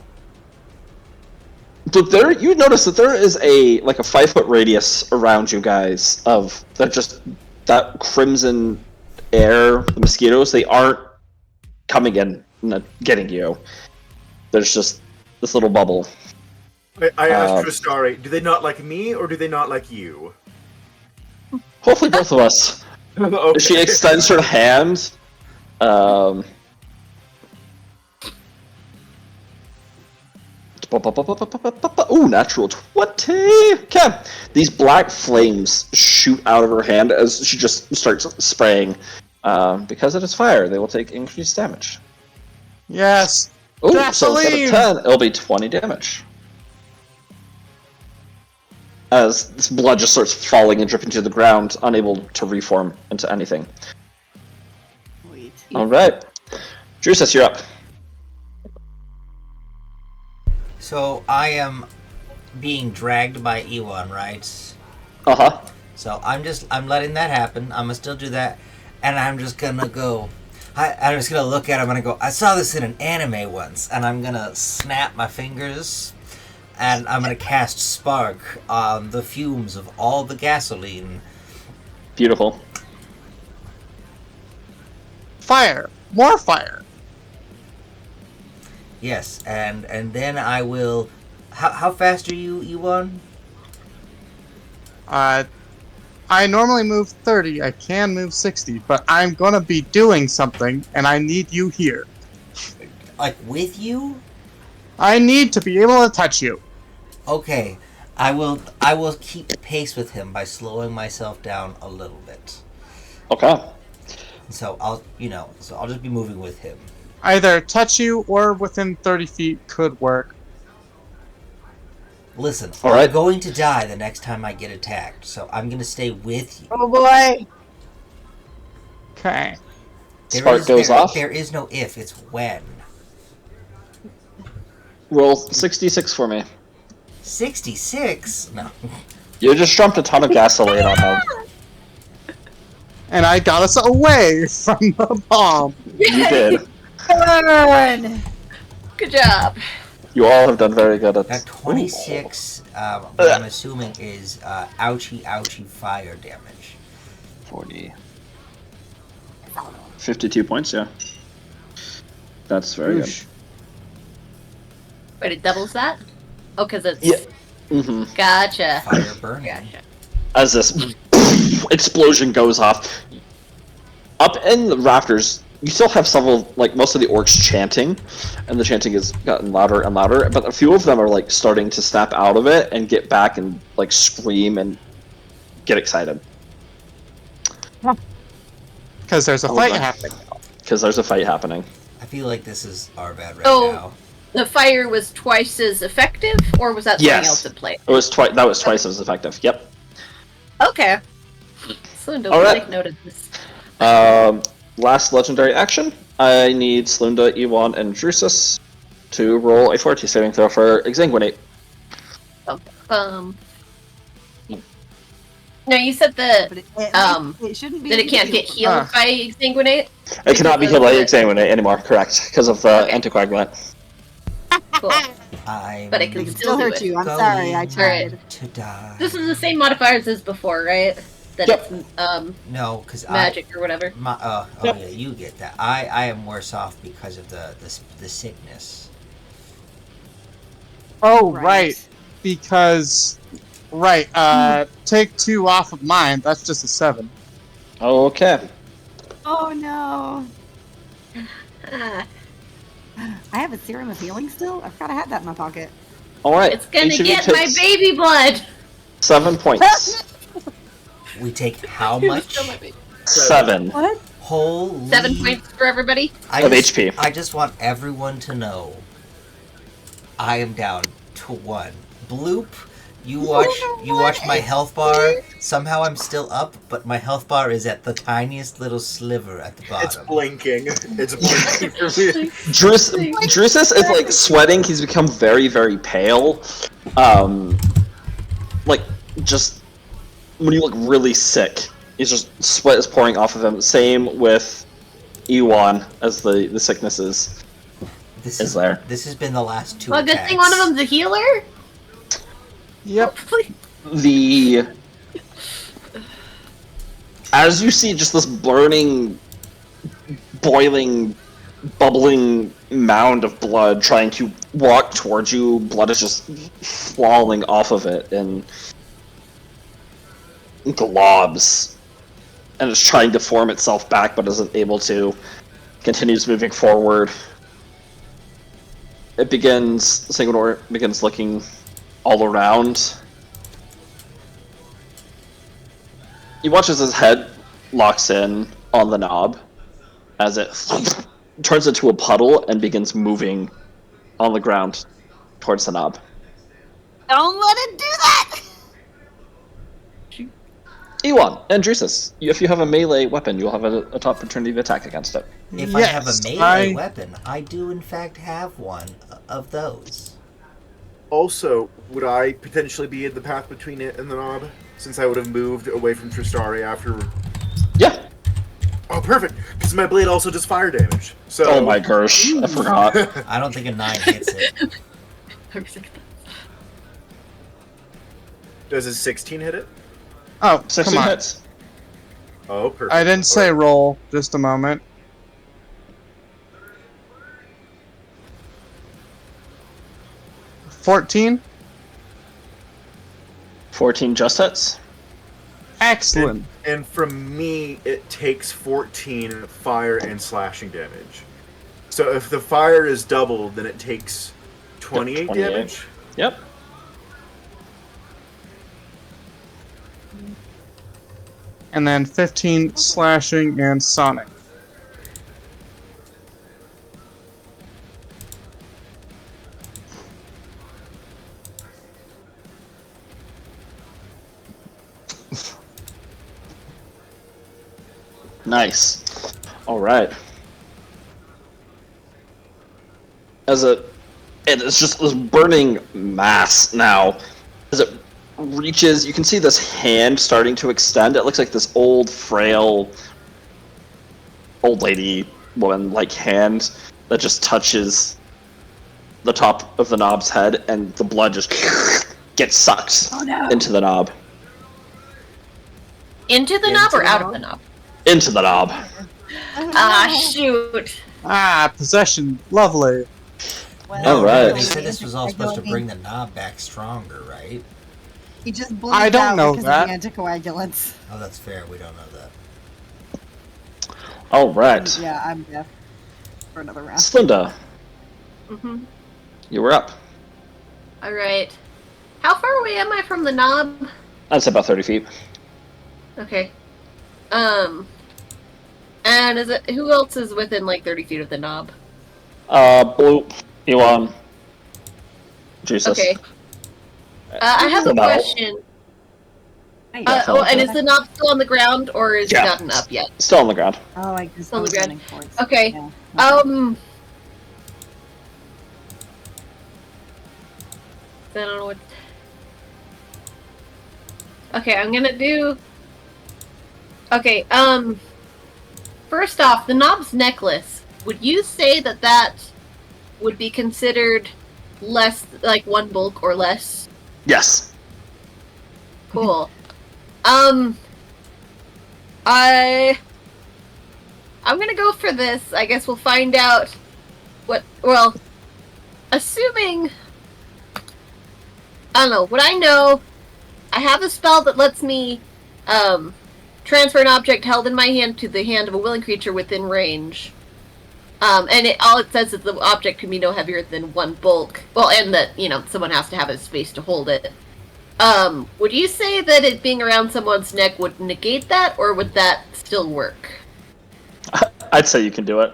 But there, you notice that there is a 5-foot radius around you guys of that crimson air. The mosquitoes, they aren't coming in and getting you. There's just this little bubble. I asked Tristari, do they not like me or do they not like you? Hopefully, both of us. Okay. She extends her hand. Ooh, natural 20! Okay. These black flames shoot out of her hand as she just starts spraying. Because it is fire, they will take increased damage. Yes. Ooh, so instead Gasoline! of 10, it'll be 20 damage. As this blood just starts falling and dripping to the ground, unable to reform into anything. Wait. Alright. Drusus, you're up. So I am being dragged by Ewan, right? Uh-huh. So I'm letting that happen. I'm gonna still do that, and I'm just gonna go. I'm just gonna look at him and I go, I saw this in an anime once, and I'm gonna snap my fingers, and I'm gonna cast Spark on the fumes of all the gasoline. Beautiful. Fire. More fire. Yes, and then I will. How fast are you, Ewan? I normally move 30. I can move 60, but I'm gonna be doing something, and I need you here. Like with you? I need to be able to touch you. Okay. I will keep pace with him by slowing myself down a little bit. Okay. So I'll just be moving with him. Either touch you or within 30 feet could work. Listen, All I'm right. going to die the next time I get attacked, so I'm going to stay with you. Oh boy. Okay. Spark goes off. There is no if, it's when. Roll 66 for me. 66? No. You just dumped a ton of gasoline on him. And I got us away from the bomb. You did. Burn. Good job. You all have done very good at That 26, what I'm assuming is ouchie fire damage. 40. 52 points, yeah. That's very Oosh. But it doubles that? Oh, because it's... Yeah. Mm-hmm. Gotcha. Fire burning. Gotcha. As this explosion goes off, up in the rafters, you still have several, like most of the orcs chanting, and the chanting has gotten louder and louder, but a few of them are like starting to snap out of it and get back and like scream and get excited. Because there's a Oh, fight my. happening. Because there's a fight happening. I feel like this is our bad right Oh. now. The fire was twice as effective, or was that something Yes. else at play? That was twice as effective. Yep. Okay. Slunda will Alright. take note of this. Last legendary action. I need Slunda, Ewan, and Drusus to roll a 40 saving throw for Exsanguinate. No, you said But that it shouldn't be. it can't get healed by Exsanguinate? It cannot be healed by Exsanguinate anymore, correct, because of Okay. anticoagulant. Cool. I'm But it It can can still still do hurt it. you. I'm sorry. I Alright. tried. to die. This is the same modifiers as before, right? That Yep. it's No, because magic or whatever. yeah, you get that. I am worse off because of the sickness. Oh, Right. right. Because, take 2 off of mine. That's just a 7. Okay. Oh no. Ah, I have a serum of healing still. I forgot I had that in my pocket. Alright. it's gonna each of you get my takes baby blood! 7 points. We take how It was much? still my baby. 7. What? Holy 7 points for everybody? Of HP. I just want everyone to know I am down to 1. Bloop, you watch my health bar. Somehow I'm still up, but my health bar is at the tiniest little sliver at the It's bottom. blinking. It's blinking for me. Drusus is like sweating. He's become very, very pale. Like just when you look really sick, he's just sweat is pouring off of him. Same with Ewan as the sickness is. This is there. This has been the last 2 Well, good attacks. thing one of them's a healer? Yep. The as you see just this burning, boiling, bubbling mound of blood trying to walk towards you, blood is just falling off of it in globs, and it's trying to form itself back but isn't able to. Continues moving forward. It begins, Sanguinor begins looking all around. He watches his head locks in on the knob as it turns into a puddle and begins moving on the ground towards the knob. Don't let it do that. Ewan and Drusus, if you have a melee weapon, you'll have a top opportunity to attack against it. If I have a Yes, melee weapon, I do in fact have one of those. Also, would I potentially be in the path between it and the knob? Since I would have moved away from Tristari after... Yeah. Oh, perfect! Because my blade also does fire damage. So... Oh my gosh, I forgot. I don't think a 9 hits it. Does a 16 hit it? Oh, 16 come on. hits. Oh, perfect. I didn't say roll. Just a moment. $14? 14 just hits. Excellent. And from me, it takes 14 fire and slashing damage. So if the fire is doubled, then it takes 28 28. damage? Yep. And then 15 slashing and sonic. Nice. All right. It's just this burning mass now. As it reaches, you can see this hand starting to extend. It looks like this old, frail, old lady, woman-like hand that just touches the top of the knob's head, and the blood just gets sucked into the knob. Into the knob or out of the knob? Into the knob. Ah, shoot. Ah, possession. Lovely. Well, All right. They said this was all supposed to bring the knob back stronger, right? He just bleeds I don't out know because that. of the anticoagulants. Oh, that's fair. We don't know that. All right. Yeah, I'm deaf for another round. Slinda, Mm-hmm. you were up. Alright. How far away am I from the knob? That's about 30 feet. Okay. And is it who else is within like 30 feet of the knob? Bloop, Elon, Jesus. Okay. I have a No. question. And is the knob still on the ground or is it Yeah. gotten up yet? Still on the ground. Oh, I guess On the I was ground. running towards. Okay. Yeah. I don't know what. Okay, I'm gonna do. Okay, first off, the knob's necklace. Would you say that that would be considered less, like one bulk or less? Yes. Cool. I'm gonna go for this. I guess we'll find out what. Well, assuming. I don't know. What I know, I have a spell that lets me transfer an object held in my hand to the hand of a willing creature within range. And all it says is the object can be no heavier than one bulk. Well, and that, someone has to have a space to hold it. Would you say that it being around someone's neck would negate that, or would that still work? I'd say you can do it.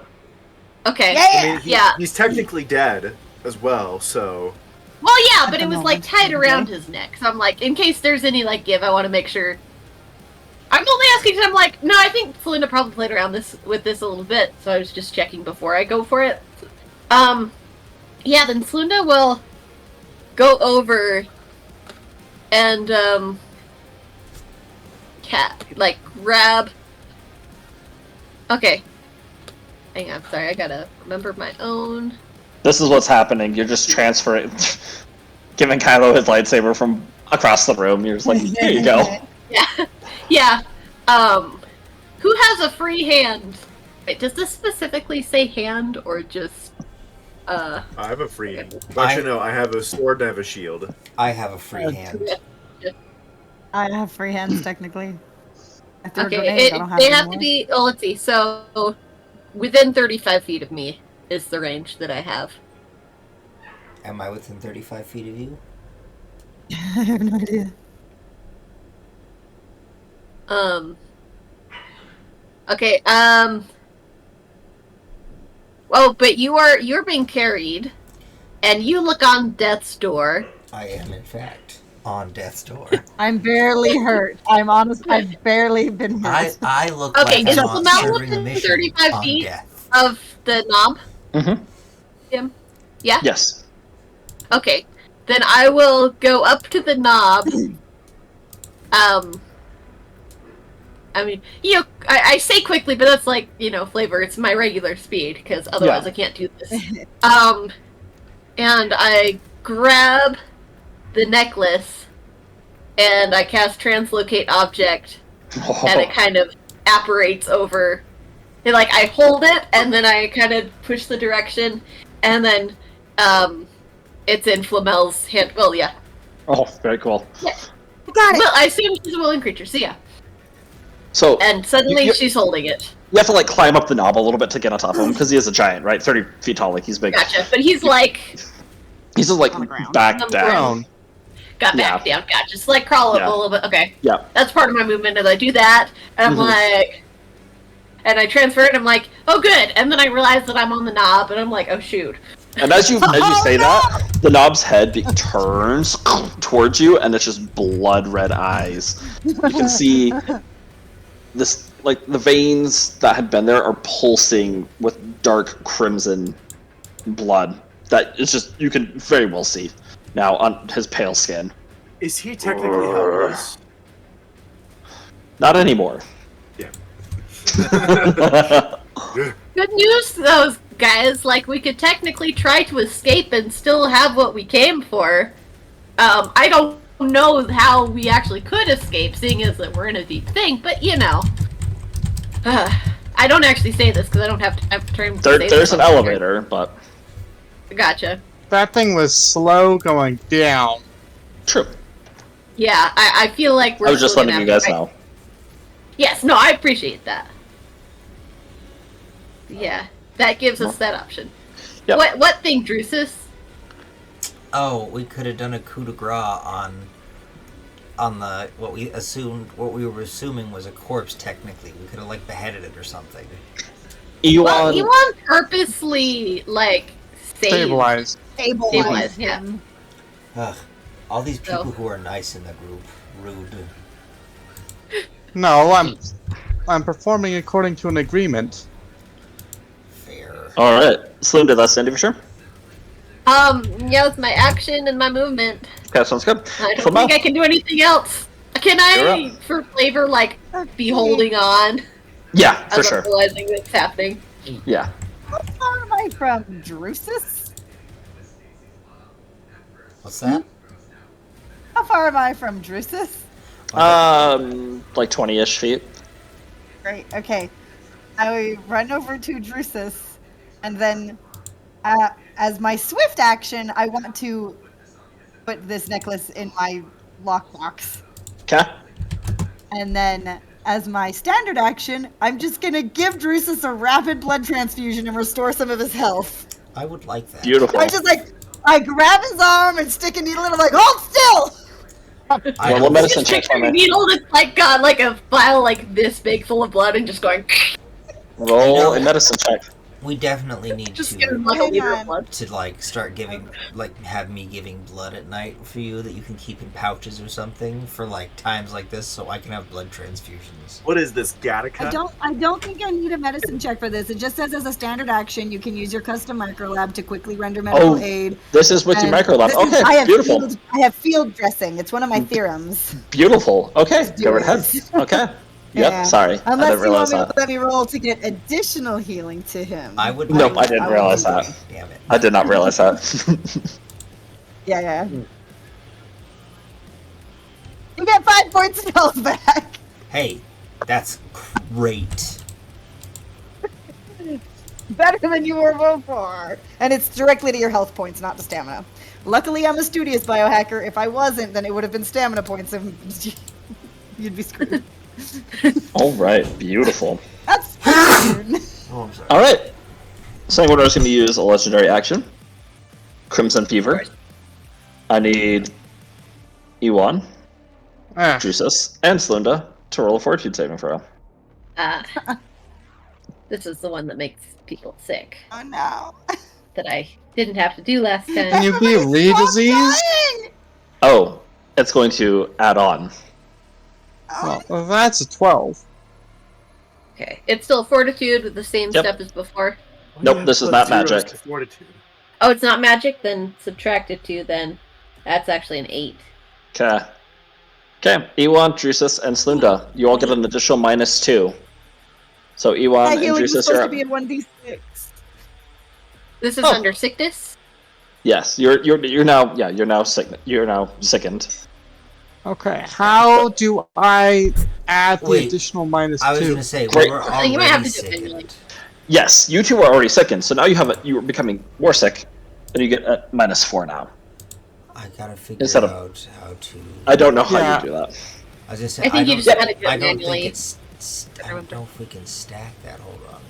Okay. I mean, Yeah. he's technically dead as well, so... Well, yeah, but At it the was like moment, tied okay. around his neck. So I'm like, in case there's any like give, I want to make sure. I'm only asking because I'm like, no, I think Felinda probably played around with this a little bit, so I was just checking before I go for it. Yeah, then Felinda will go over and grab. Okay, hang on, sorry, I gotta remember my own. This is what's happening. You're just transferring, giving Kylo his lightsaber from across the room. You're just like, here you go. Yeah. Who has a free hand? Wait, does this specifically say hand or just I have a free hand. Actually, no, I have a sword and I have a shield. I have a free hand. I have free hands technically. I threw a Okay, grenade, I don't have they any have more. to be. Oh, let's see. So within 35 feet of me is the range that I have. Am I within 35 feet of you? I have no idea. Okay. Oh, but you're being carried, and you look on death's door. I am, in fact, on death's door. I'm barely hurt. I've barely been hurt. I look Okay, like is I'm the serving mountain a mission 35 on feet? death. Of the knob. Mm-hmm. Jim? Yeah. Yes. Okay, then I will go up to the knob. I mean, I say quickly, but that's like, flavor. It's my regular speed, because otherwise I can't do this. And I grab the necklace, and I cast Translocate Object, and it kind of apparates over. And, I hold it, and then I kind of push the direction, and then, it's in Flamel's hand. Well, yeah. Oh, very cool. Yeah. Got it. Well, I assume she's a willing creature, so yeah. So And suddenly You- she's holding it. you have to climb up the knob a little bit to get on top of him because he is a giant, right? 30 feet tall, he's big. Gotcha. But he's like, He's just On the ground. back On the down. Ground. got back down. Yeah, just like crawl up Yeah. a little bit. Okay. Yeah. That's part of my movement. As I do that, and I'm like, and I transfer it. I'm like, oh good. And then I realize that I'm on the knob, and I'm like, oh shoot. And as you say that, the knob's head turns towards you, and it's just blood red eyes. You can see this, like the veins that had been there are pulsing with dark crimson blood. That is just you can very well see now on his pale skin. Is he technically helpless? Not anymore. Yeah. Good news, though, guys. Like, we could technically try to escape and still have what we came for. I don't know how we actually could escape, seeing as that we're in a deep thing, but you know. I don't actually say this because I don't have time to say There's this an on here. elevator, but Gotcha. That thing was slow going down. true. Yeah, I feel like we're I was just still letting gonna you have guys to- know. Yes, no, I appreciate that. Yeah, that gives us that option. Yep. What thing, Drusus? Oh, we could have done a coup de grace on the what we were assuming was a corpse. Technically, we could have like beheaded it or something. Well, Ewan, Elon purposely like saved. Stabilized. Stabilized, yeah. Ugh, all these people So- who are nice in the group, rude. No, I'm performing according to an agreement. Fair. Alright. Slim, did that stand for sure? Yeah, it's my action and my movement. Okay, sounds good. I don't Flamel. think I can do anything else. Can You're I, for flavor, like, be holding on Yeah, for as sure. I'm realizing what's happening? Yeah. How far am I from Drusus? What's that? How far am I from Drusus? Like 20-ish feet. Great. Okay. I run over to Drusus, and then, as my swift action, I want to put this necklace in my lockbox. Okay. And then, as my standard action, I'm just gonna give Drusus a rapid blood transfusion and restore some of his health. I would like that. Beautiful. I grab his arm and stick a needle in him, like, hold still! I Roll a hope- medicine Just check for picture a me. needle that's like got like a vial like this big full of blood and just going Roll a medicine check. We definitely need just getting to like a Hang liter on. of blood. like start giving have me giving blood at night for you that you can keep in pouches or something for like times like this, so I can have blood transfusions. What is this, Gattaca? I don't think I need a medicine check for this. It just says as a standard action, you can use your custom microlab to quickly render medical Oh, aid. This is with your And microlab. this is- Okay, I have beautiful. I have field dressing. It's one of my theorems. Beautiful. Okay, do go right ahead. it. Okay. Yep, Yeah. sorry. I Unless didn't you realize want me that. to let me roll to get additional healing to him. I would. Nope, I didn't would realize do that. it. Damn it. I did not realize that. Yeah. You get 5 points of health back. Hey, that's great. Better than you were before. And it's directly to your health points, not to stamina. Luckily, I'm a studious biohacker. If I wasn't, then it would have been stamina points and you'd be screwed. Alright, beautiful. That's fine. Oh, I'm sorry. Alright. Sanguinar is going to use a legendary action. Crimson Fever. I need Ewan, Drusus, and Slunda to roll a fortitude saving throw. This is the one that makes people sick Oh no. that I didn't have to do last Can time. you be Lee disease? Dying! Oh, it's going to add on. Well, that's a 12. Okay, it's still fortitude with the same Yep. step as before. Nope, this is not Plus 0 magic. to Fortitude. Oh, it's not magic? Then subtract it 2 then. That's actually an 8. Okay. Okay, Ewan, Drusus, and Slunda. You all get an additional -2. So Ewan That and healing was Drusus supposed are to be a 1d6. This is Oh. under sickness? yes. You're now sickened. Okay, how do I add the Wait, additional -2? I was gonna say Great. we were So you might have already to do it manually. sickened. Yes, you two are already sickened, so now you are becoming more sick, and you get a -4 now. I gotta figure Instead of- out how to. I don't know how Yeah. you do that. I was gonna say. I think you don't- just gotta do it I don't manually. think it's. I don't know if we can stack that. Hold on.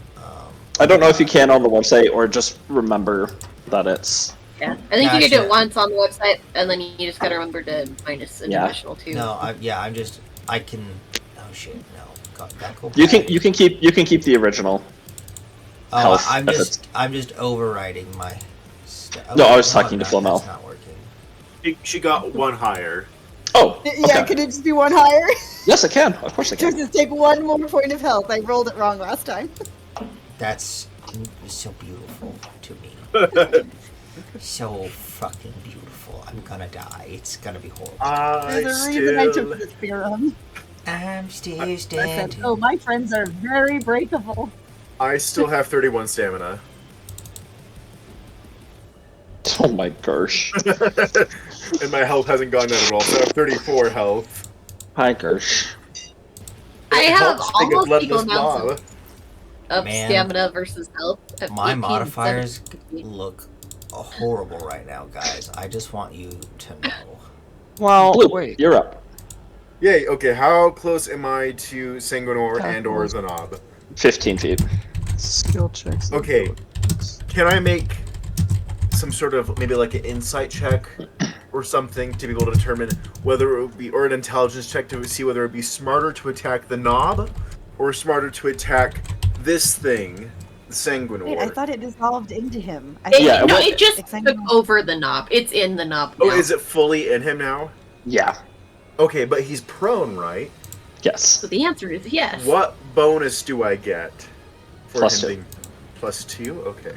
I don't know if you can on the website or just remember that it's Yeah, I think you can do Gotcha. it once on the website, and then you just gotta remember to minus an Yeah. additional 2. No, I can. Oh shit, no. Got that go You back. can keep the original. Oh, health, I'm if just overriding my. No, I was talking to That's Flamel. not working. She got one higher. Oh, Yeah, okay. could it just be one higher? Yes, I can. Of course I can. Just take one more point of health. I rolled it wrong last time. That's so beautiful to me. So fucking beautiful. I'm gonna die. It's gonna be horrible. There's a reason I took this serum. I'm still I said, standing. oh, my friends are very breakable. I still have 31 stamina. Oh my gosh. And my health hasn't gone down at all, so I have 34 health. Hi, Gersh. I It have helps take a almost equal bloodless amounts mob. of Man. stamina versus health. At My 18, modifiers 17. look horrible right now, guys. I just want you to know. Well, Blue, wait. you're up. Yay, okay, how close am I to Sanguinor and or Tackles. the knob? 15 feet. Skill checks. and Okay. abilities. Can I make some sort of, maybe like an insight check or something to be able to determine whether it would be, or an intelligence check to see whether it would be smarter to attack the knob or smarter to attack this thing, the Sanguinor? Wait, I thought it dissolved into him. I It, Yeah, no, well- it just It's like- took over the knob. It's in the knob now. Oh, is it fully in him now? Yeah. Okay, but he's prone, right? Yes. So the answer is yes. What bonus do I get for Plus him 2. being +2? Okay.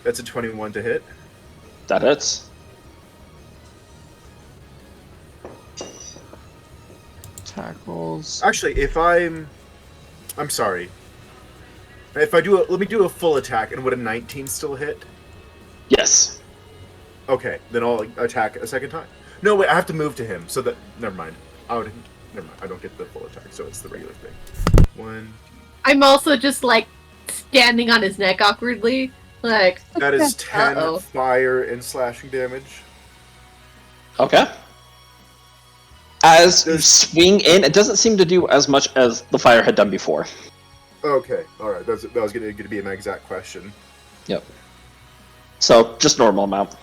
That's a 21 to hit. That hits. Tackles. Actually, if I'm sorry. If I do let me do a full attack, and would a 19 still hit? Yes. Okay, then I'll attack a second time. No, wait, I have to move to him, so that never mind. Never mind. I don't get the full attack, so it's the regular thing. 1. I'm also just like standing on his neck awkwardly. Like, That is 10 Uh-oh. fire and slashing damage. Okay. As you There's- swing in, it doesn't seem to do as much as the fire had done before. Okay, all right. That was going to be my exact question. Yep. So, just normal amount.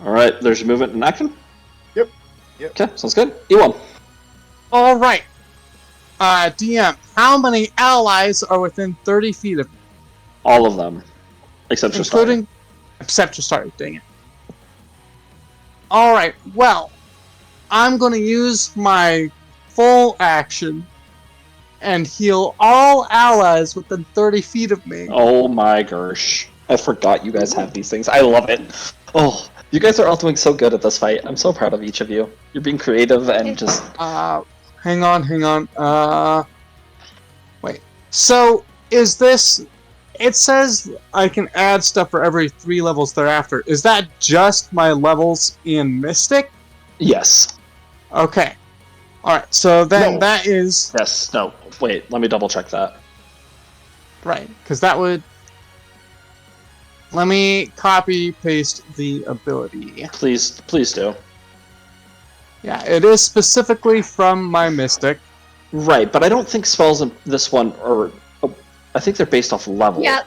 Alright, there's your movement in action. Yep. Okay, sounds good. E1. All right. DM, how many allies are within 30 feet of me? All of them. Except for Including... Except for sorry, dang it. All right, well, I'm going to use my full action and heal all allies within 30 feet of me. Oh my gosh. I forgot you guys have these things. I love it. Oh, you guys are all doing so good at this fight. I'm so proud of each of you. You're being creative and just... Hang on. Wait. So, is this... It says I can add stuff for every 3 levels thereafter. Is that just my levels in Mystic? Yes. Okay. Alright, so then No. that is... Yes. No. Wait, let me double check that. Right, because that would... Let me copy-paste the ability. Please do. Yeah, it is specifically from my Mystic. Right, but I don't think spells in this one are... I think they're based off level. yeah,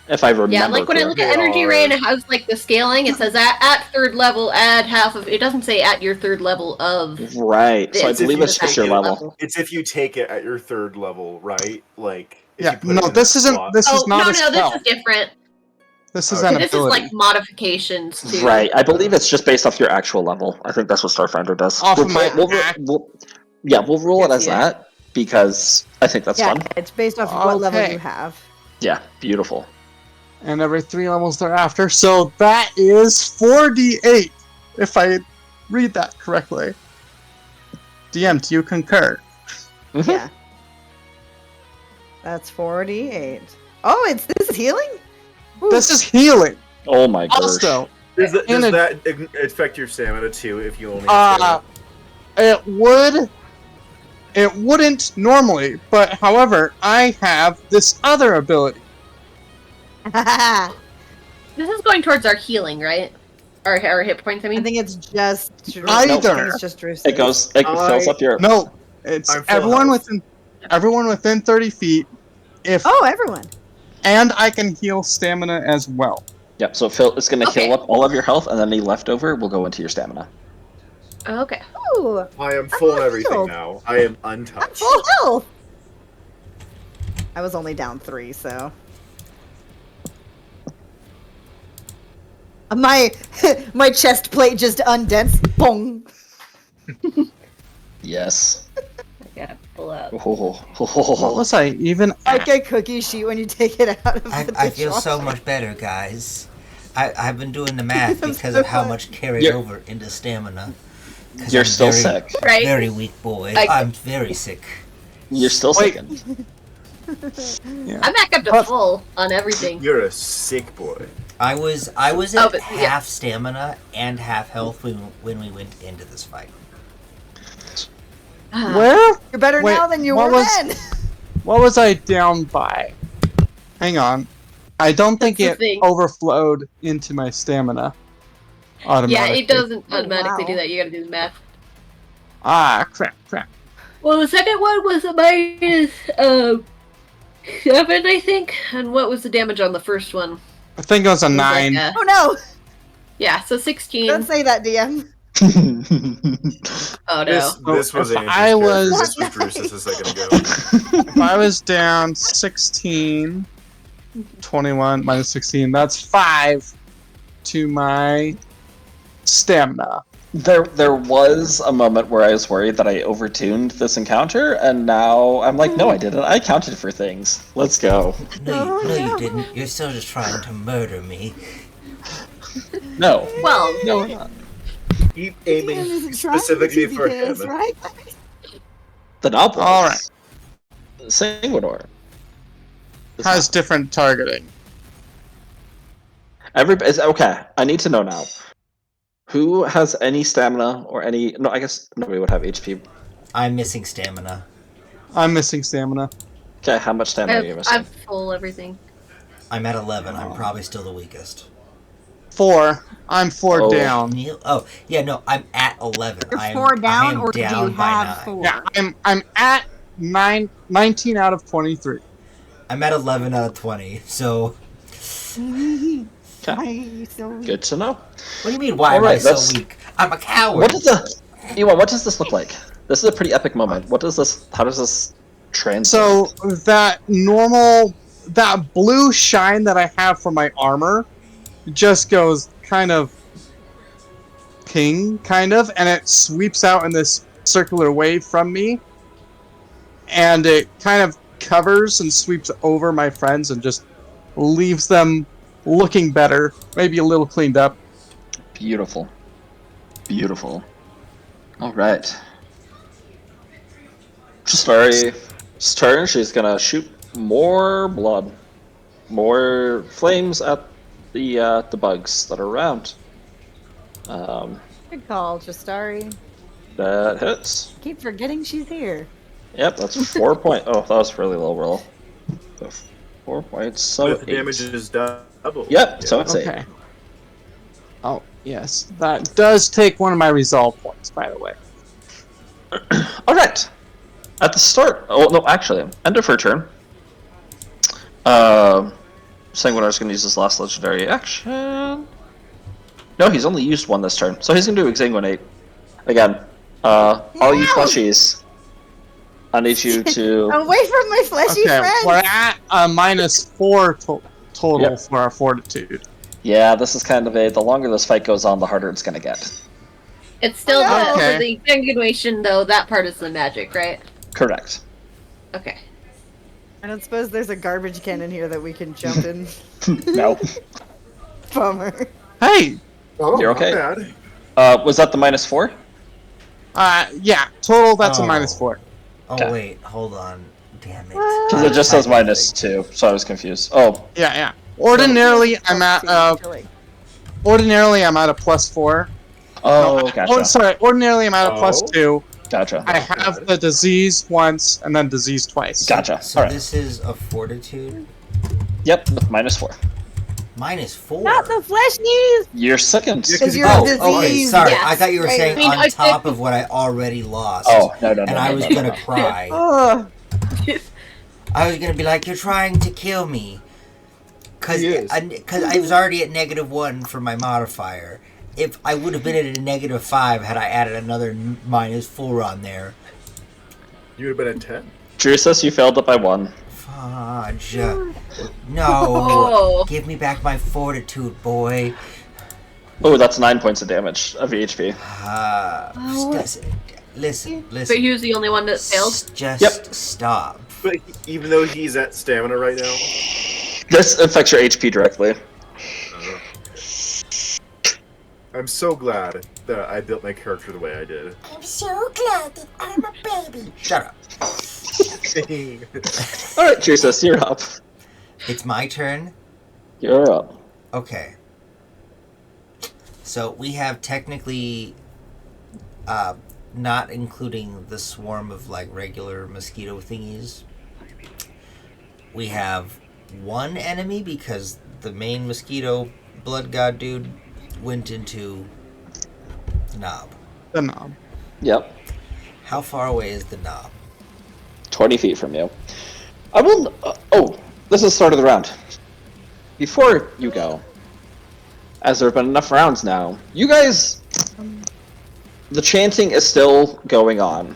If I remember yeah. Like when I look at They Energy are. Ray and it has like the scaling, it says at 3rd level, add half of. It doesn't say at your 3rd level of. Right, so I this. believe it's just your Second level. It's if you take it at your 3rd level, right? Like, if Yeah, you put it no, in this a isn't... slot. This Oh is not no, a spell. this is different. This is Okay. an This is ability. like modifications to. Right, I believe it's just based off your actual level. I think that's what Starfinder does. Off of my we'll roll it as Yeah. that because I think that's yeah, fun. it's based off of what level Okay. you have. Yeah, beautiful. And every 3 levels thereafter. So that is 4d8, if I read that correctly. DM, do you concur? Mhm. Yeah. That's 48. Oh, this is healing? Ooh. This is healing. Oh my gosh. Also, Does in a- that affect your stamina too? If you only uh, have stamina? it wouldn't normally, but however, I have this other ability. This is going towards our healing, right? Our hit points. I I mean, think it's just Either. I think it's just Drew's. It fills up your... No, It's I'm full everyone within 30 feet. Oh, everyone. And I can heal stamina as well. Yep, so Phil is going to Okay. heal up all of your health, and then any leftover will go into your stamina. Okay. Ooh, I am full of not everything healed. now. I am I'm untouched. full health. I was only down 3, so. My my chest plate just undents. Bong. Yes. I gotta pull out. What was I even Like a cookie sheet when you take it out of the I feel so dishwasher. much better, guys. I've been doing the math I'm because so of how glad. much carried You're- over into stamina. 'Cause You're I'm still very, sick. Right? Very weak boy. I- I'm very sick. You're still Wait. sickened. I'm back up to full on everything. You're a sick boy. I was Oh, at but- half yeah. stamina and half health when we went into this fight. where? You're better Wait, now than you what were was- then. What was I down by? Hang on. I don't think That's it the thing. overflowed into my stamina. Yeah, Automatically. it doesn't automatically wow. do that. You gotta do the math. Ah, crap. Well, the second one was a minus 7, I think. And what was the damage on the first one? I think it was a It was 9. like, Oh no! yeah, so 16. Don't say that, DM. Oh no. This was if Andrew's I character. was- This was Bruce's a second ago. If I was down 16, 21 minus 16, that's 5 to my stamina. There was a moment where I was worried that I overtuned this encounter, and now I'm like, no, I didn't. I counted for things. Let's go. No, Oh, no, no. you didn't. You're still just trying to murder me. No. Well, No, we're not. Keep DM aiming isn't trying specifically to for because, him. right? The novel. All right. Sanguinor. Has different targeting. Okay, I need to know now. Who has any stamina or any? No, I guess nobody would have HP. I'm missing stamina. I'm missing stamina. Okay, how much stamina are you missing? I'm full everything. I'm at 11. I'm probably still the weakest. 4. I'm 4 Oh. down. Neil? Oh, yeah, no, I'm at 11. You're I am, 4 I down, am or do down you by have 9. 4? Yeah, I'm at 19 out of 23. I'm at 11 out of 20. So, Why are you so weak? Good to know. what do you mean? Why am I Alright, so that's- weak? I'm a coward. What does what does this look like? This is a pretty epic moment. How does this translate? So that blue shine that I have for my armor just goes kind of ping, kind of, and it sweeps out in this circular wave from me, and it kind of covers and sweeps over my friends and just leaves them looking better, maybe a little cleaned up. Beautiful. Beautiful. Alright. Starry's turn. She's gonna shoot more blood. More flames at the bugs that are around. Good call, Justari. That hits. Keep forgetting she's here. Yep, that's 4 point. Oh, that was really low roll. So 4 points. So But the 8. damage is double. Yep, so it's 8. Okay. Oh, yes. That does take one of my resolve points, by the way. Alright. At the start. Oh, no, actually, end of her turn. Sanguinar's going to use his last legendary action. No, he's only used one this turn. So he's going to do Exsanguinate. Again, all you fleshies, I need you to. Away from my fleshy Okay, friends! we're at -4 total Yep. for our fortitude. Yeah, this is kind of the longer this fight goes on, the harder it's going to get. It's still Oh, okay. for the continuation, though. That part is the magic, right? Correct. Okay. I don't suppose there's a garbage can in here that we can jump in. No. Bummer. Hey! Oh, You're not okay. bad. Was that the -4? Yeah, total that's a Oh. -4. Oh, Okay. wait, hold on. Damn it. Because it just says -2, so I was confused. Oh, Yeah. Ordinarily, I'm at a +4. oh, No, gotcha. sorry. Ordinarily, I'm at a Oh. +2. Gotcha. I have the disease once and then disease twice. Gotcha. So Alright. this is a fortitude? Yep, with -4. -4. Not the fleshies. You're second. Yeah, 'Cause you're Oh, diseased. okay, sorry. Yes. I thought you were Right. saying I mean, on I top did- of what I already lost. Oh, no, no, no. And I no, was no, gonna no. cry. Oh, I was gonna be like, "You're trying to kill me," because He is. I was already at -1 for my modifier. If I would have been at a -5 had I added another -4 on there. You would have been at 10. Drusus, you failed it by 1. Fudge. No. Oh. Give me back my fortitude, boy. Oh, that's 9 points of damage of HP. Listen. But he was the only one that failed. Just Yep. stop. But even though he's at stamina right now, This affects your HP directly. I'm so glad that I built my character the way I did. I'm so glad that I'm a baby. Shut up. Alright, Drusus, you're up. It's my turn. You're up. Okay. So we have technically, not including the swarm of like regular mosquito thingies. We have one enemy because the main mosquito blood god dude went into the knob. The knob. Yep. How far away is the knob? 20 feet from you. I will. Oh, this is the start of the round. Before you go, as there have been enough rounds now, you guys. The chanting is still going on.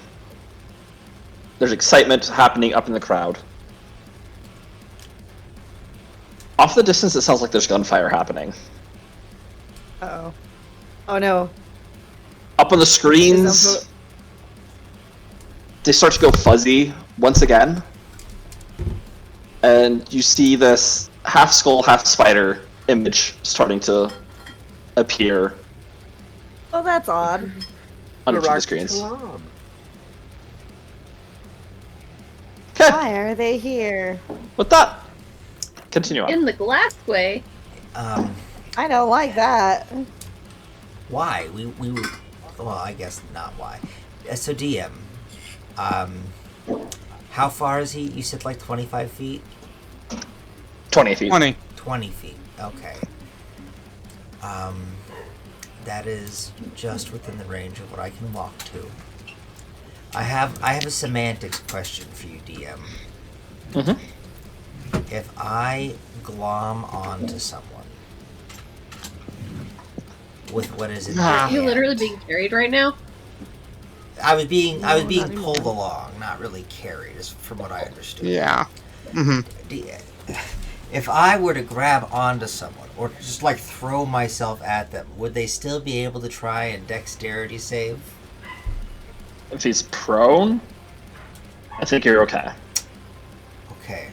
There's excitement happening up in the crowd. Off the distance, it sounds like there's gunfire happening. oh, oh no. Up on the screens, they start to go fuzzy once again. And you see this half skull, half spider image starting to appear Oh, that's odd. under the screens. Salam. Okay, Why are they here? with that, continue on. In the glassway. I don't like that. Why? We were. Well, I guess not why. So DM. How far is he? You said like 25 feet? 20 feet. 20. 20 feet. Okay. That is just within the range of what I can walk to. I have a semantics question for you, DM. Mm-hmm. If I glom onto someone with what is in their Ah. Are you hand- literally being carried right now? I was being not pulled anymore. along, not really carried, is from what I understood. Yeah. Mm-hmm. If I were to grab onto someone or just like throw myself at them, would they still be able to try a dexterity save? If he's prone, I think you're okay. Okay.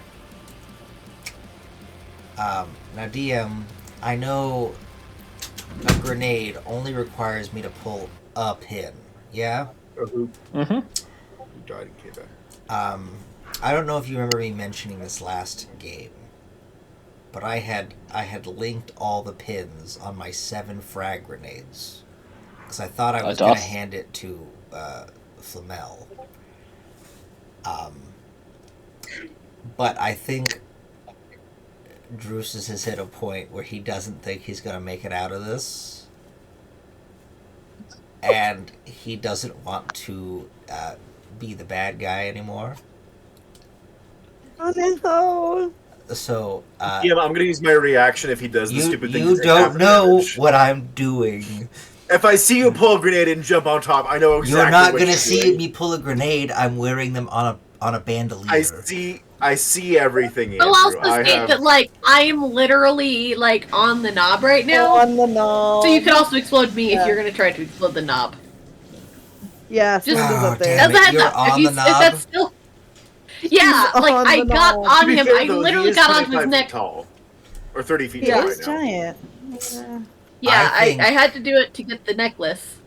Now, DM, I know a grenade only requires me to pull a pin. Yeah? Who Mm-hmm. died and came back? I don't know if you remember me mentioning this last game, but I had linked all the pins on my 7 frag grenades because I thought I was going to doth. hand it to Flamel. But I think Drusus has hit a point where he doesn't think he's going to make it out of this. And he doesn't want to be the bad guy anymore. Oh no. So, Yeah, I'm gonna use my reaction if he does the you, stupid thing. you to take half don't the know damage. what I'm doing. If I see you pull a grenade and jump on top, I know exactly You're not what gonna you're see doing. me pull a grenade. I'm wearing them on a bandolier. I see everything. I'll Andrew. also I state have- that, like, I am literally, like, on the knob right now. On the knob. So you can also explode me Yeah. if you're gonna try to explode the knob. Yeah, Just- Slinda's Oh, up there. damn As a heads You're up, on if, the if that's knob? still... Yeah, He's like, on I the got knob. To on be him, fair, I though, he literally is got onto 25 his feet neck. Tall, or 30 feet He tall is right now. giant. Yeah, I think- I had to do it to get the necklace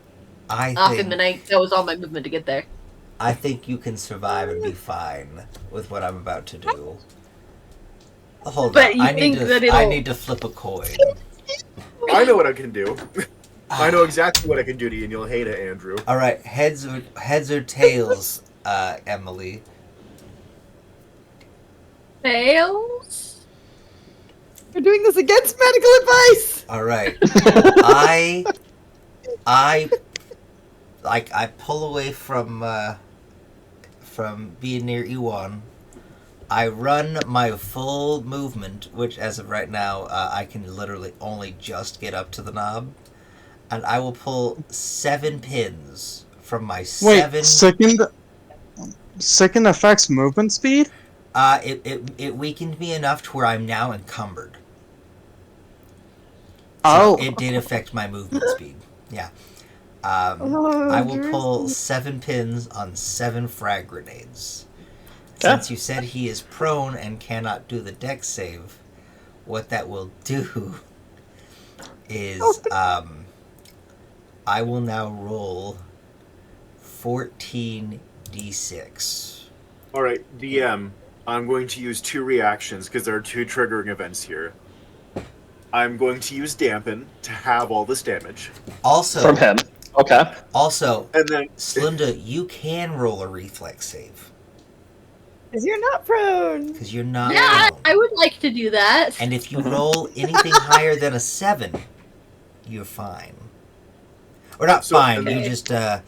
I off him, think and that was all my movement to get there. I think you can survive and be fine with what I'm about to do. Hold But on. you I need think to that I it'll- need to flip a coin. I know what I can do. I know exactly what I can do to you, and you'll hate it, Andrew. All right, heads or tails, Emily. Fails? You're doing this against medical advice. All right. I pull away from being near Iwan. I run my full movement, which as of right now, I can literally only just get up to the knob, and I will pull 7 pins from my Wait, second affects movement speed? It weakened me enough to where I'm now encumbered. Oh. So it did affect my movement speed. Yeah. I will pull 7 pins on 7 frag grenades. Since you said he is prone and cannot do the dex save, what that will do is I will now roll 14d6. All right, DM. I'm going to use 2 reactions because there are 2 triggering events here. I'm going to use Dampen to have all this damage. Also, From him. Okay. Also, And then Slinda, you can roll a reflex save Because you're not prone. because you're not. Yeah, prone. I would like to do that. And if you roll anything higher than a 7, you're fine. Or not So- fine. okay. You just, I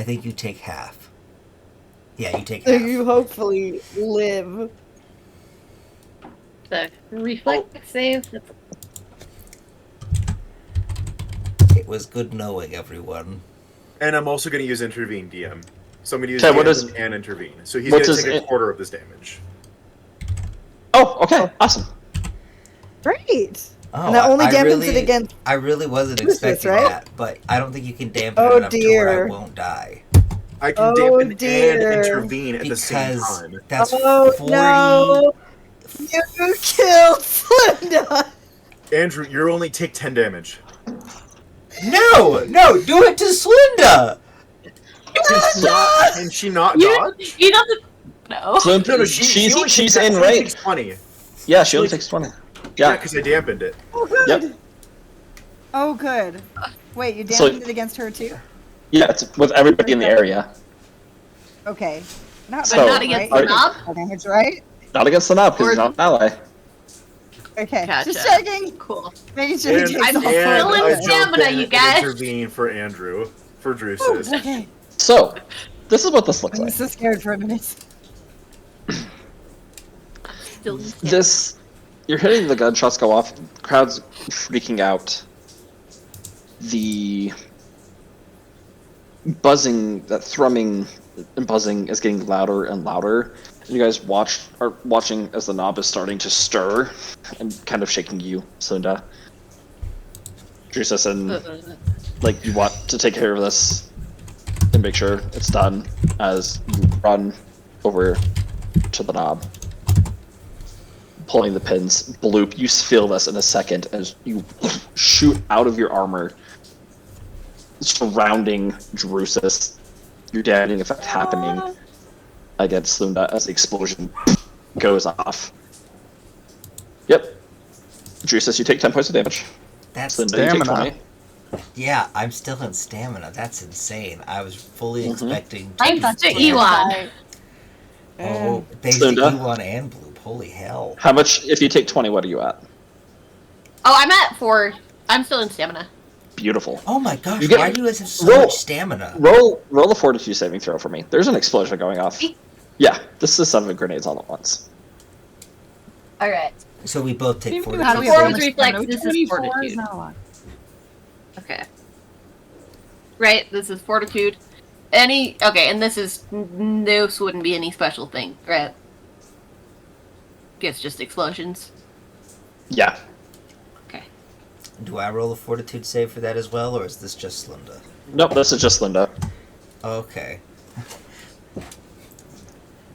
think you take half. Yeah, you take So half. you hopefully live. The reflex save. It was good knowing everyone. And I'm also going to use Intervene, DM. So I'm going to use Okay, what Dampen is- and Intervene. So he's what going to does take a it- quarter of this damage. Oh, okay. Awesome. Great. Oh, And that only I dampens really, it against. I really wasn't Useless, expecting right? that, but I don't think you can dampen Oh, it enough to where I dear. won't die. I can Oh, Dampen and dear. Intervene at the same Because time. that's Oh 40. no! You killed Slinda. Andrew, you only take 10 damage. No! No! Do it to Slinda! Can she not dodge? You know the no. So No, she only she's takes- in she only range. takes 20. Yeah, she only takes 20. Yeah, Yeah. because I dampened it. Oh good. Yep. Oh good. Wait, you So- dampened it against her too? Yeah, it's with everybody in the area. Okay. Not So- But right, not against right? the knob. Okay, that's right. Not against the knob because Or- he's not an ally. Okay, Gotcha. just checking. Cool. Making sure he And, takes I'm all still and in I jump stamina, in you and guys. Intervene for Andrew. For Oh, Drusus. okay. So, this is what this looks I'm like. so scared for a minute. Still. This, you're hitting the gunshots go off, crowd's freaking out. The buzzing, that thrumming and buzzing is getting louder and louder. And you guys are watching as the knob is starting to stir and kind of shaking you, Sunda. Drusus, and like you want to take care of this and make sure it's done as you run over to the knob, pulling the pins. Bloop, you feel this in a second as you shoot out of your armor, surrounding Drusus. Your damaging effect happening against Slunda as the explosion goes off. Yep. Drusus, you take 10 points of damage. That's Slunda, you take Stamina. 20. yeah. I'm still in stamina. That's insane. I was fully expecting. Thanks to Elon. Oh, thanks Slinda. to Elon and Bloop. Holy hell! How much, if you take 20, what are you at? Oh, I'm at 4. I'm still in stamina. Beautiful. Oh my gosh! You get- Why do you guys have so roll- much stamina? Roll a fortitude saving throw for me. There's an explosion going off. Yeah, this is 7 grenades all at once. All right. So we both take How do 40. we Four have was so much reflex, stamina? this is 24 fortitude. not a lot. Okay. Right. This is fortitude. Okay, and this wouldn't be any special thing, right? It's just explosions. Yeah. Okay. Do I roll a fortitude save for that as well, or is this just Slinda? Nope, this is just Linda. Okay.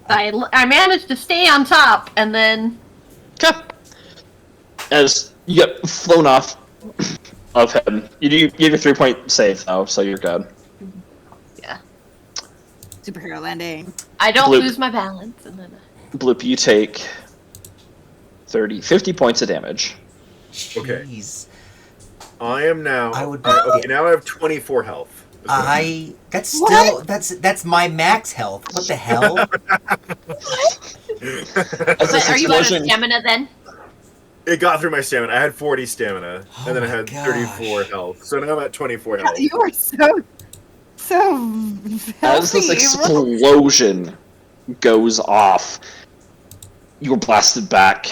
I managed to stay on top, and then Okay. As you get flown off of him, you have your 3-point save though, so you're good. yeah, Superhero landing. I don't Bloop. lose my balance, and then Bloop, you take 50 points of damage. Okay. Jeez. I am now. I would- okay, now I have 24 health. That's still that's my max health. What the hell? As but this are you out of explosion, stamina then? It got through my stamina. I had 40 stamina, Oh and then I my had 34 gosh. health. So now I'm at 24 health. You are so As this healthy. explosion goes off, you were blasted back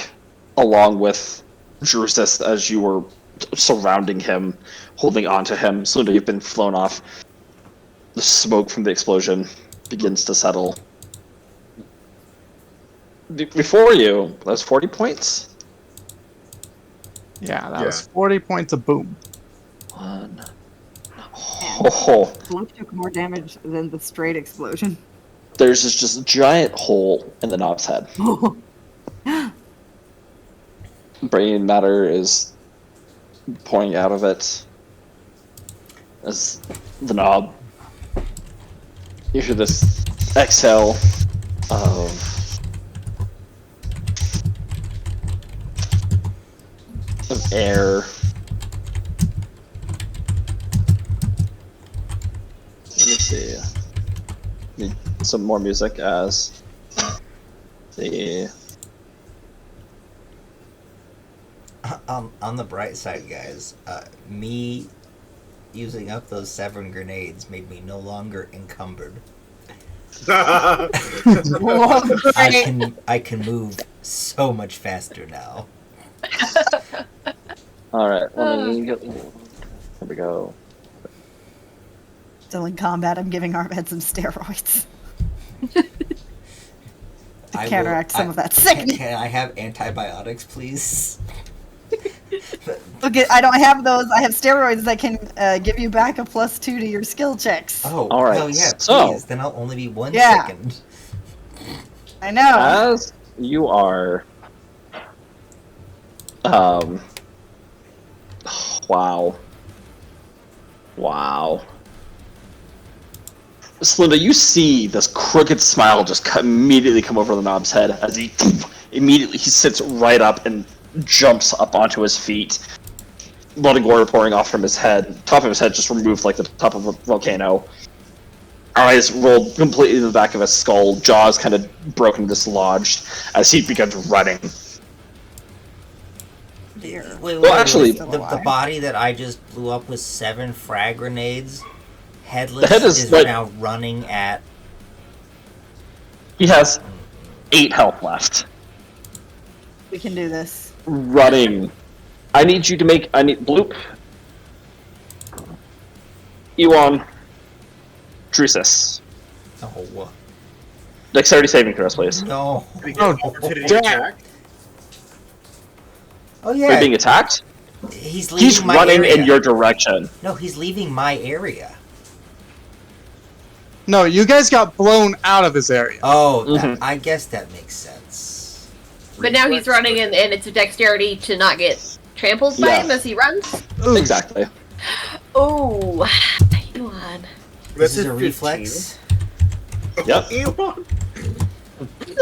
along with Drusus as you were surrounding him, holding onto him. Slunda, you've been flown off. The smoke from the explosion begins to settle. Before you, that's 40 points. Yeah, that Yeah. was 40 points of boom. One. Oh, Blunk took more damage than the straight explosion. there's just a giant hole in the knob's head. Brain matter is pouring out of it as the knob. You hear this exhale of air. Let me see. Need some more music as the On the bright side, guys, me using up those 7 grenades made me no longer encumbered. I can move so much faster now. Alright, let me get. Here we go. Still in combat, I'm giving Arved some steroids to I will- counteract some I- of that sickness. Can I have antibiotics, please? Look, I don't have those. I have steroids that can give you back a +2 to your skill checks. Oh, All right, hell yeah, so- please. Then I'll only be 1 Yeah. second. I know. As you are. Wow. Wow. Slunda, you see this crooked smile just immediately come over the knob's head as he sits right up and jumps up onto his feet. Blood and gore pouring off from his head. Top of his head just removed like the top of a volcano. Eyes rolled completely to the back of his skull, jaws kind of broken, dislodged, as he begins running. Wait, Well, actually- the body that I just blew up with 7 frag grenades, headless, The head is is like- now running at. He has 8 health left. We can do this. Running. I need you to make. I need. Bloop. Ewan. Drusus. Oh, Dexterity saving throws, please. no. We get Oh, opportunity damn. attack. Oh Are you yeah, being attacked? he's leaving He's my running area. in your direction. No, he's leaving my area. No, you guys got blown out of his area. Oh, Mhm. I guess that makes sense. But now he's running, and it's a dexterity to not get trampled by Yeah. him as he runs. Ooh. Exactly. Oh, Elon. This is a 15. reflex. Yep. Ewan.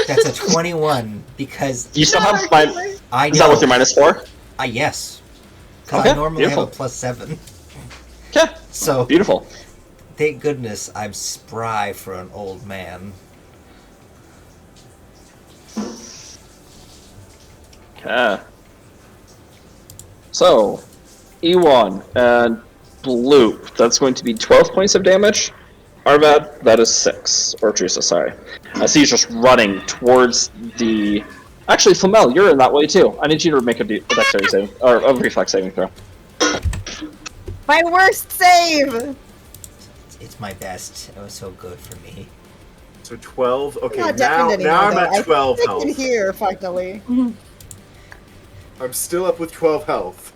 That's a 21 because You still have my. I know. Is that with your -4? Yes. Because Okay, I normally beautiful. have a +7. Okay. So Beautiful. thank goodness I'm spry for an old man. Okay. So, E1 and Bloop. That's going to be 12 points of damage. Arvad, that is 6. Or Drusa, sorry. I see he's just running towards the. Actually, Flamel, you're in that way too. I need you to make a dexterity saving or a reflex saving throw. My worst save. It's my best. It was so good for me. So 12. Okay, Not now deafened I'm anymore, though. at 12 I can health. hear, finally. I'm still up with 12 health.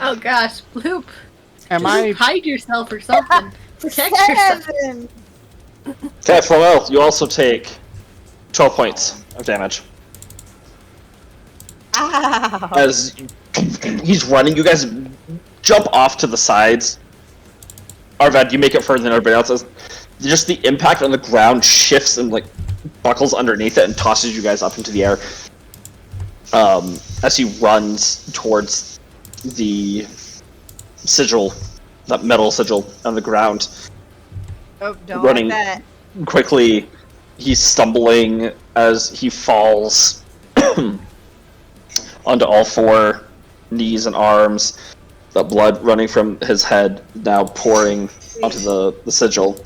Oh gosh, Bloop. Am I? Hide yourself or something. Protect yourself. 7! Okay, Flamel, you also take 12 points of damage. Ow! As he's running, you guys jump off to the sides. Arvad, you make it further than everybody else does. Just the impact on the ground shifts and like buckles underneath it and tosses you guys up into the air. As he runs towards the sigil, that metal sigil on the ground. Oh, don't Running. like that. onto all four knees and arms. The blood running from his head now pouring onto the sigil.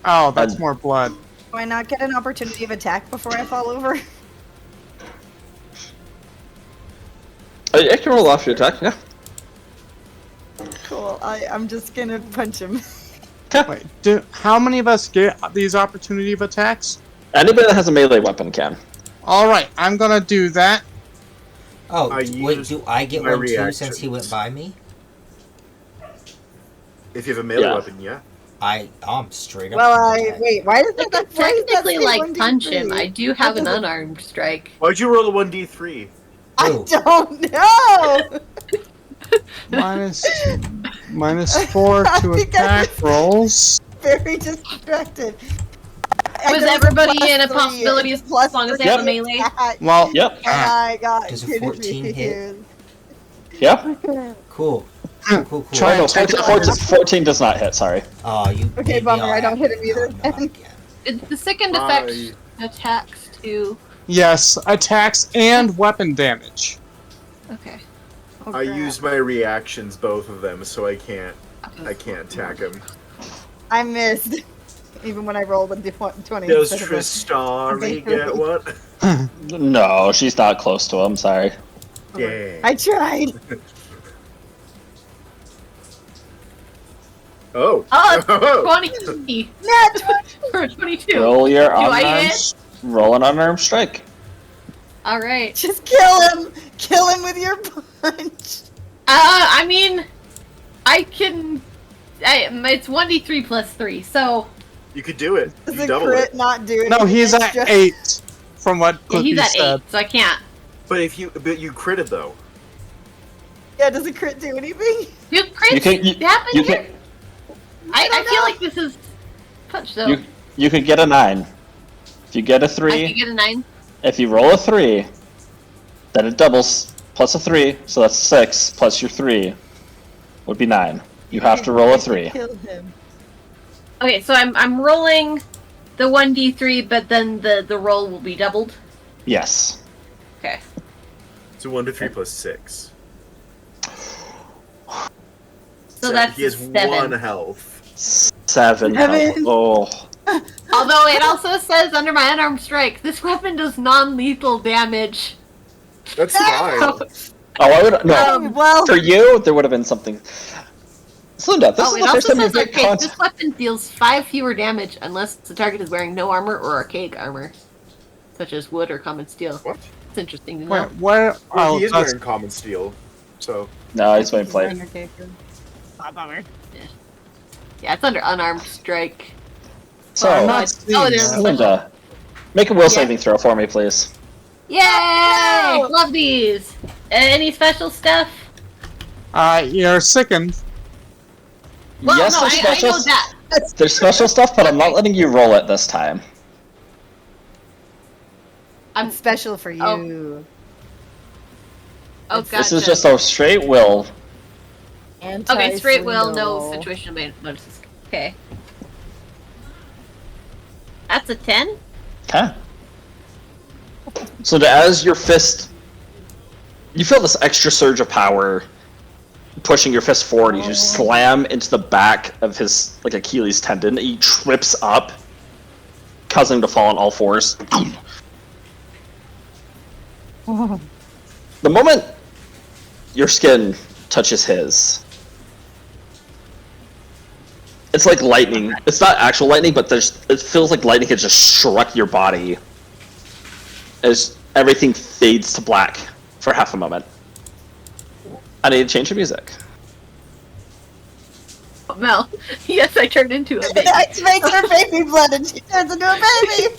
Oh, that's And- more blood. Do I not get an opportunity of attack before I fall over? I can roll off your attack, yeah. Cool. I'm just gonna punch him. Wait, how many of us get these opportunity of attacks? Anybody that has a melee weapon can. Alright, I'm gonna do that. Oh, I wait, used do I get my one too since he went reactions. by me? If you have a melee Yeah. weapon, yeah. I'm straight up. Well, gonna I attack. wait. Why does I that? could why does that technically say like 1d3? punch him. I do have an That doesn't- unarmed strike. Why'd you roll a 1d3? I Ooh. don't know. -4 I to think I attack rolls. Very distracted. I Was got a everybody plus in a 3, possibility it's as plus long as they 3 have a melee? attack, Well, Yep. And I got Does a 14 hit? Yep. Cool. Hmm. Cool. Try Oh, no, and take 14 does not hit, sorry. Oh, you. Okay, made me bummer, all I don't hit him happy. either. No, not again. The second Bye. effect attacks to. yes, attacks and weapon damage. Okay. Oh, I crap. used my reactions, both of them, so I can't attack him. I missed. Even when I rolled a 20. Does instead of a- Tristari get one? No, she's not close to him, sorry. Yeah. I tried. Oh. Oh, 20 Nat or 22. Roll your I unarmed. hit? Roll an unarmed strike. All right. Just kill him. Kill him with your punch. I mean, I can. It's 1d3 plus 3, so You could do it. Does You a double crit it. not do No, he's at extra? 8, from what yeah, Clippy he's at said. 8, so I can't. But you critted though. Yeah, does a crit do anything? Do crits You can- you- happen you here? can- I don't feel know. like this is punch though. You could get a 9. If you get a I 3, can get a 9. if you roll a 3, then it doubles plus a 3, so that's 6 plus your 3 would be 9. You have to roll a 3. Kill him. Okay, so I'm rolling the 1d3, but then the roll will be doubled. Yes. Okay. So 1 to 3 plus 6. So that's he has 7. 1 health. 7. Seven. Oh. Although it also says under my unarmed strike, this weapon does non-lethal damage. That's fine. Oh, I would no. Well, For you, there would have been something. Slinda, this Oh, is it the first also time you've says, been okay, contact. this weapon deals 5 fewer damage unless the target is wearing no armor or archaic armor, such as wood or common steel. What? It's interesting to know. Wait, where? Well, Oh, he is that's- wearing common steel, so No, he's wearing plate. Yeah, it's under unarmed strike. So, I'm Oh, not it's- seeing there's that. Linda, make a will saving throw for me, please. Yay! Love these! Any special stuff? You're sickened. Well, yes, no, there's I special. know that. There's special stuff, but I'm not letting you roll it this time. I'm special for you. Oh. Oh, gotcha. This is just a straight will. Okay, straight will, no Anti-swindle. situational bonuses. Okay. That's a 10? Okay. So as your fist, you feel this extra surge of power pushing your fist forward. You just slam into the back of his like Achilles tendon. He trips up, causing him to fall on all fours. The moment your skin touches his, it's like lightning. It's not actual lightning, but it feels like lightning had just struck your body as everything fades to black for half a moment. I need to change the music. Mel. Yes, I turned into a baby. It makes her baby blood and she turns into a baby.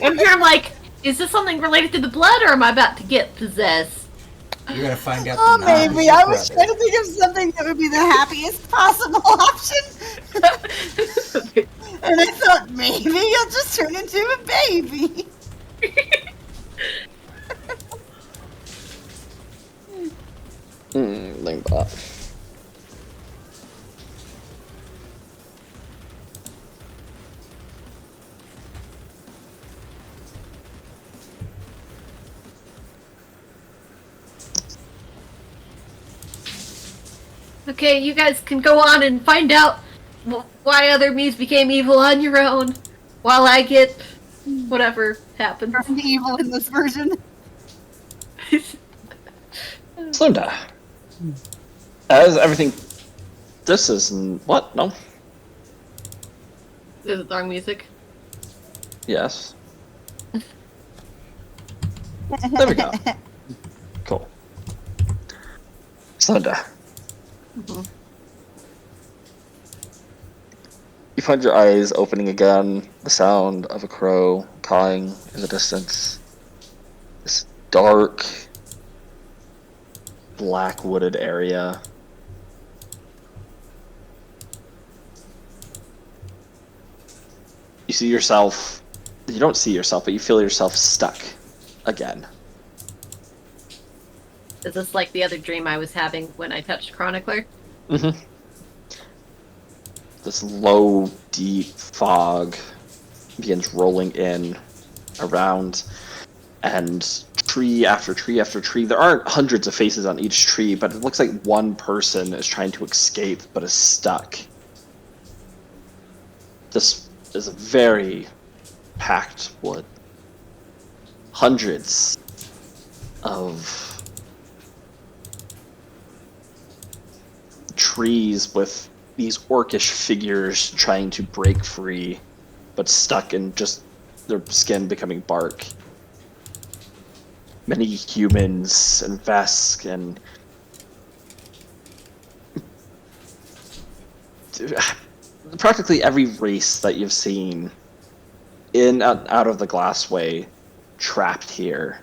I'm here, I'm like, is this something related to the blood or am I about to get possessed? You're gonna find out. Oh, the name of maybe. your I was brother. trying to think of something that would be the happiest possible option. And I thought maybe you'll just turn into a baby. Lingbot. Okay, you guys can go on and find out why other Mews became evil on your own, while I get whatever happens. The evil in this version. Slunda. As everything... This is... What? No? Is it song music? Yes. There we go. Cool. Slunda. You find your eyes opening again, the sound of a crow cawing in the distance. This dark, black wooded area. You see yourself, you don't see yourself, but you feel yourself stuck again. Is this like the other dream I was having when I touched Chronicler? Mm-hmm. This low, deep fog begins rolling in around, and tree after tree after tree. There aren't hundreds of faces on each tree, but it looks like one person is trying to escape but is stuck. This is a very packed wood. Hundreds of trees with these orcish figures trying to break free, but stuck in just their skin becoming bark. Many humans and Vesk and practically every race that you've seen in and out of the Glassway trapped here.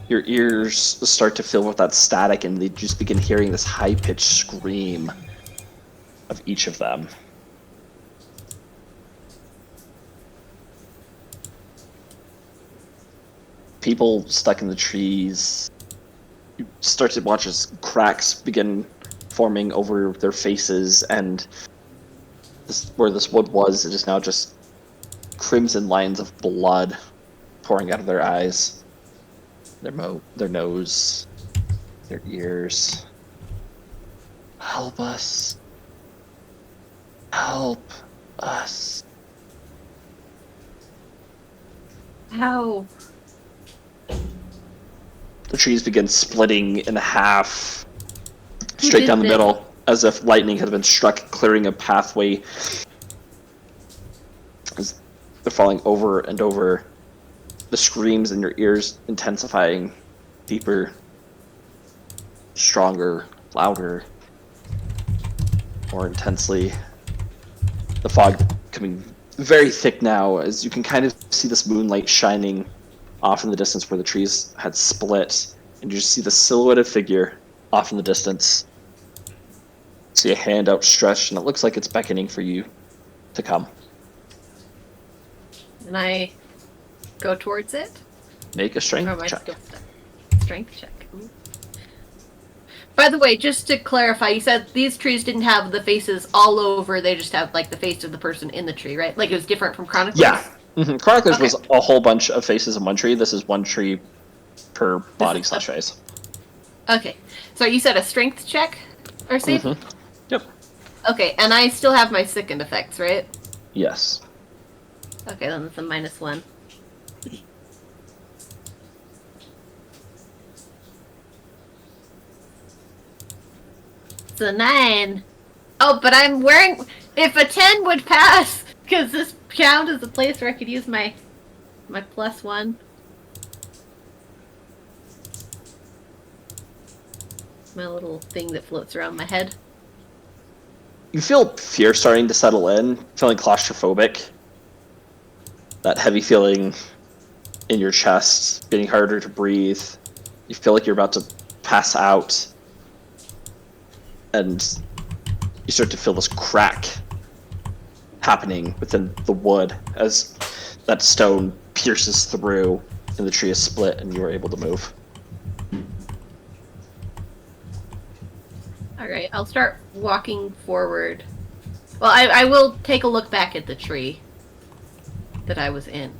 Your ears start to fill with that static, and they just begin hearing this high-pitched scream of each of them. People stuck in the trees. You start to watch as cracks begin forming over their faces, and where this wood was, it is now just crimson lines of blood pouring out of their eyes. Their nose, their ears. Help us. Help us. How? The trees begin splitting in half, Who straight did down the this? middle, as if lightning had been struck, clearing a pathway. As they're falling over and over. The screams in your ears intensifying, deeper, stronger, louder, more intensely. The fog becoming very thick now, as you can kind of see this moonlight shining off in the distance where the trees had split, and you just see the silhouetted figure off in the distance. See a hand outstretched, and it looks like it's beckoning for you to come. And I go towards it? Make a Or strength am I check. still strength check? Ooh. By the way, just to clarify, you said these trees didn't have the faces all over, they just have like the face of the person in the tree, right? Like it was different from Chronicles? Yeah. Chronicles Okay. was a whole bunch of faces in one tree. This is one tree per body is slash face. Okay. So you said a strength check or save? Yep. Okay, and I still have my sickened effects, right? Yes. Okay, then it's a -1. It's a 9. Oh, but I'm wearing... If a 10 would pass, because this count is a place where I could use my +1. My little thing that floats around my head. You feel fear starting to settle in, feeling claustrophobic. That heavy feeling in your chest, getting harder to breathe. You feel like you're about to pass out. And you start to feel this crack happening within the wood as that stone pierces through and the tree is split and you are able to move. Alright, I'll start walking forward. Well, I will take a look back at the tree that I was in.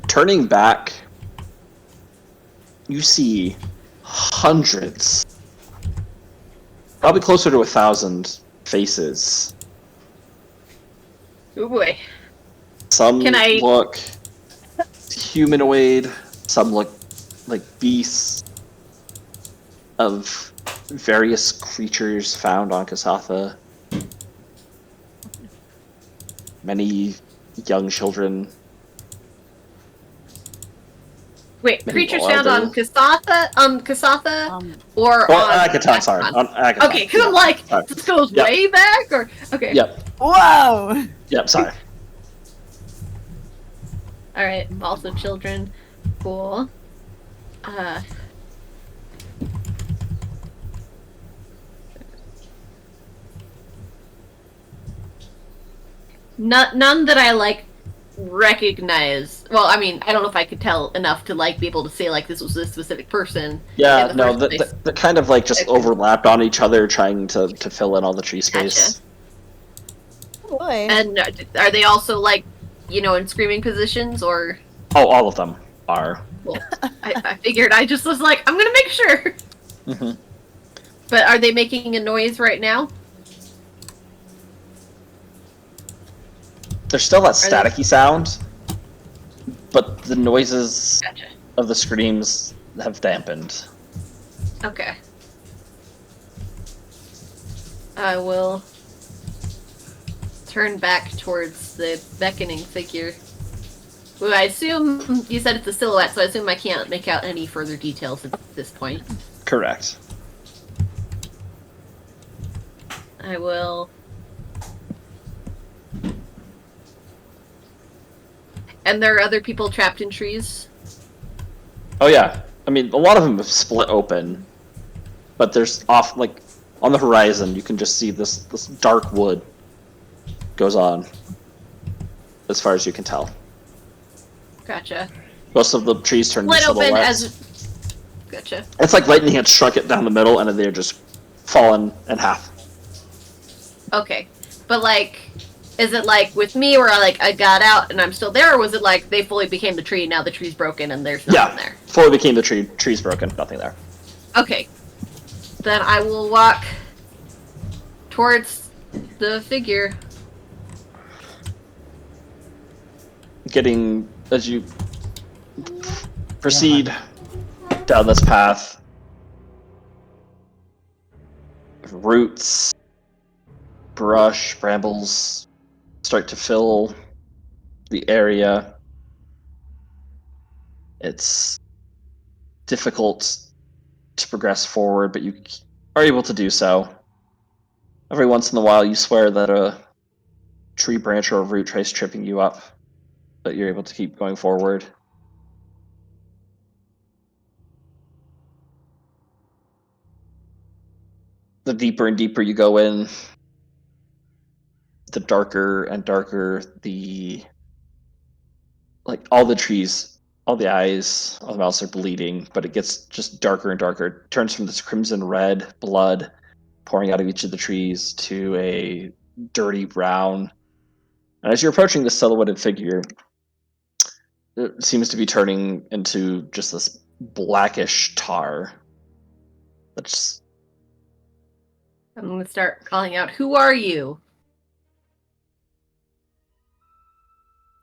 Turning back, you see hundreds, probably closer to 1,000 faces. Oh boy. Some Can I- look humanoid, some look like beasts of various creatures found on Kasatha. Many young children. Wait, Maybe creatures more, found on though. Kasatha, or Or on Akaton, sorry. Akaton? On Akaton. Okay, because I'm like, Sorry. this goes Yep. way back, or okay. Yep, Whoa! yep, sorry. All right, also children, cool. None that I like recognize. Well, I mean, I don't know if I could tell enough to like be able to say like this was this specific person. Yeah, in the no, first place. the kind of like just Okay. overlapped on each other, trying to fill in all the tree space. Gotcha. Boy. And are they also like, in screaming positions or? Oh, all of them are. Well, I figured. I just was like, I'm gonna make sure. hmm But are they making a noise right now? There's still that they- staticky sound, but the noises Gotcha. of the screams have dampened. Okay. I will turn back towards the beckoning figure. Well, I assume you said it's a silhouette, so I assume I can't make out any further details at this point. Correct. I will. And there are other people trapped in trees? Oh yeah, I mean, a lot of them have split open, but there's off like on the horizon. You can just see this dark wood goes on, as far as you can tell. Gotcha. Most of the trees turn into Split open silhouettes. as. Gotcha. It's like lightning had struck it down the middle, and then they're just fallen in half. Okay. But like, is it like with me where I got out and I'm still there, or was it like they fully became the tree and now the tree's broken and there's nothing Yeah, there? fully became the tree. Tree's broken. Nothing there. Okay. Then I will walk towards the figure. Getting as you proceed down this path, roots, brush, brambles start to fill the area. It's difficult to progress forward, but you are able to do so. Every once in a while, you swear that a tree branch or a root tries tripping you up, but you're able to keep going forward. The deeper and deeper you go in, the darker and darker all the trees, all the eyes, all the mouths are bleeding, but it gets just darker and darker. It turns from this crimson red blood pouring out of each of the trees to a dirty brown. And as you're approaching this silhouetted figure, it seems to be turning into just this blackish tar. That's I'm gonna start calling out, "Who are you?"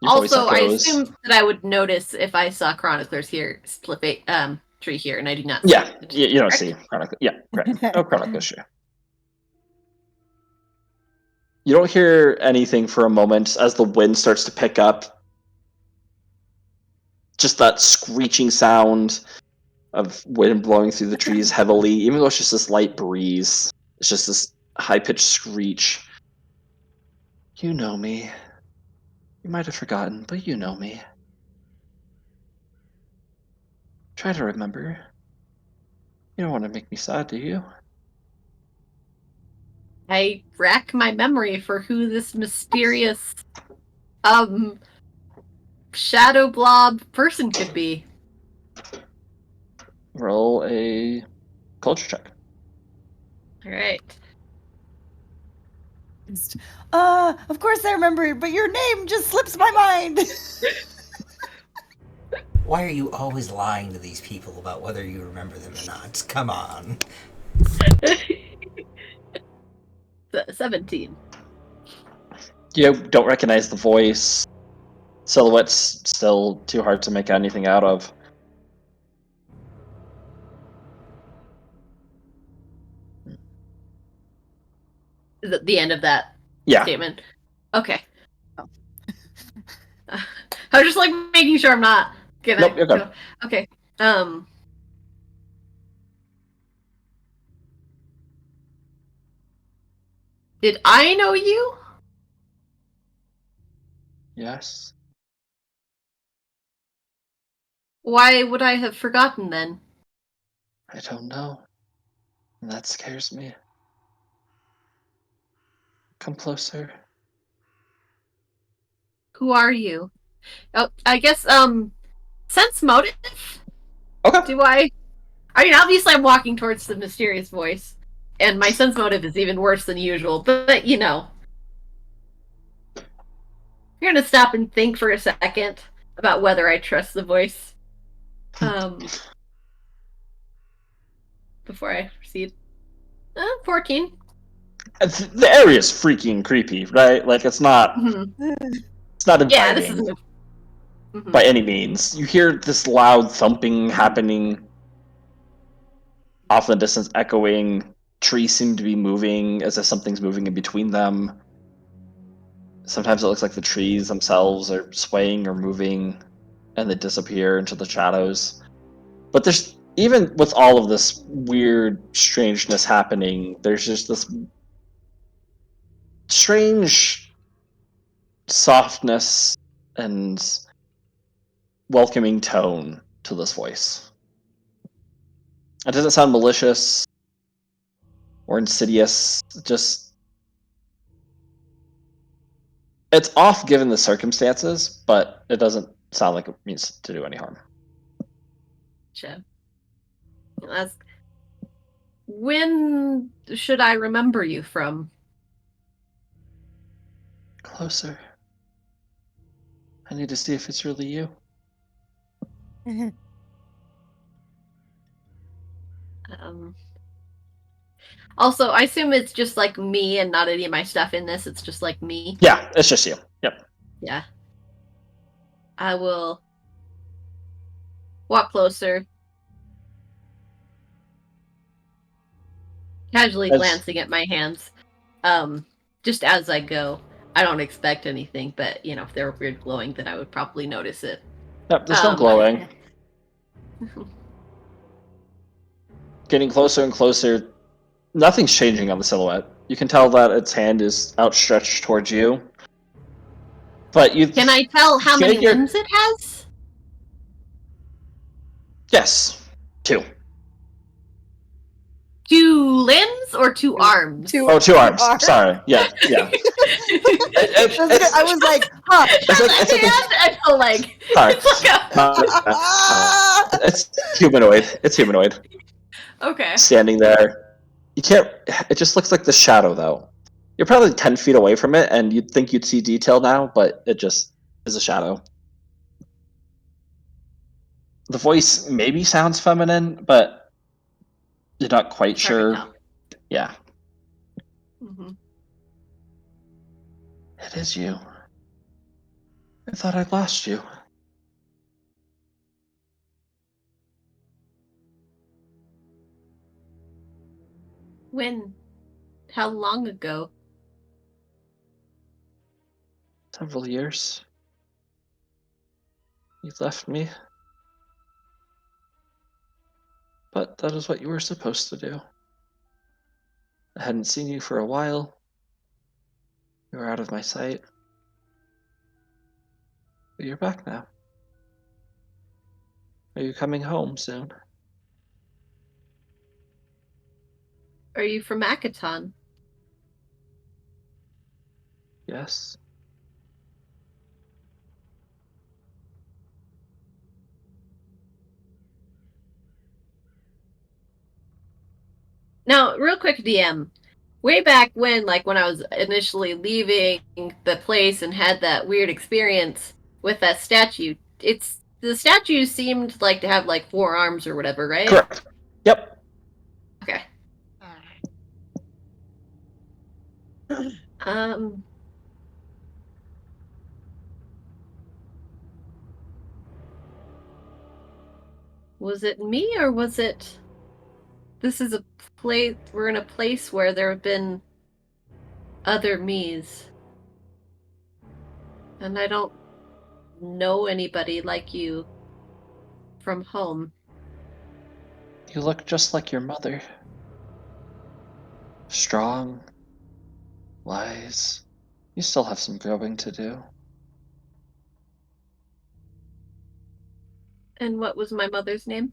your voice Also, I echoes. assume that I would notice if I saw chroniclers here, tree here, and I do not. Yeah, it. you don't Correct? see Chronicle. Yeah, correct. No Chronicle issue. You don't hear anything for a moment as the wind starts to pick up. Just that screeching sound of wind blowing through the trees heavily, even though it's just this light breeze. It's just this high-pitched screech. You know me. You might have forgotten, but you know me. Try to remember. You don't want to make me sad, do you? I rack my memory for who this mysterious, shadow blob person could be. Roll a culture check. All right. Of course I remember it, but your name just slips my mind. Why are you always lying to these people about whether you remember them or not? Come on. 17. You don't recognize the voice. Silhouette's still too hard to make anything out of. Is it the end of that Yeah. statement? Okay. I was just like making sure I'm not gonna Nope, you're good. go. Okay. Did I know you? Yes. Why would I have forgotten then? I don't know. And that scares me. Come closer. Who are you? Oh, I guess sense motive? Okay. Do I mean obviously I'm walking towards the mysterious voice. And my sense motive is even worse than usual, but you know. You're gonna stop and think for a second about whether I trust the voice. Before I proceed. 14. The area's freaking creepy, right? Like it's not it's not inviting Yeah, this is by any means. You hear this loud thumping happening off in the distance, echoing. Trees seem to be moving as if something's moving in between them. Sometimes it looks like the trees themselves are swaying or moving and they disappear into the shadows. But there's, even with all of this weird strangeness happening, there's just this strange softness and welcoming tone to this voice. It doesn't sound malicious or insidious, just it's off given the circumstances, but it doesn't sound like it means to do any harm. Sure. That's... When should I remember you from? Closer. I need to see if it's really you. Also, I assume it's just like me and not any of my stuff in this. It's just like me. Yeah, it's just you. Yep. Yeah. I will walk closer. Casually glancing at my hands. Just as I go. I don't expect anything, but you know, if they're weird glowing, then I would probably notice it. Yep, there's no glowing. Getting closer and closer. Nothing's changing on the silhouette. You can tell that its hand is outstretched towards you. But you Can I tell how many limbs it has? Yes. 2. 2 limbs or 2 arms? 2 Oh, 2 arms. Sorry. Yeah. I was like, huh. I feel like Sorry. it's like It's humanoid. It's humanoid. okay. Standing there. You can't. It just looks like the shadow, though. You're probably 10 feet away from it, and you'd think you'd see detail now, but it just is a shadow. The voice maybe sounds feminine, but you're not quite sure. Yeah. Mm-hmm. It is you. I thought I'd lost you. When? How long ago? Several years. You left me. But that is what you were supposed to do. I hadn't seen you for a while. You were out of my sight. But you're back now. Are you coming home soon? Are you from Akaton? Yes. Now, real quick, DM. Way back when, like when I was initially leaving the place and had that weird experience with that statue, it's The statue seemed like to have like 4 arms or whatever, right? Correct. Yep. Okay. Um. Was it me or was it? This is a place. We're in a place where there have been other me's, and I don't know anybody like you from home. You look just like your mother. Strong, wise. You still have some growing to do. And what was my mother's name?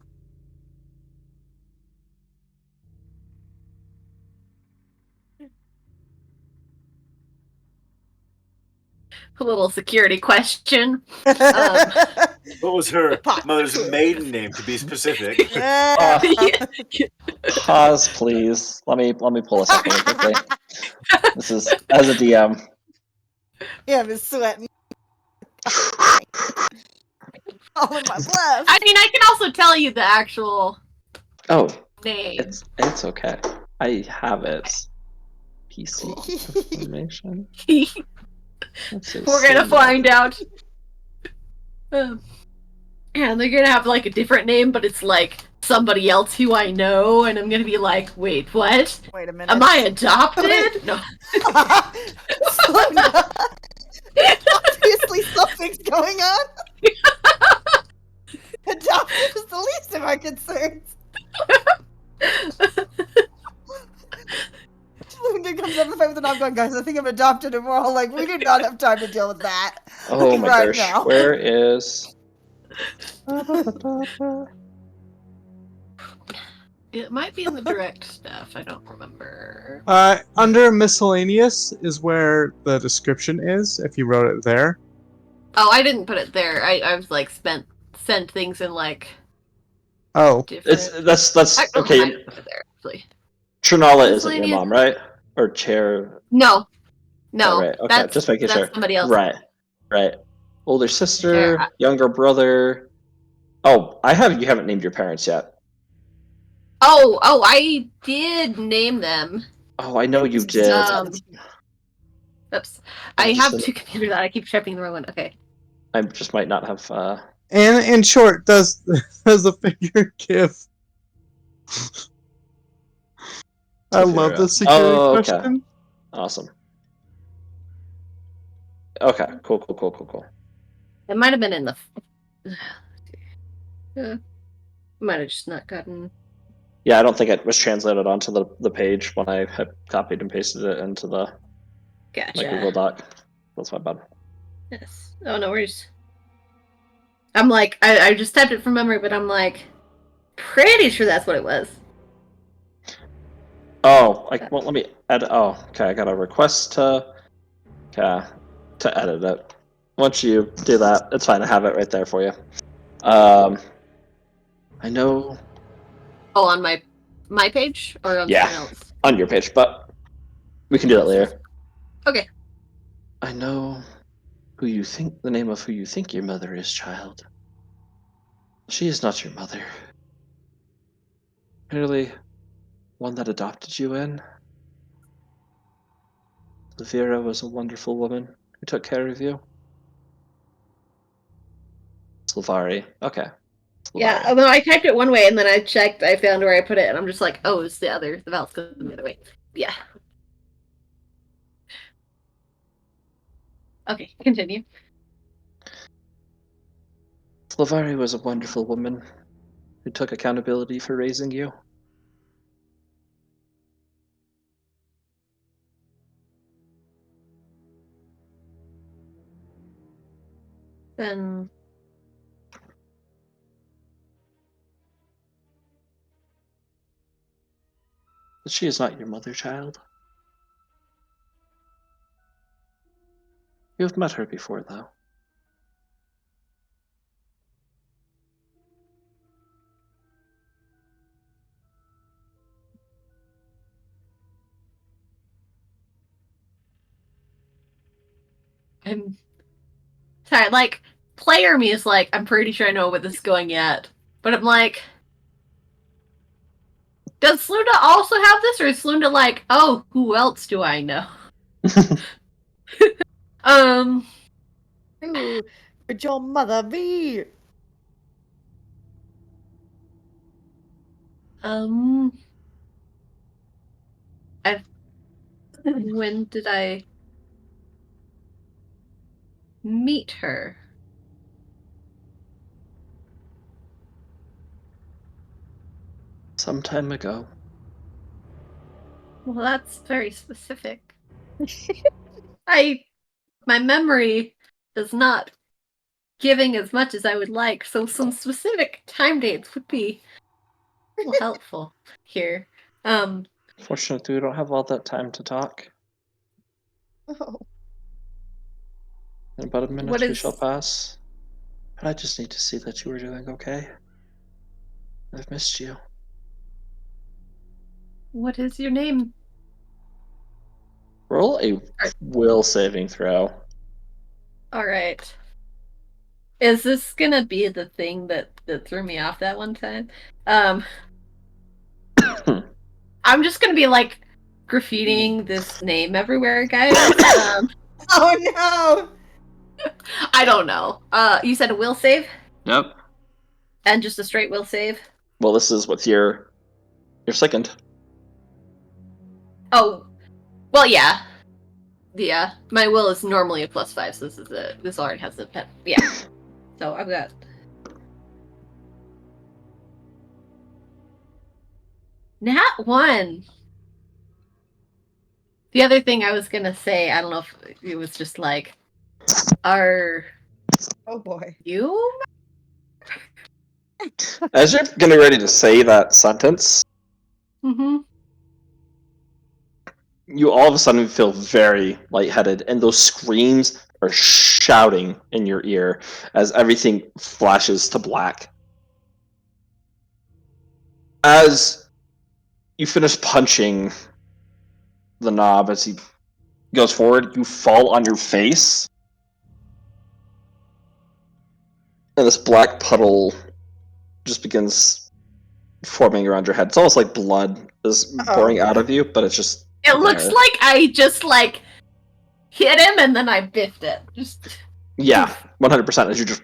A little security question. What was her mother's maiden name, to be specific? Pause, please. Let me pull this up really quickly. This is as a DM. Yeah, I'm sweating. All in my blood. I mean, I can also tell you the actual Oh, name. it's okay. I have it. PC information. Let's see, We're gonna Cindy. find out. And they're gonna have like a different name, but it's like somebody else who I know, and I'm gonna be like, wait, what? Wait a minute. Am I adopted? No. Slow down. Obviously, something's going on. Adoption is the least of our concerns. Linda comes up in fight with an arm going, guys, I think I'm adopted, and we're all like, we do not have time to deal with that. Oh my right gosh, now. where is... It might be in the direct stuff. I don't remember. Under miscellaneous is where the description is, if you wrote it there. Oh, I didn't put it there. I was like sent things in like Oh. different. That's I don't okay. know why I put it there actually. Trinala isn't your Miscellaneous- mom, right? Or Chair? No, Oh, right. Okay, that's just making sure. somebody else. Right. Older sister, Chair. younger brother. Oh, you haven't named your parents yet. Oh, I did name them. Oh, I know you did. Oops. I Just have an- 2 computers that I keep tripping the wrong one. Okay. I just might not have. And in short, does the figure give? I love the security Oh, okay. question. Awesome. Okay, cool. It might have been in the. Might have just not gotten. Yeah, I don't think it was translated onto the page when I had copied and pasted it into the Gotcha. my Google Doc. That's my bad. Yes. Oh no worries. I'm like, I just typed it from memory, but I'm like, pretty sure that's what it was. Oh, well, let me edit. Oh, okay. I got a request to edit it. Once you do that, it's fine. I have it right there for you. I know Oh, on my page or on Yeah. someone else? on your page, but we can do that later. Okay. I know the name of who you think your mother is, child. She is not your mother. Merely one that adopted you in. Vera was a wonderful woman who took care of you. Slavari. Okay. Yeah, Slavari. although I typed it one way and then I checked, I found where I put it, and I'm just like, oh, it's the vowels go the other way. Yeah. Okay, continue. Slavari was a wonderful woman who took accountability for raising you. Then But she is not your mother, child. You have met her before, though. I'm sorry, like player me is like, I'm pretty sure I know where this is going yet. But I'm like, does Slunda also have this, or is Slunda like, oh, who else do I know? Who would your mother be? When did I meet her? Some time ago. Well, that's very specific. My memory is not giving as much as I would like, so some specific time dates would be helpful here. Fortunately, we don't have all that time to talk. Oh. In about a minute What we is- shall pass. But I just need to see that you are doing okay. I've missed you. What is your name? Roll a will saving throw. Alright. Is this gonna be the thing that threw me off that one time? I'm just gonna be like graffitiing this name everywhere, guys. Oh no! I don't know. You said a will save? Yep. And just a straight will save? Well, this is with your second. Oh, well, yeah. Yeah, my will is normally a +5, so this already has a pet. Yeah. So I've got. Nat 1! The other thing I was gonna say, I don't know if it was just like, are Oh boy. you? As you're getting ready to say that sentence, Mm-hmm. you all of a sudden feel very lightheaded, and those screams are shouting in your ear as everything flashes to black. As you finish punching the knob as he goes forward, you fall on your face, and this black puddle just begins forming around your head. It's almost like blood is pouring out of you, but it's just It looks there. like I just like hit him and then I biffed it. Just Yeah, 100%, as you're just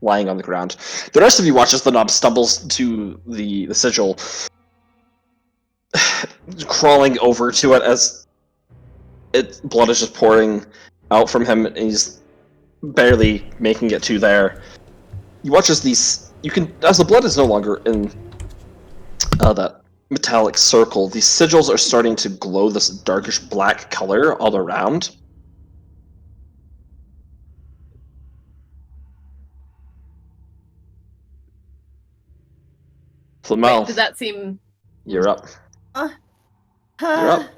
lying on the ground. The rest of you watch as the knob stumbles to the sigil, crawling over to it as blood is just pouring out from him, and he's barely making it to there. You watch as as the blood is no longer in that metallic circle, these sigils are starting to glow this darkish black color all around. Flamel, wait, did that seem? you're up. You're Uh, up.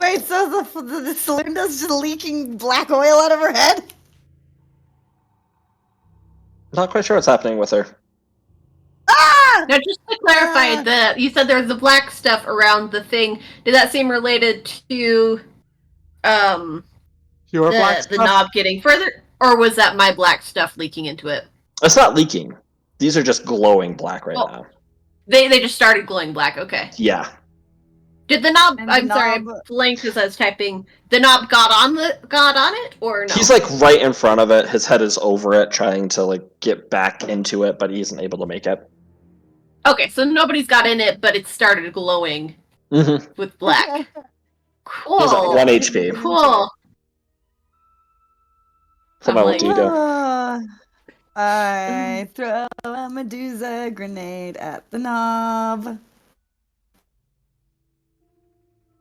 wait, so the Slunda's just leaking black oil out of her head? Not quite sure what's happening with her. Ah! Now, just to clarify, that you said there was the black stuff around the thing. Did that seem related to Your black the stuff? knob getting further, or was that my black stuff leaking into it? It's not leaking. These are just glowing black right Oh. now. They just started glowing black. Okay. Yeah. Did the knob? And the I'm sorry, I knob- blanked as I was typing. The knob got on it, or no? He's like right in front of it. His head is over it, trying to like get back into it, but he isn't able to make it. Okay, so nobody's got in it, but it started glowing Mm-hmm. with black. Cool. He's at 1 HP. Cool. So I'm what like- do you do? I throw a Medusa grenade at the knob.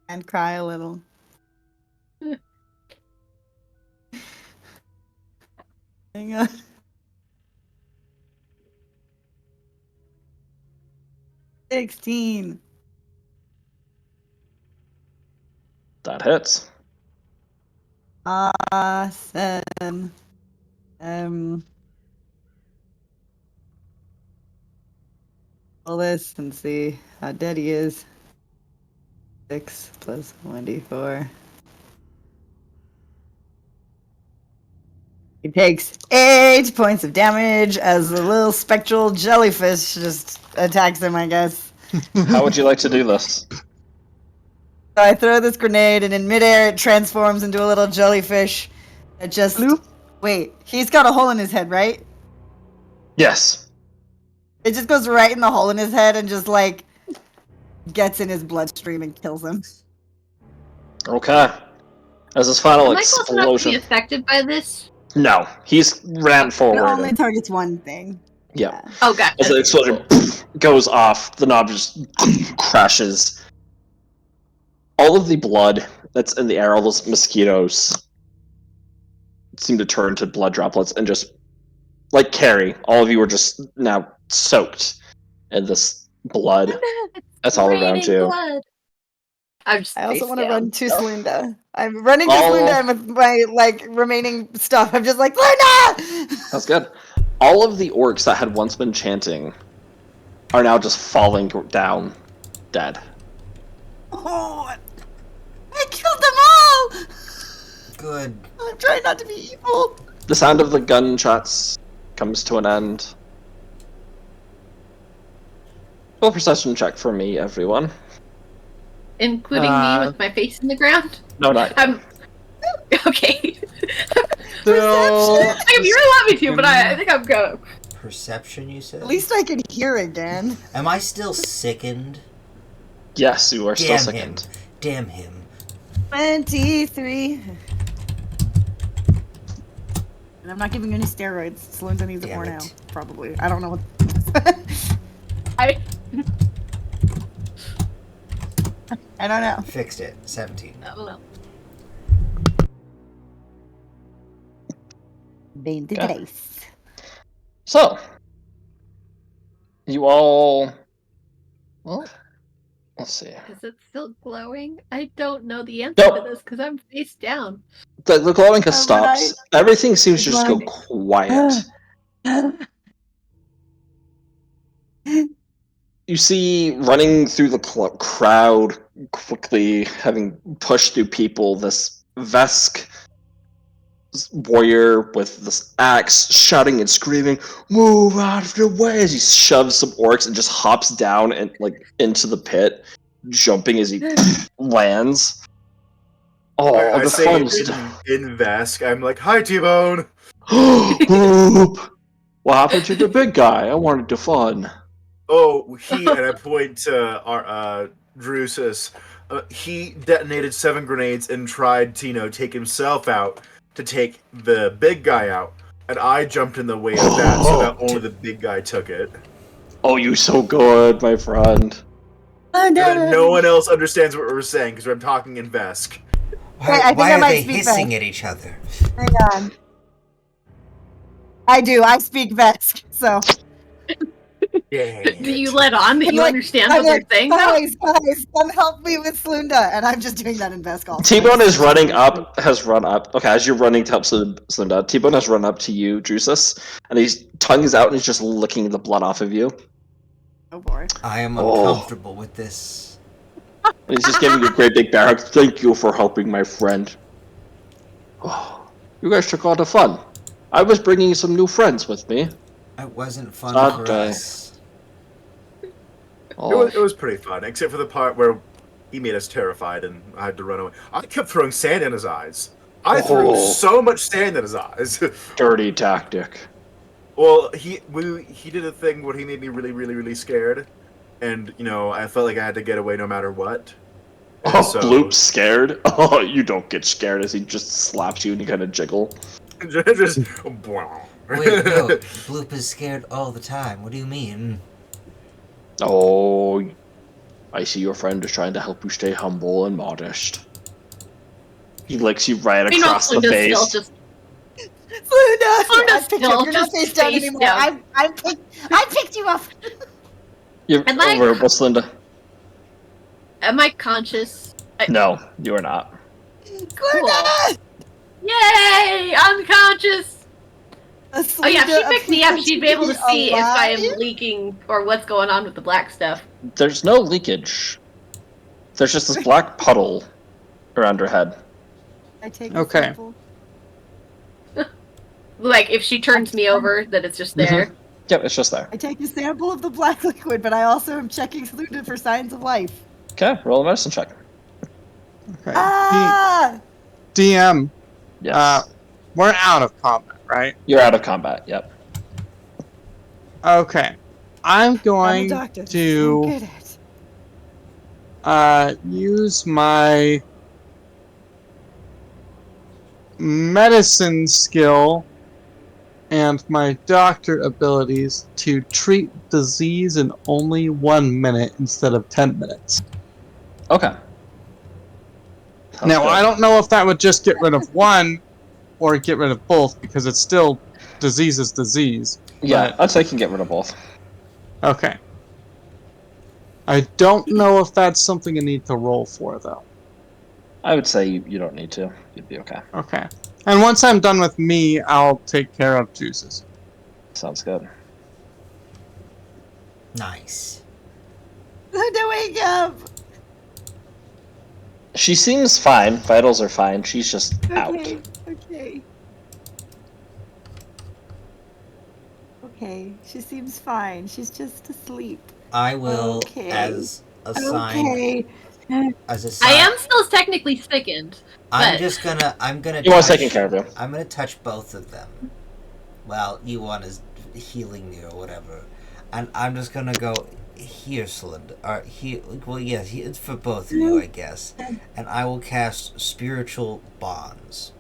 And cry a little. Hang on. $16. That hits. Awesome. Roll this and see how dead he is. 6 plus 1d4. He takes 8 points of damage as the little spectral jellyfish just attacks him, I guess. How would you like to do this? So I throw this grenade, and in midair it transforms into a little jellyfish. It just... Wait, he's got a hole in his head, right? Yes. It just goes right in the hole in his head and just, like, gets in his bloodstream and kills him. Okay. As this final Am I close enough to explosion. be affected by this? No, he's ran It forward. only targets one thing. Yeah. Oh, gotcha. As the explosion goes off, the knob just crashes. All of the blood that's in the air, all those mosquitoes, seem to turn to blood droplets and just, like Carrie, all of you are just now soaked in this blood. That's all around Raining you. blood. I'm just I also face want to down. run to Slunda. I'm running to Oh. Slunda, and with my, like, remaining stuff, I'm just like, Slunda! That's good. All of the orcs that had once been chanting are now just falling down dead. Oh, I killed them all! Good. I'm trying not to be evil. The sound of the gunshots comes to an end. Roll a perception check for me, everyone. Including me with my face in the ground? No, not I'm... Okay. Still, Like, if you really want me to, but I think I'm going. Perception, you said? At least I can hear again. Am I still sickened? yes, you are still Damn sickened. him. Damn him. 23. And I'm not giving you any steroids. Slunda needs it Damn more it. now. Probably. I don't know what... I... I don't know. Fixed it. 17. I don't know. Bane the Okay. dice. So, you all. Well, let's see. Is it still glowing? I don't know the answer Nope. to this because I'm face down. The glowing has Oh, but stopped. Everything seems to just go Blind. quiet. You see, running through the crowd, quickly having pushed through people, this Vesk warrior with this axe, shouting and screaming, "Move out of the way!" as he shoves some orcs and just hops down and into the pit, jumping as he lands. Oh, I the say fun in Vesk, I'm like, "Hi, T-Bone." Whoop. What happened to the big guy? I wanted the fun. Oh, and I point to our Drusus. He detonated 7 grenades and tried to, take himself out to take the big guy out, and I jumped in the way of that, so that only the big guy took it. Oh, you so good, my friend. And then no one else understands what we're saying because I'm talking in Vesk. Why, Wait, I think why I are might they speak hissing back. at each other? Hang on. I do. I speak Vesk, so. Do you let on that I'm you like- understand I'm what they're like, saying? though? guys, come help me with Slunda, and I'm just doing that in Vesk also. T-Bone is running up, has run up. Okay, as you're running to help Slunda, T-Bone has run up to you, Drusus, and his tongue is out and he's just licking the blood off of you. Oh boy. I am Oh. uncomfortable with this. And he's just giving you a great big bear hug. Thank you for helping my friend. Oh, you guys took all the fun. I was bringing some new friends with me. It wasn't fun Not for day. us. Oh, It was pretty fun, except for the part where he made us terrified and I had to run away. I kept throwing sand in his eyes. I threw Oh. so much sand in his eyes. dirty tactic. Well, he did a thing where he made me really, really, really scared, and I felt like I had to get away no matter what. And Oh, so- Bloop's scared? Oh, you don't get scared as he just slaps you and you kind of jiggle. just Wait, no. Bloop is scared all the time. What do you mean? Oh, I see your friend is trying to help you stay humble and modest. He licks you right Meanwhile, across the Slinda's face. still just Slunda! Slunda's I picked you still up. You're not just face down face anymore. down. I picked you up. You're Am I- over with Linda. Am I conscious? No, you are not. Slunda! Yay! Unconscious! Oh yeah, if she Slunda picked me up, appears she'd to be able to see if I am alive. leaking or what's going on with the black stuff. There's no leakage. There's just this black puddle around her head. I take Okay. the sample. Like, if she turns me over, that it's just there. Yep, it's just there. I take a sample of the black liquid, but I also am checking Saluda for signs of life. Okay, roll a medicine check. Okay. Ah! DM, Yes. we're out of combat, right? You're out of combat, yep. Okay. I'm I'm a going doctor. I'm to good at it. use my medicine skill and my doctor abilities to treat disease in only 1 minute instead of 10 minutes. Okay. Sounds Now, good. I don't know if that would just get rid of one or get rid of both, because it's still disease is disease. Yeah, but- I'd say you can get rid of both. Okay. I don't know if that's something I need to roll for, though. I would say you don't need to. You'd be okay. Okay. And once I'm done with me, I'll take care of Juices. Sounds good. Nice. Saluda, wake up! She seems fine. Vitals are fine. She's just out. Okay, okay. Okay, she seems fine. She's just asleep. I will, Okay. as a sign, Okay. as a sign. I am still technically sickened. I'm but- I'm gonna. You want touch- taking care of you. I'm gonna touch both of them. Well, you want is healing me or whatever, and I'm just gonna go here, Cylinder. Or here. Well, yes, it's for both of you, I guess. And I will cast spiritual bonds.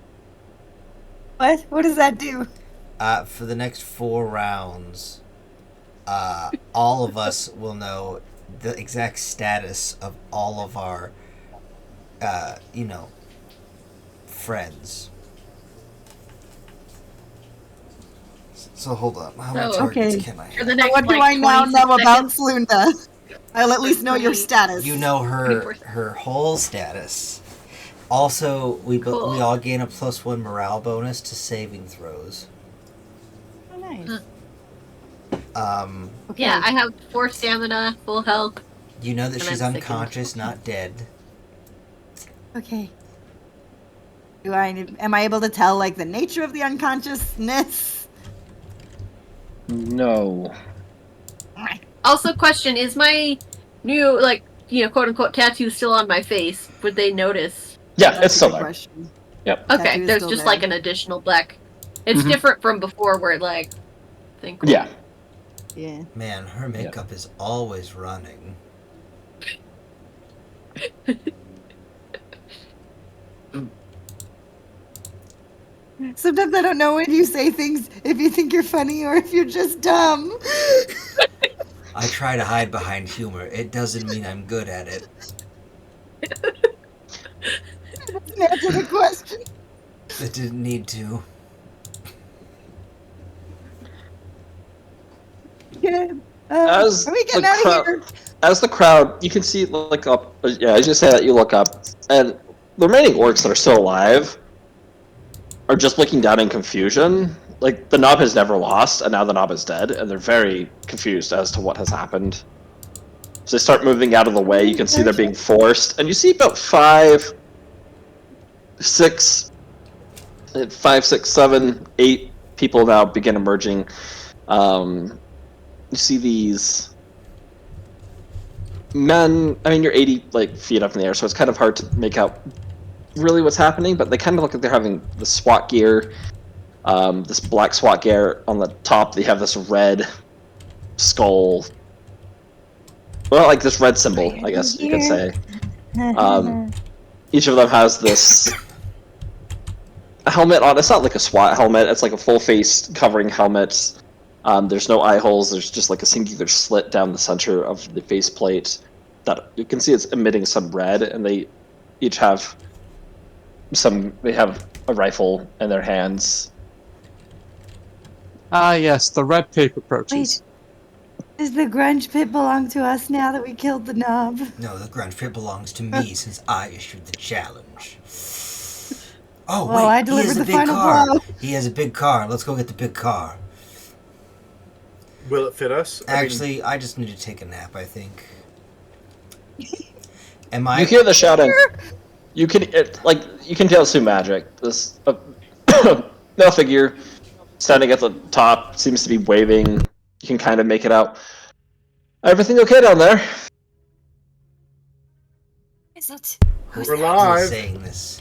What? What does that do? For the next 4 rounds, all of us will know the exact status of all of our, friends. So hold on. How many So, targets okay. can I For have? the next, What do like, I now 26 know about seconds. Slunda? I'll at least know your status. You know her 24. her whole status. Also, we Cool. we all gain a +1 morale bonus to saving throws. Oh, nice. Huh. Okay. Yeah, I have 4 stamina, full health. You know that And she's I'm sickened. unconscious, not dead. Okay. Am I able to tell like the nature of the unconsciousness? No. Also, question, is my new, like, quote unquote tattoo still on my face? Would they notice? Yeah, That's it's a still good there. question. Okay, Tattoo's there's still just there. like an additional black. It's Mhm. different from before where it, like, think. Yeah. Yeah. Man, her makeup is always running. Sometimes I don't know when you say things if you think you're funny or if you're just dumb. I try to hide behind humor. It doesn't mean I'm good at it. Doesn't answer the question. It didn't need to. Yeah. As Are we getting the out of crowd- here? As the crowd, you can see, look up. Yeah, as you say that, you look up, and the remaining orcs that are still alive are just looking down in confusion. Like, the knob has never lost, and now the knob is dead, and they're very confused as to what has happened. So they start moving out of the way. You can see they're being forced, and you see about 5, 6, 7, 8 people now begin emerging. You see these men. I mean, you're 80 feet up in the air, so it's kind of hard to make out really what's happening. But they kind of look like they're having the SWAT gear, this black SWAT gear on the top. They have this red skull. Well, like this red symbol, I guess you could say. Each of them has this helmet on. It's not like a SWAT helmet. It's like a full face covering helmet. There's no eye holes. There's just like a singular slit down the center of the faceplate that you can see it's emitting some red, and they each have They have a rifle in their hands. Ah, yes, the red tape approaches. Does the grunge pit belong to us now that we killed the knob? No, the grunge pit belongs to me since I issued the challenge. Oh, Well, wait, I he delivered has a the big final car. blow. He has a big car. Let's go get the big car. Will it fit us? Actually, I just need to take a nap, I think. Am I... You hear the shouting. You can you can tell it's through magic. This male figure standing at the top, seems to be waving. You can kind of make it out. Everything okay down there? Is it? Who's We're actually live. saying this?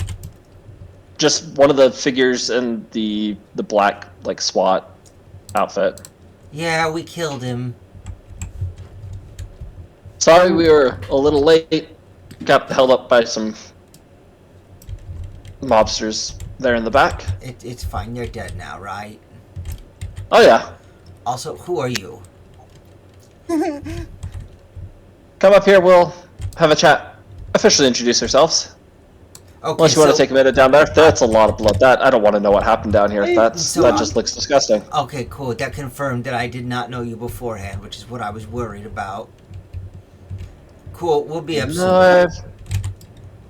Just one of the figures in the black like SWAT outfit. Yeah, we killed him. Sorry we were a little late. Got held up by some mobsters there in the back. It's fine. You're dead now, right? Oh yeah. Also, who are you? Come up here, we'll have a chat. Officially introduce ourselves. Okay, Unless you want to take a minute down there. That's a lot of blood. I don't want to know what happened down here. That just looks disgusting. Okay, cool. That confirmed that I did not know you beforehand, which is what I was worried about. Cool, we'll be up soon. No,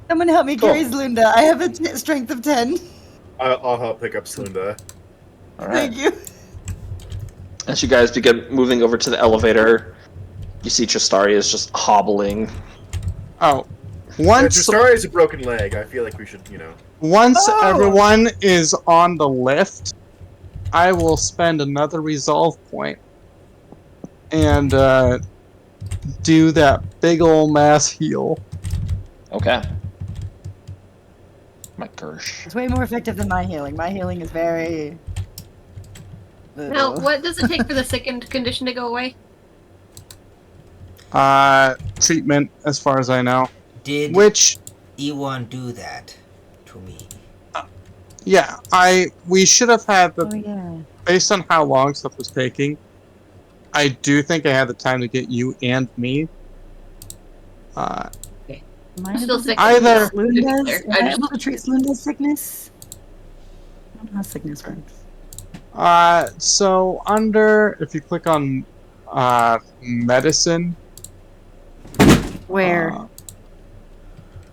Someone help me Cool. carry Zlunda. I have a strength of 10. I'll help pick up Slunda. all right. Thank you. As you guys begin moving over to the elevator, you see Tristari is just hobbling. Oh, Yeah, once Tristari has a broken leg. I feel like we should, once Oh! everyone is on the lift, I will spend another resolve point and do that big ol' mass heal. Okay. My gosh. It's way more effective than my healing. My healing is very... Now, what does it take for the sickened condition to go away? Treatment, as far as I know. Did Which, Ewan do that to me? yeah, we should have had the Oh, yeah. based on how long stuff was taking. I do think I had the time to get you and me. Am I I'm still able to sick. Either- treat Slunda's? There. Am I able to treat Slunda's sickness? I don't know how sickness works. So under, if you click on, medicine. Where?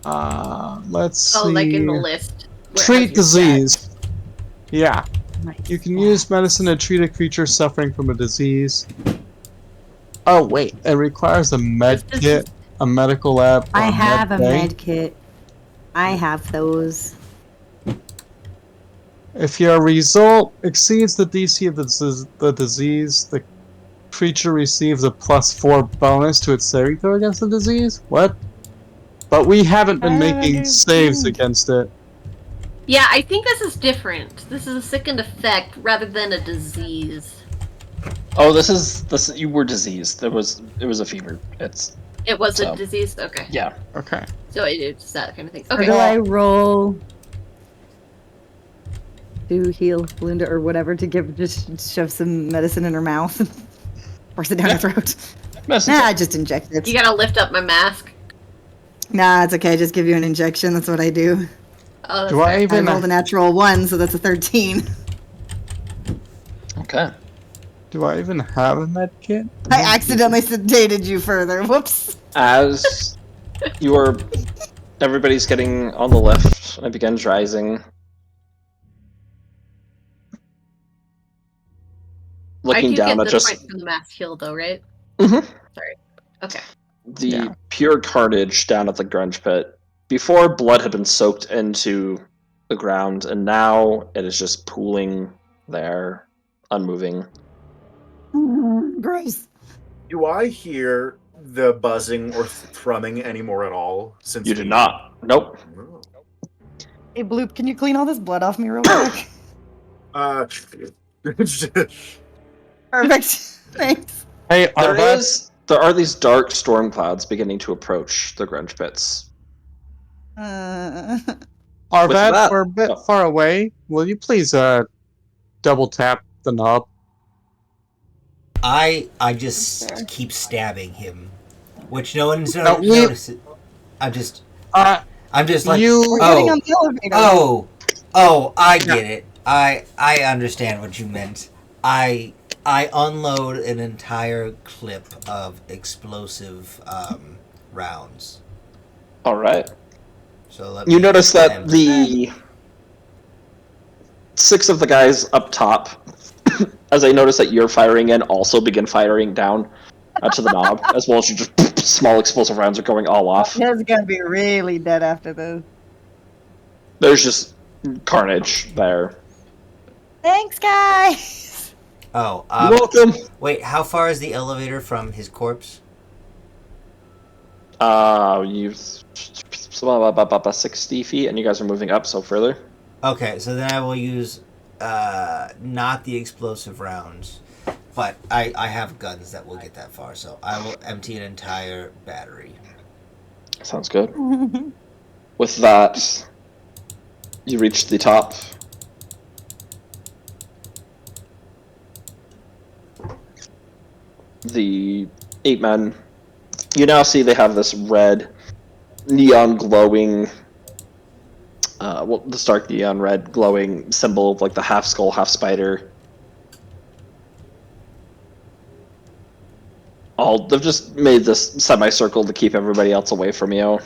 Let's see. Oh, like in the list. where it Treat has your disease. Yeah, My you can use medicine to treat a creature suffering from a disease. Oh wait, it requires a med This is- kit, a medical lab. or I have a bay. med kit. I have those. If your result exceeds the DC of the disease, the creature receives a +4 bonus to its saving throw against the disease. What? But we haven't been making saves against it. Yeah, I think this is different. This is a sickened effect rather than a disease. Oh, this. You were diseased. It was a fever. It was So. a disease? Okay. Yeah. Okay. So it's that kind of thing. Or Okay. do I roll to heal Linda or whatever to just shove some medicine in her mouth? Force it down her throat. Medicine's Nah, I just inject it. You gotta lift up my mask. Nah, it's okay. I just give you an injection. That's what I do. Oh, that's Do I fair. I even? rolled a natural 1, so that's a 13. Okay. Do I even have a med kit? I accidentally sedated you further. Whoops. As everybody's getting on the lift, and it begins rising. I Looking do down get at the just point from the mask heal, though, right? Mhm. Sorry. Okay. the Yeah. pure carnage down at the grunge pit. Before, blood had been soaked into the ground, and now it is just pooling there, unmoving. Gross. Do I hear the buzzing or thrumming anymore at all? Since You did not. Nope. Oh. Hey, Bloop, can you clean all this blood off me real quick? Perfect. Thanks. Hey, There are these dark storm clouds beginning to approach the grunge pits. Arvad, What's that? we're a bit Oh. far away. Will you please double tap the knob? I just keep stabbing him, which no one's No, we- noticed. I'm just like, You We're getting oh, on the elevator. oh, I get it. I understand what you meant. I unload an entire clip of explosive rounds. All right. So let You me notice that attempt- the 6 of the guys up top, as they notice that you're firing in, also begin firing down to the knob, as well as you just small explosive rounds are going all off. He's gonna be really dead after this. There's just carnage there. Thanks, guys. Oh, Welcome. wait, how far is the elevator from his corpse? You 60 feet, and you guys are moving up, so further. Okay, so then I will use not the explosive rounds, but I have guns that will get that far, so I will empty an entire battery. Sounds good. With that, you reach the top. The 8 men. You now see they have this red, neon glowing, the stark neon red glowing symbol of like the half skull, half spider. They've just made this semicircle to keep everybody else away from you.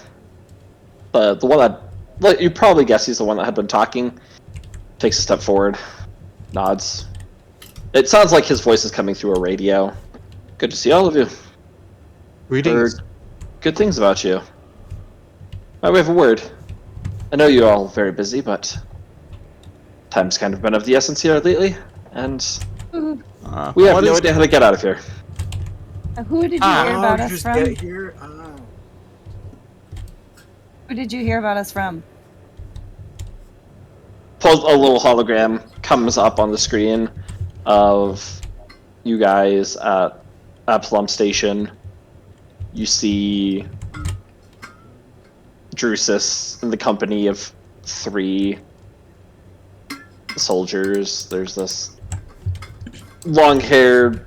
But the one that, like, you probably guess he's the one that had been talking, takes a step forward, nods. It sounds like his voice is coming through a radio. Good to see all of you. Greetings. Heard good things about you. By way of a word, I know you're all very busy, but time's kind of been of the essence here lately, and we have no idea how to get out of here. Who did you hear about us just from? get here. Oh. Who did you hear about us from? Pulls a little hologram, comes up on the screen of you guys at Absalom Station. You see Drusus in the company of 3 soldiers. There's this long-haired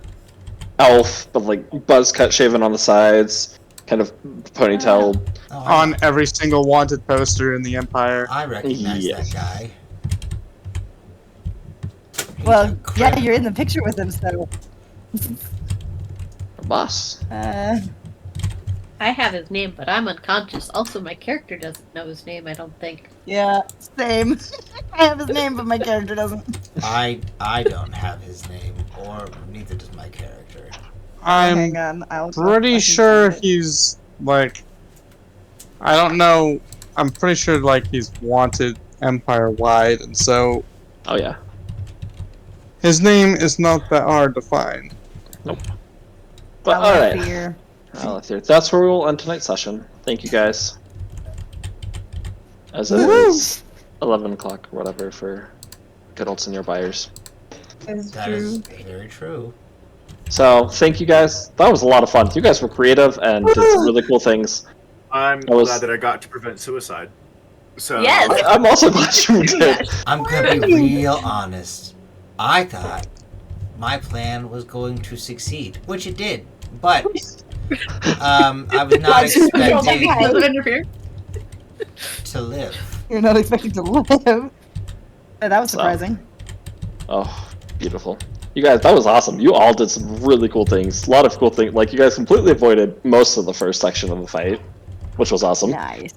elf, but like buzz cut shaven on the sides, kind of ponytail. Oh, On every single wanted poster in the Empire. I recognize Yes. that guy. He's Well, yeah, incredible. you're in the picture with him, so. Boss. I have his name, but I'm unconscious. Also, my character doesn't know his name, I don't think. Yeah, same. I have his name, but my character doesn't. I don't have his name, or neither does my character. I'm Hang on, I'll go pretty fucking sure find it. he's like, I don't know. I'm pretty sure like he's wanted Empire wide, and so Oh yeah. his name is not that hard to find. But alright. Fear. That's where we will end tonight's session. Thank you guys. As it Woo! is 11 o'clock or whatever for good old senior buyers. It's That true. is very true. So thank you guys. That was a lot of fun. You guys were creative and did some really cool things. I'm That was- glad that I got to prevent suicide. So Yes! I'm also glad you did. I'm gonna be real honest. I thought my plan was going to succeed, which it did, but I was not expecting to live. You're not expecting to live. Yeah, that was So. surprising. Oh, beautiful. You guys, that was awesome. You all did some really cool things. A lot of cool things. Like, you guys completely avoided most of the first section of the fight, which was awesome. Nice.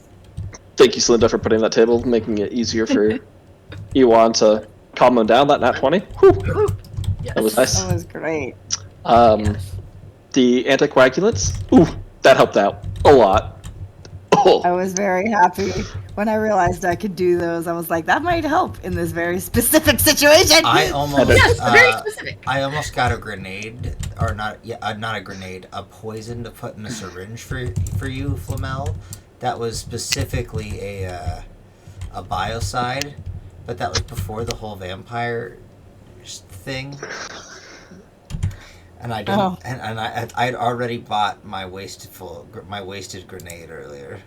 Thank you, Celinda, for putting that table, making it easier for Ewan to calm him down, that nat 20. Whew. That was nice. That was great. The anticoagulants, ooh, that helped out a lot. Oh, I was very happy when I realized I could do those. I was like, that might help in this very specific situation. I almost Yes, very specific. I almost got a grenade, or not a grenade, a poison to put in a syringe for you, Flamel. That was specifically a biocide, but that was before the whole vampire thing. And I didn't, Oh. and I'd already bought my wasted grenade earlier.